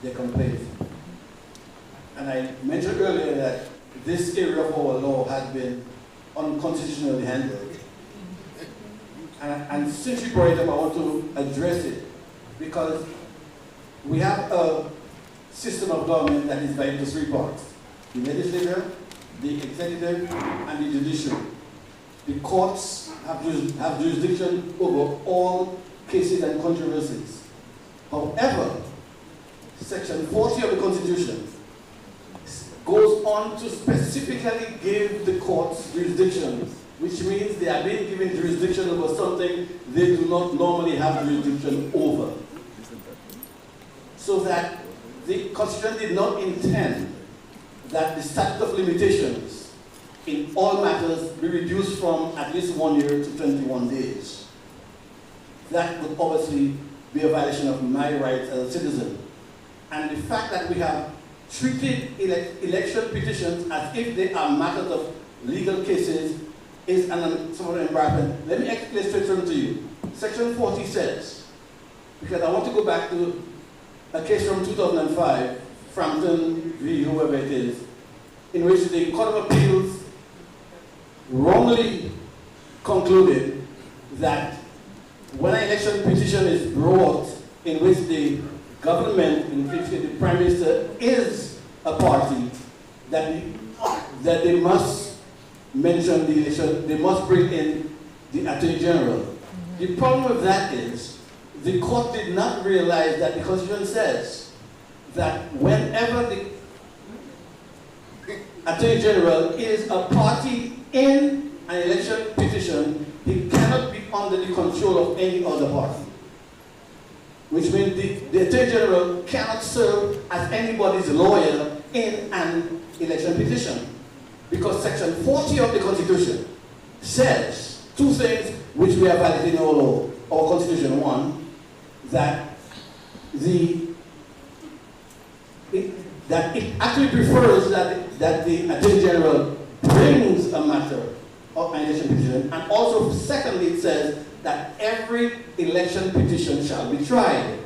their complaints. And I mentioned earlier that this area of our law has been unconstitutionally handled. And since you brought it up, I want to address it, because we have a system of government that is divided into three parts: the legislature, the executive, and the judiciary. The courts have jurisdiction over all cases and controversies. However, Section 40 of the Constitution goes on to specifically give the courts jurisdiction, which means they are being given jurisdiction over something they do not normally have jurisdiction over. So that the Constitution did not intend that the statute of limitations in all matters be reduced from at least 1 year to 21 days. That would obviously be a violation of my rights as a citizen. And the fact that we have treated election petitions as if they are matters of legal cases is somewhat embarrassing. Let me illustrate something to you. Section 40 says, because I want to go back to a case from 2005, Frampton v. whoever it is, in which the Court of Appeals wrongly concluded that when an election petition is brought in which the government, in which the Prime Minister is a party, that they must mention the election, they must bring in the Attorney General. The problem with that is the court did not realize that the Constitution says that whenever the Attorney General is a party in an election petition, he cannot be under the control of any other party. which means the Attorney General cannot serve as anybody's lawyer in an election petition. Because Section 40 of the Constitution says two things which we are valid in our law, our Constitution. One, that it actually prefers that the Attorney General brings a matter of an election petition, and also secondly it says that every election petition shall be tried.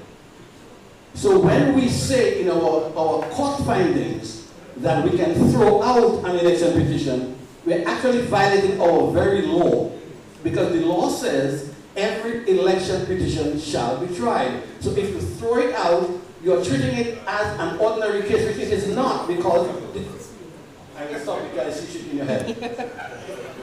So when we say in our court findings that we can throw out an election petition, we're actually violating our very law, because the law says every election petition shall be tried. So if you throw it out, you're treating it as an ordinary case, which it is not, because I will stop because you should in your head.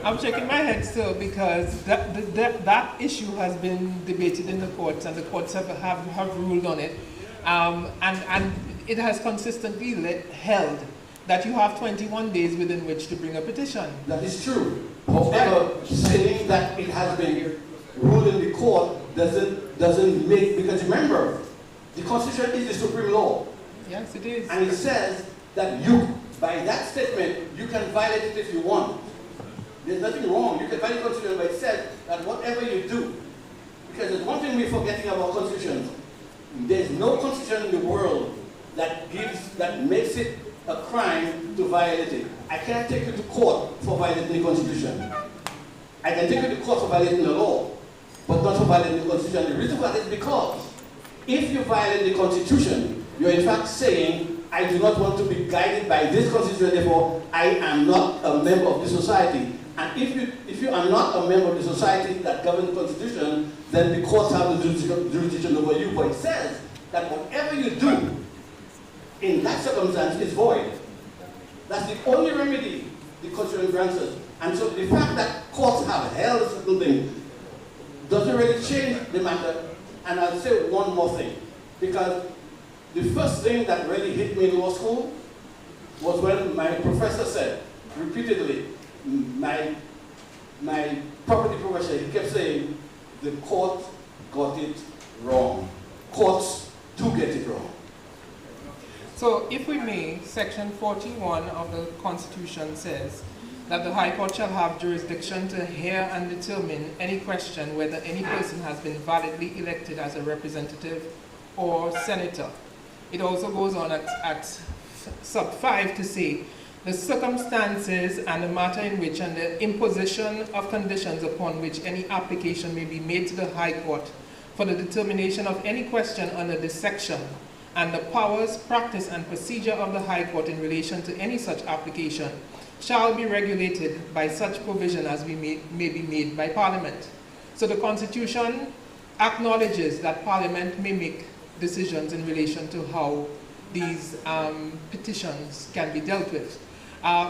I'm shaking my head still because that issue has been debated in the courts, and the courts have ruled on it. And it has consistently held that you have 21 days within which to bring a petition. That is true. However, saying that it has been ruled in the court doesn't make, because remember, the Constitution is the supreme law. Yes, it is. And it says that you, by that statement, you can violate it if you want. There's nothing wrong. You can violate the Constitution, but it says that whatever you do, because there's one thing we're forgetting about constitutions. There's no constitution in the world that makes it a crime to violate it. I can't take you to court for violating the Constitution. I can take you to court for violating the law, but not for violating the Constitution. The reason for that is because if you violate the Constitution, you're in fact saying, I do not want to be guided by this Constitution, therefore I am not a member of the society. And if you are not a member of the society that governs the Constitution, then the courts have the jurisdiction over you. But it says that whatever you do in that circumstance is void. That's the only remedy the Constitution grants us. And so the fact that courts have held certain things doesn't really change the matter. And I'll say one more thing, because the first thing that really hit me in law school was when my professor said repeatedly, my property professor, he kept saying, the court got it wrong. Courts do get it wrong. So if we may, Section 41 of the Constitution says that the High Court shall have jurisdiction to hear and determine any question whether any person has been validly elected as a representative or senator. It also goes on at sub 5 to say the circumstances and the matter in which and the imposition of conditions upon which any application may be made to the High Court for the determination of any question under this section, and the powers, practice, and procedure of the High Court in relation to any such application shall be regulated by such provision as may be made by Parliament. So the Constitution acknowledges that Parliament may make decisions in relation to how these petitions can be dealt with.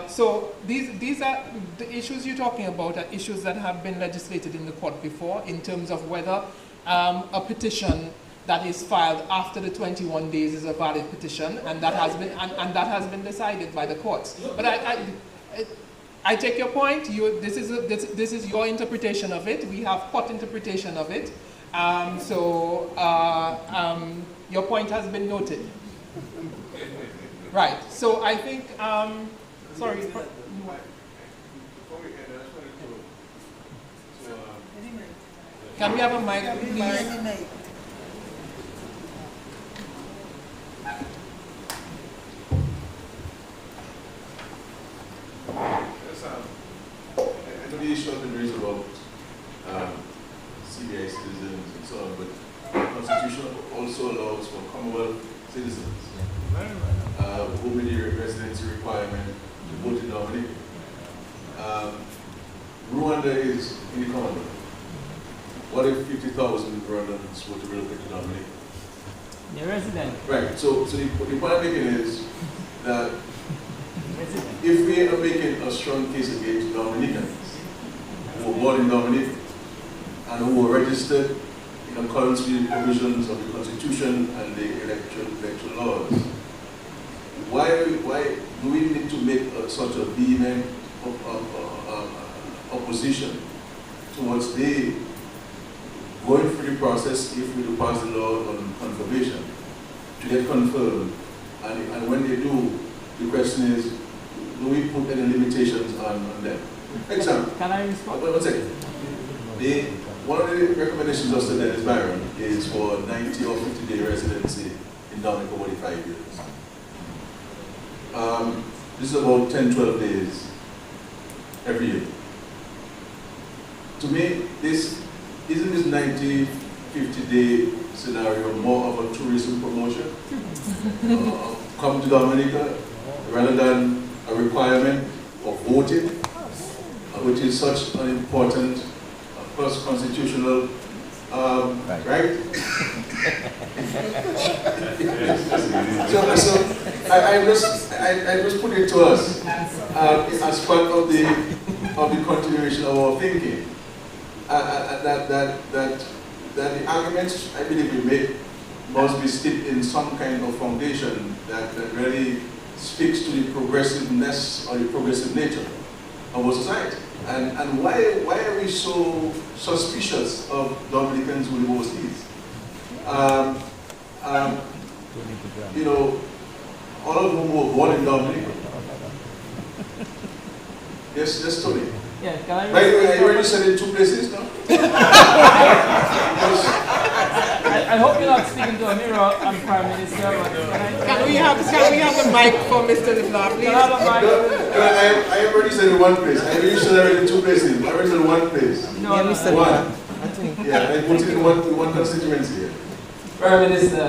So these are the issues you're talking about, are issues that have been legislated in the court before in terms of whether a petition that is filed after the 21 days is a valid petition, and that has been decided by the courts. But I take your point. This is your interpretation of it. We have court interpretation of it. Your point has been noted. Right. So I think. Sorry. Can we have a mic, please? I know the issue has been raised about CBI citizens and so on, but the Constitution also allows for Commonwealth citizens who meet the residency requirement to vote in Dominican. Rwanda is in the Commonwealth. What if 50,000 Rwandans were to relocate to Dominican? They're resident. Right, so the point I'm making is that if we are making a strong case against Dominicans who were born in Dominica and who were registered in accordance with the provisions of the Constitution and the electoral laws, why do we need to make such a vehement opposition towards the going through the process, if we do pass the law on confirmation, to get confirmed. And when they do, the question is, do we put any limitations on them? Example. Can I respond? One second. One of the recommendations of Sir Dennis Byron is for 90 or 50-day residency in Dominica over 5 years. This is about 10, 12 days every year. To me, isn't this 90, 50-day scenario more of a tourism promotion? Come to Dominica rather than a requirement of voting, which is such an important first constitutional right? so I just put it to us as part of the continuation of our thinking. That the arguments I believe we make must be steeped in some kind of foundation that really speaks to the progressiveness or the progressive nature of our society. And why are we so suspicious of Dominicans who live overseas? You know, all of whom were born in Dominica. Yes, Tony. Yeah, can I? By the way, are you registered in 2 places now? I hope you're not speaking to a mirror, I'm Prime Minister. But can we have the mic for Mr. LeBlanc, please? I am registered in 1 place. I am registered in 2 places. I am registered in 1 place. No, Mr. One. Yeah, I put it in one constituency. Prime Minister,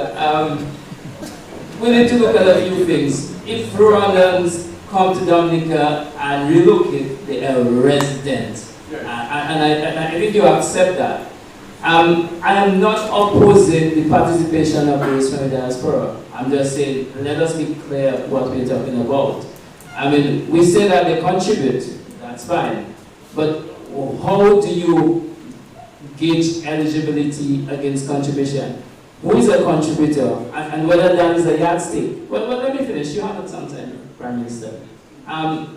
we need to look at a few things. If Rwandans come to Dominica and relocate, they are residents. And I think you accept that. I am not opposing the participation of those from the diaspora. I'm just saying, let us be clear what we're talking about. I mean, we say that they contribute, that's fine. But how do you gauge eligibility against contribution? Who is a contributor? And whether that is a yardstick? Well, let me finish. You have it sometime, Prime Minister.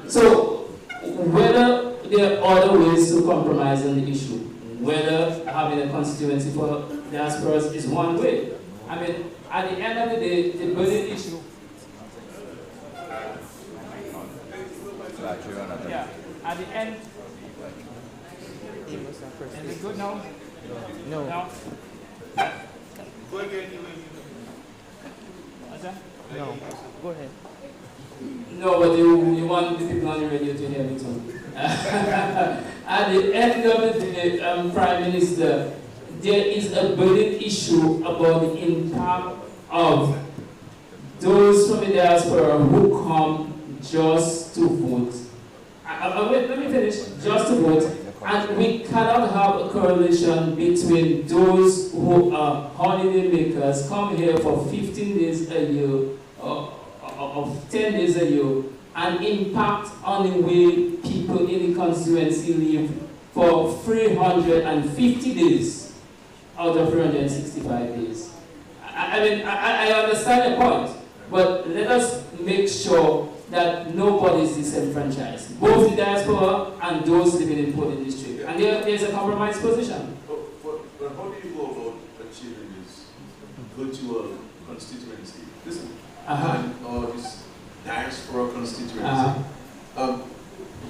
So, whether there are other ways to compromise on the issue, whether having a constituency for diasporas is one way. I mean, at the end of the day, the burning issue. Yeah, at the end. Is it good now? No. No? Go again. What's that? No. Go ahead. No, but you want the people on the radio to hear me too. At the end of the day, Prime Minister, there is a burning issue about the impact of those from the diaspora who come just to vote. Wait, let me finish. Just to vote. And we cannot have a correlation between those who are holiday makers, come here for 15 days a year, of 10 days a year, and impact on the way people in the constituency live for 350 days out of 365 days. I mean, I understand the point, but let us make sure that nobody is disenfranchised, both the diaspora and those living in Portland District. And there's a compromise position. But how do you go about achieving this virtual constituency? Listen, or this diaspora constituency.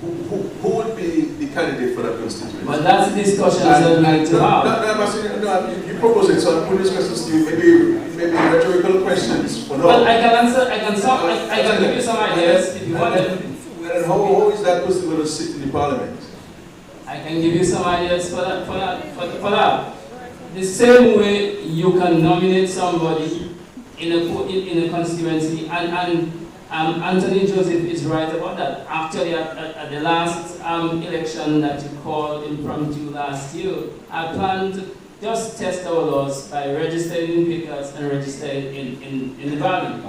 Who would be the candidate for that constituency? But that's the discussion I'd like to have. No, you propose it, so I'm putting these questions to you, maybe rhetorical questions. But I can answer, I can give you some ideas if you want them. And how is that person going to sit in the parliament? I can give you some ideas for that. The same way you can nominate somebody in a constituency, and Anthony Joseph is right about that. Actually, at the last election that you called impromptu last year, I planned to just test our laws by registering vehicles and registering in the parliament.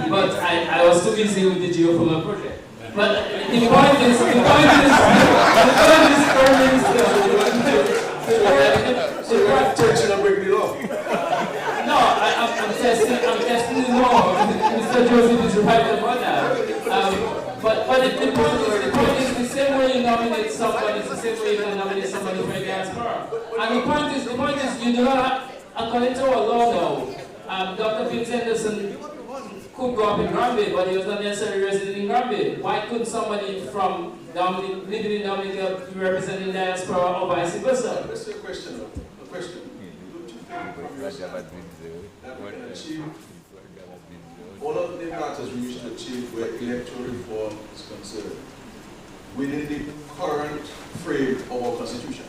But I was too busy with the geothermal project. But the point is, no, I'm testing the law. Mr. Joseph is right about that. But the point is the same way you nominate somebody, it's the same way you can nominate somebody for a diaspora. And the point is, you do not, according to our law now, Dr. Vince Henderson could go up in Granby, but he was not necessarily resident in Granby. Why couldn't somebody from living in Dominica be representing diaspora or vice versa? Let's say a question. Don't you think from your side that we can achieve all of the matters we wish to achieve where electoral reform is concerned within the current frame of our constitution?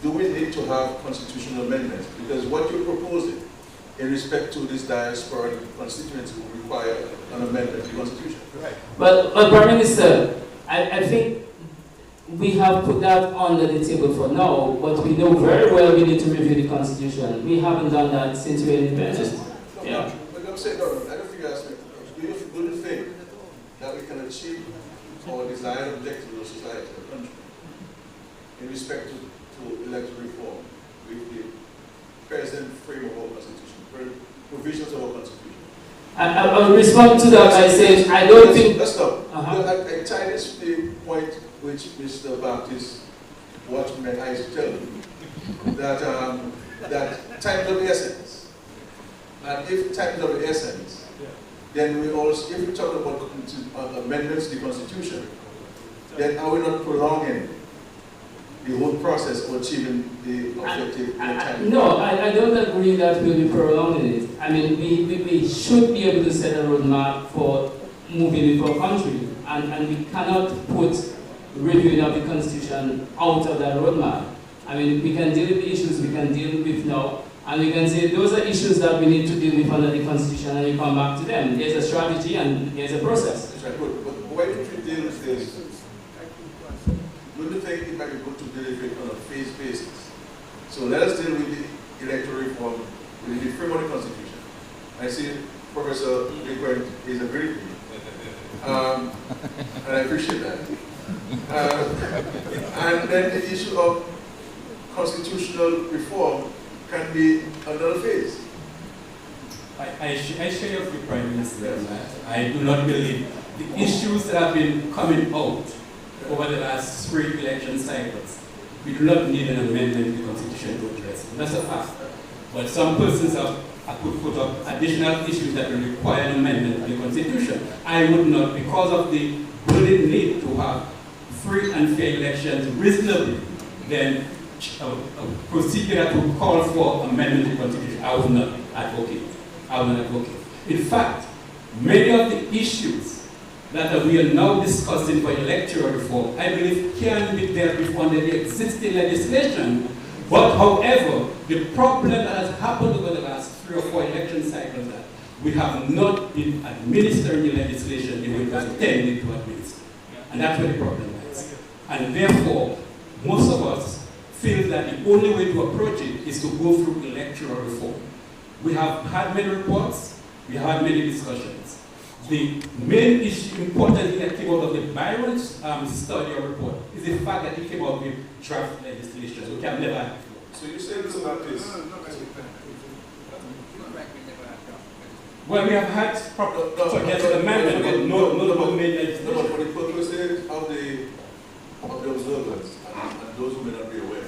Do we need to have constitutional amendments? Because what you're proposing in respect to this diaspora constituency will require an amendment to the constitution. Right. But Prime Minister, I think we have put that under the table for now, but we know very well we need to review the constitution. We haven't done that since we were independent. Yeah. But I'm saying, no, I don't think you asked me. Do you think that we can achieve our desired objectives of society and country in respect to electoral reform with the present frame of our constitution, provisions of our constitution? I will respond to that by saying I don't think. Let's stop. I tie this to the point which Mr. Baptist watched my eyes tell me that that time is of the essence. And if time is of the essence, then we also, if we talk about amendments to the Constitution, then are we not prolonging the whole process of achieving the objective in time? No, I don't agree that we'll be prolonging it. I mean, we should be able to set a roadmap for moving with our country, and we cannot put reviewing of the Constitution out of that roadmap. I mean, we can deal with the issues we can deal with now, and we can say those are issues that we need to deal with under the Constitution, and we come back to them. There's a strategy and there's a process. That's right, but why don't we deal with this? Don't you think it might be good to deal with it on a phase basis? So let us deal with the electoral reform within the framework of the Constitution. I see Professor Liquid is agreeing with me, and I appreciate that. And then the issue of constitutional reform can be another phase. I share your view, Prime Minister, that I do not believe the issues that have been coming out over the last 3 election cycles, we do not need an amendment to the Constitution to address them. That's a fact. But some persons have put up additional issues that will require an amendment to the Constitution. I would not, because of the burning need to have free and fair elections reasonably, then a procedure that would call for amendment to the Constitution, I would not advocate. In fact, many of the issues that we are now discussing for electoral reform, I believe can be dealt with under the existing legislation. But however, the problem that has happened over the last 3 or 4 election cycles that we have not been administering the legislation the way it was intended to administer. And that's where the problem lies. And therefore, most of us feel that the only way to approach it is to go through electoral reform. We have had many reports, we have had many discussions. The main issue, important thing that came out of the Byron's study or report is the fact that it came out with draft legislation, which I've never had before. So you say this about this? Well, we have had suggested amendment, but no main legislation. No, but for the purposes of the observers and those who may not be aware,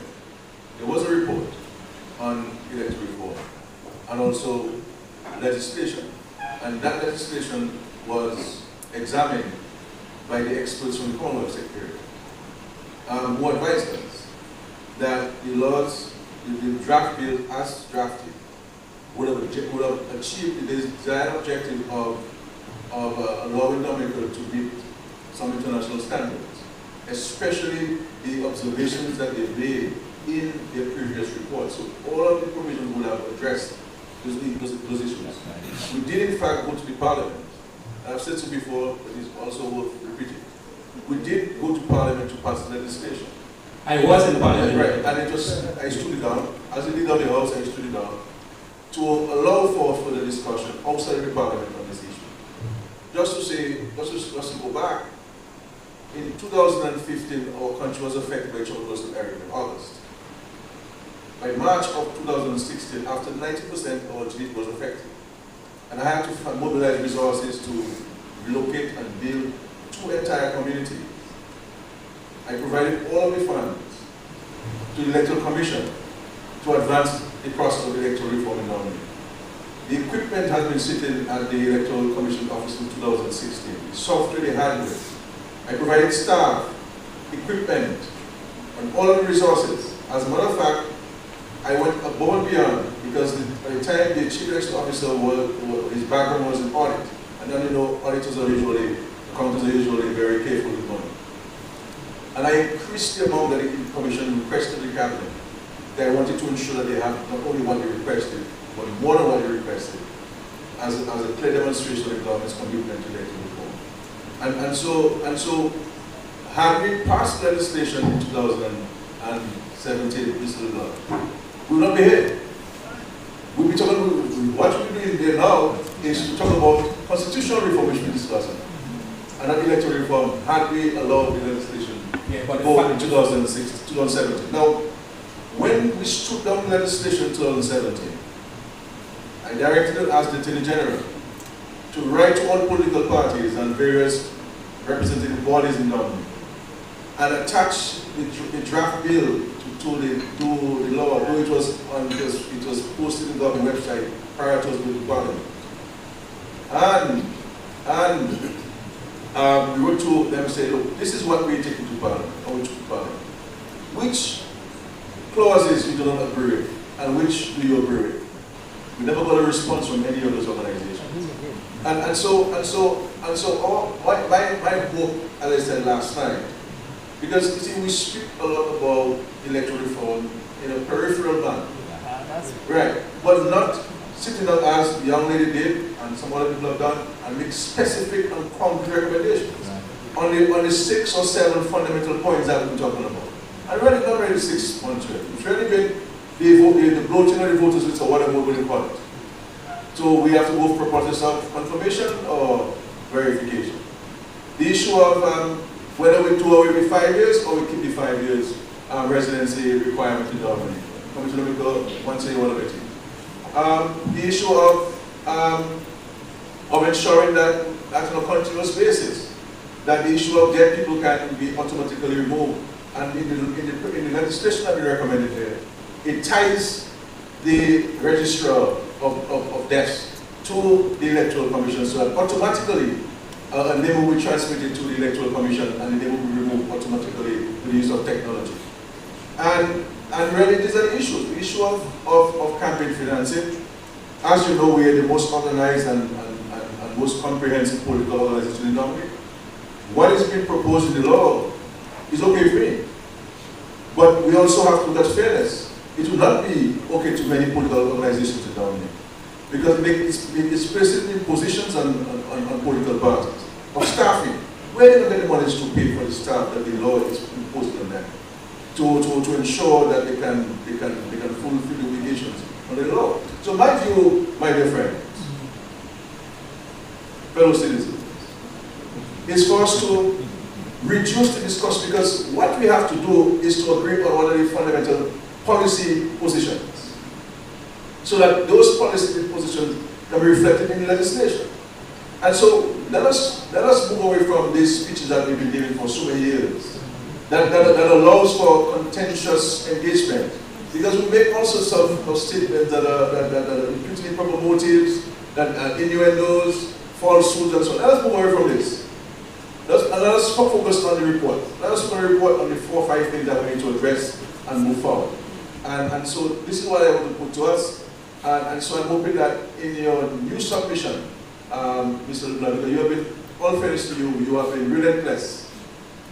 there was a report on electoral reform and also legislation. And that legislation was examined by the experts from the Commonwealth Secretariat, who advised us that the laws, the draft bill as drafted, would have achieved the desired objective of allowing Dominica to meet some international standards, especially the observations that they made in their previous report. So all of the provisions would have addressed those issues. We did in fact go to the Parliament. I've said so before, but it's also worth repeating. We did go to Parliament to pass legislation. I was in Parliament. Right, and it was, I stood it down. As a leader of the House, I stood it down to allow for further discussion outside of the Parliament on this issue. Just to say, just to go back, in 2015, our country was affected by Tropical Storm Erin in August. By March of 2016, after 90% of our GDP was affected, and I had to mobilize resources to relocate and build 2 entire communities I provided all of the funds to the Electoral Commission to advance the process of electoral reform in Dominica. The equipment has been sitting at the Electoral Commission office in 2016. The software, the hardware. I provided staff, equipment, and all of the resources. As a matter of fact, I went above and beyond because by the time the chief election officer his background was in audit, and then you know auditors are usually, accountants are usually very careful with money. And I increased the amount that the commission requested the cabinet. That I wanted to ensure that they have not only what they requested, but more than what they requested, as a clear demonstration of the government's commitment to electoral reform. And so, had we passed legislation in 2017, Mr. Lula, we will not be here. We'll be talking, what we're doing there now is to talk about constitutional reform, which we're discussing, and not electoral reform, had we allowed the legislation before in 2017. Now, when we struck down the legislation in 2017, I directed it as the Attorney General to write to all political parties and various representative bodies in government and attach the draft bill to the law, though it was posted in the government website prior to us going to Parliament. And we wrote to them and said, look, this is what we're taking to Parliament, or we took to Parliament. Which clauses you do not agree with, and which do you agree with? We never got a response from any of those organizations. And so my hope, as I said last time, because you see, we speak a lot about electoral reform in a peripheral manner, right? But not sitting down as the young lady did, and some other people have done, and make specific and concrete recommendations on the 6 or 7 fundamental points that we've been talking about. And really not really 6 points. It's really been the bloating of the voters list or whatever we call it. So we have to go for a process of confirmation or verification. The issue of whether we do away with 5 years or we keep the 5 years residency requirement in Dominica. Commissioner will go one say one of it. The issue of ensuring that on a continuous basis, that the issue of dead people can be automatically removed. And in the legislation that we recommended here, it ties the registrar of deaths to the Electoral Commission, so that automatically a name will be transmitted to the Electoral Commission and the name will be removed automatically with the use of technology. And really these are the issues. The issue of campaign financing. As you know, we are the most organized and most comprehensive political organization in Dominica. What is being proposed in the law is okay for me. But we also have to look at fairness. It will not be okay to many political organizations in Dominica, because it's specifically positions on political parties of staffing. Where do they get the money to pay for the staff that the law is imposing on them to ensure that they can fulfill the obligations under the law? So my view, my dear friends, fellow citizens, is for us to reduce the discussion, because what we have to do is to agree on what are the fundamental policy positions, so that those policy positions can be reflected in the legislation. And so let us move away from these speeches that we've been giving for so many years, that allows for contentious engagement, because we make all sorts of statements that are imputing improper motives, that innuendos, falsehoods, and so on. Let us move away from this. Let us focus on the report. Let us report on the 4 or 5 things that we need to address and move forward. And so this is what I want to put to us. And so I'm hoping that in your new submission, Mr. Lula, you have been, all fairness to you, you have been relentless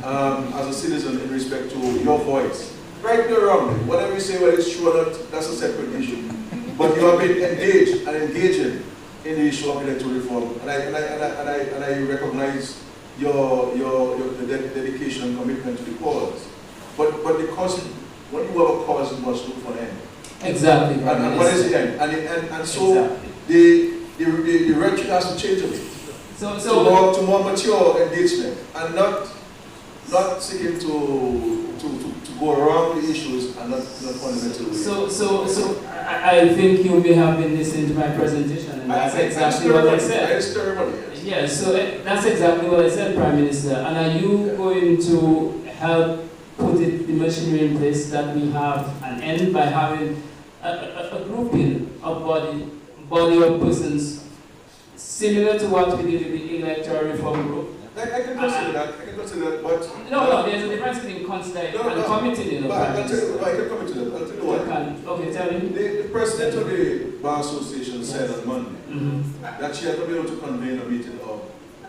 as a citizen in respect to your voice. Right or wrong, whatever you say, whether it's true or not, that's a separate issue. But you have been engaged and engaging in the issue of electoral reform. And I recognize your dedication and commitment to the cause. But the cause, when you have a cause, you must look for an end. Exactly. And what is the end? And so exactly. the rhetoric has to change a bit. To more mature engagement, and not seeking to go around the issues and not fundamental ways. So I think you may have been listening to my presentation, and that's exactly what I said. Yes, so that's exactly what I said, Prime Minister. And are you going to help put the machinery in place that we have and end by having a grouping of body of persons similar to what we did with the electoral reform group. I can consider that. I can consider that, but no, there's a difference between consider and committing. You know, but I'll tell you, I can commit to that. I'll tell you what. Okay, tell me. The president of the Bar Association said on Monday that she had not been able to convene a meeting of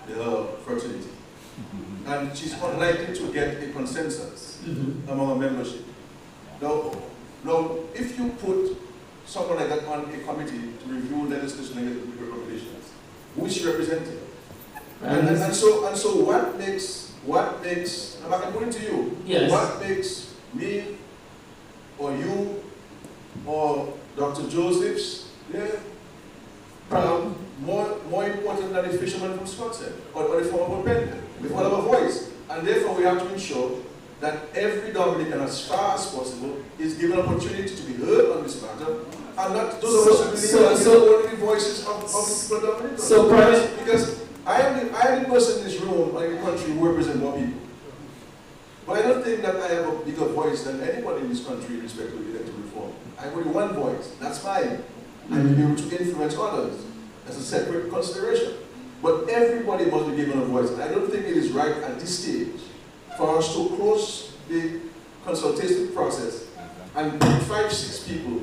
the fraternity, and she's unlikely to get a consensus among her membership. Now, if you put someone like that on a committee to review legislation and recommendations, who is she representing? And so what makes I'm putting to you, yes. What makes me or you or Dr. Joseph's more important than the fisherman from Scotland or the former Penn? We all have a voice, and therefore we have to ensure that every Dominican, as far as possible, is given an opportunity to be heard on this matter, and not those of us who believe that only the voices of the people of Dominican. Because I am the person in this room and in the country who represent more people. But I don't think that I have a bigger voice than anyone in this country in respect to electoral reform. I have only one voice, that's mine. I'm able to influence others. That's a separate consideration. But everybody must be given a voice. And I don't think it is right at this stage for us to close the consultative process and pick 5-6 people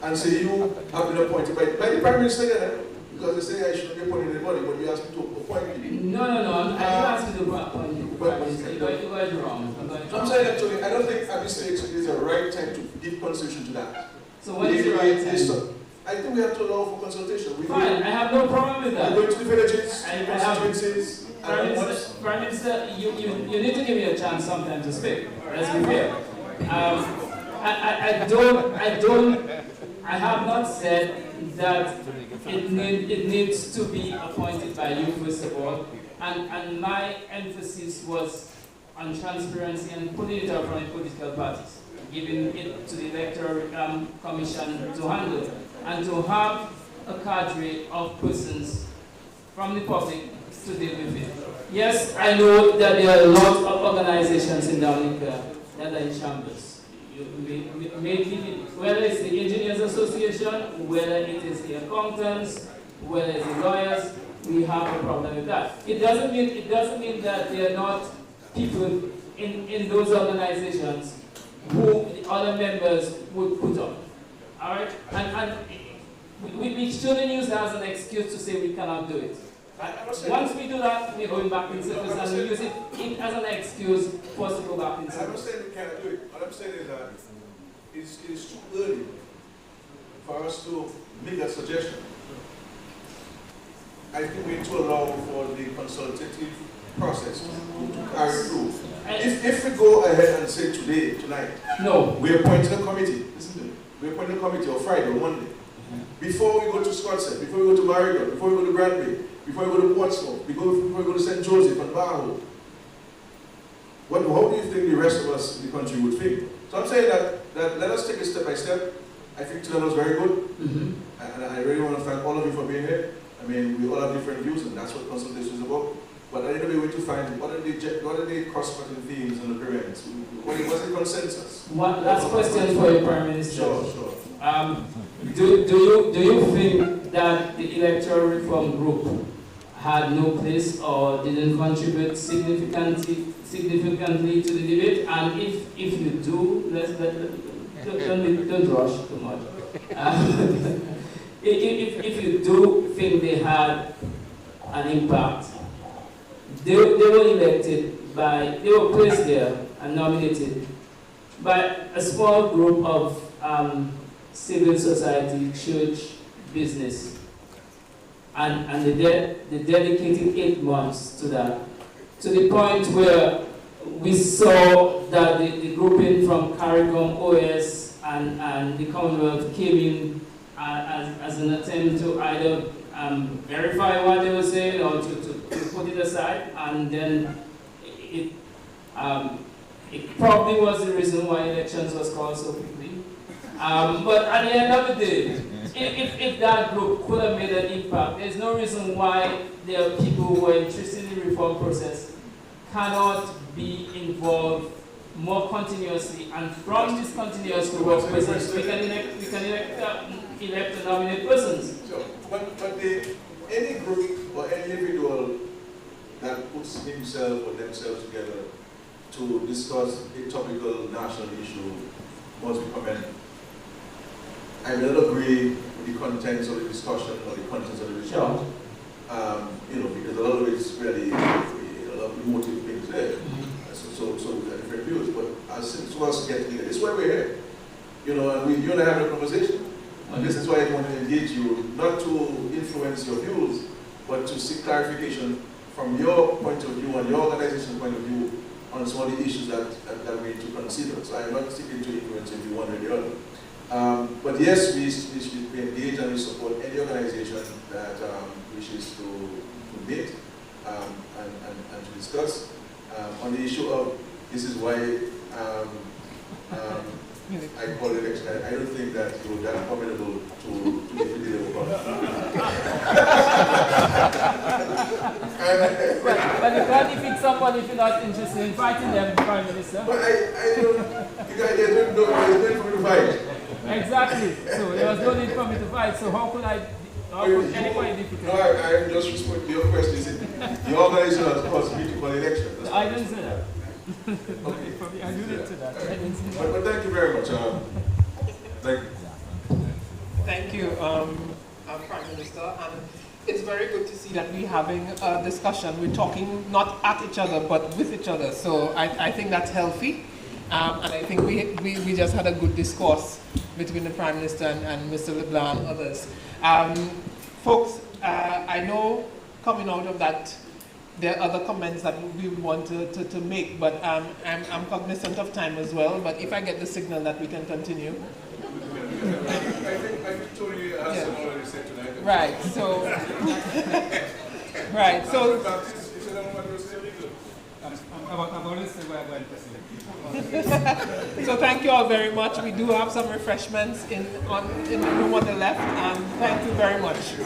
and say you have been appointed by the Prime Minister. Because they say I shouldn't be appointing anybody, but you asked me to appoint me. No, I didn't ask you to appoint you. You guys are wrong. I'm saying actually, I don't think at this stage it is the right time to give consideration to that. So when is the right time? I think we have to allow for consultation. Fine, I have no problem with that. We're going to the villages, constituencies. Prime Minister, you need to give me a chance sometimes to speak. Let's be fair. I have not said that it needs to be appointed by you, first of all, and my emphasis was on transparency and putting it up front political parties, giving it to the Electoral Commission to handle, and to have a cadre of persons from the public to deal with it. Yes, I know that there are a lot of organizations in Dominica that are in shambles. Whether it's the Engineers Association, whether it is the accountants, whether it's the lawyers, we have a problem with that. It doesn't mean that there are not people in those organizations who the other members would put up. All right, and we shouldn't use that as an excuse to say we cannot do it. Once we do that, we're going back in circles and we use it as an excuse for us to go back in circles. I'm not saying we cannot do it. What I'm saying is that it is too early for us to make that suggestion. I think we need to allow for the consultative process to carry through. If we go ahead and say tonight, no, we're appointing a committee. Listen to me. We're appointing a committee on Friday or Monday. Before we go to Scotland, before we go to Marigot, before we go to Granby, before we go to Portsmouth, before we go to St. Joseph and Barrow, how do you think the rest of us in the country would think? So I'm saying that let us take it step by step. I think tonight was very good. And I really want to thank all of you for being here. I mean, we all have different views, and that's what consultation is about. But I need to be able to find what are the cross-cutting themes and agreements. What's the consensus? One last question for you, Prime Minister. Sure. Do you think that the electoral reform group had no place or didn't contribute significantly to the debate? And if you do, don't rush too much. If you do think they had an impact, they were placed there and nominated by a small group of civil society, church, business, and they dedicated 8 months to that, to the point where we saw that the grouping from CARICOM, OS, and the Commonwealth came in as an attempt to either verify what they were saying or to put it aside, and then it probably was the reason why elections was called so quickly. But at the end of the day, if that group could have made an impact, there's no reason why there are people who are interested in the reform process cannot be involved more continuously, and from this continuous group of persons, we can elect and nominate persons. Sure. But any group or any individual that puts himself or themselves together to discuss a topical national issue must be commended. I will not agree with the contents of the discussion or the contents of the report. Because a lot of it's really a lot of emotive things there. So we have different views. But as soon as we get together, this is why we're here. And you and I have a conversation. And this is why I want to engage you, not to influence your views, but to seek clarification from your point of view and your organization's point of view on some of the issues that we need to consider. So I'm not seeking to influence you one or the other. But yes, we engage and we support any organization that wishes to meet and to discuss. On the issue of this is why I call it election. I don't think that you're that formidable to defeat the Labour But you can't defeat somebody if you're not interested in fighting them, Prime Minister. But I don't, you guys, there's no need for me to fight. Exactly. So there was no need for me to fight. So how could anybody defeat No, I'm just responding to your question. The organization has caused me to call election. I didn't say that. Okay. I alluded to that. I didn't say that. But thank you very much. Thank you. Thank you, Prime Minister. And it's very good to see that we're having a discussion. We're talking not at each other, but with each other. So I think that's healthy. And I think we just had a good discourse between the Prime Minister and Mr. LeBlanc and others. Folks, I know coming out of that, there are other comments that we want to make, but I'm cognizant of time as well. But if I get the signal that we can continue. I think Tony has some already said tonight. Right, so... right, so... I've always said where I'm going to say. So thank you all very much. We do have some refreshments in the room on the left, and thank you very much.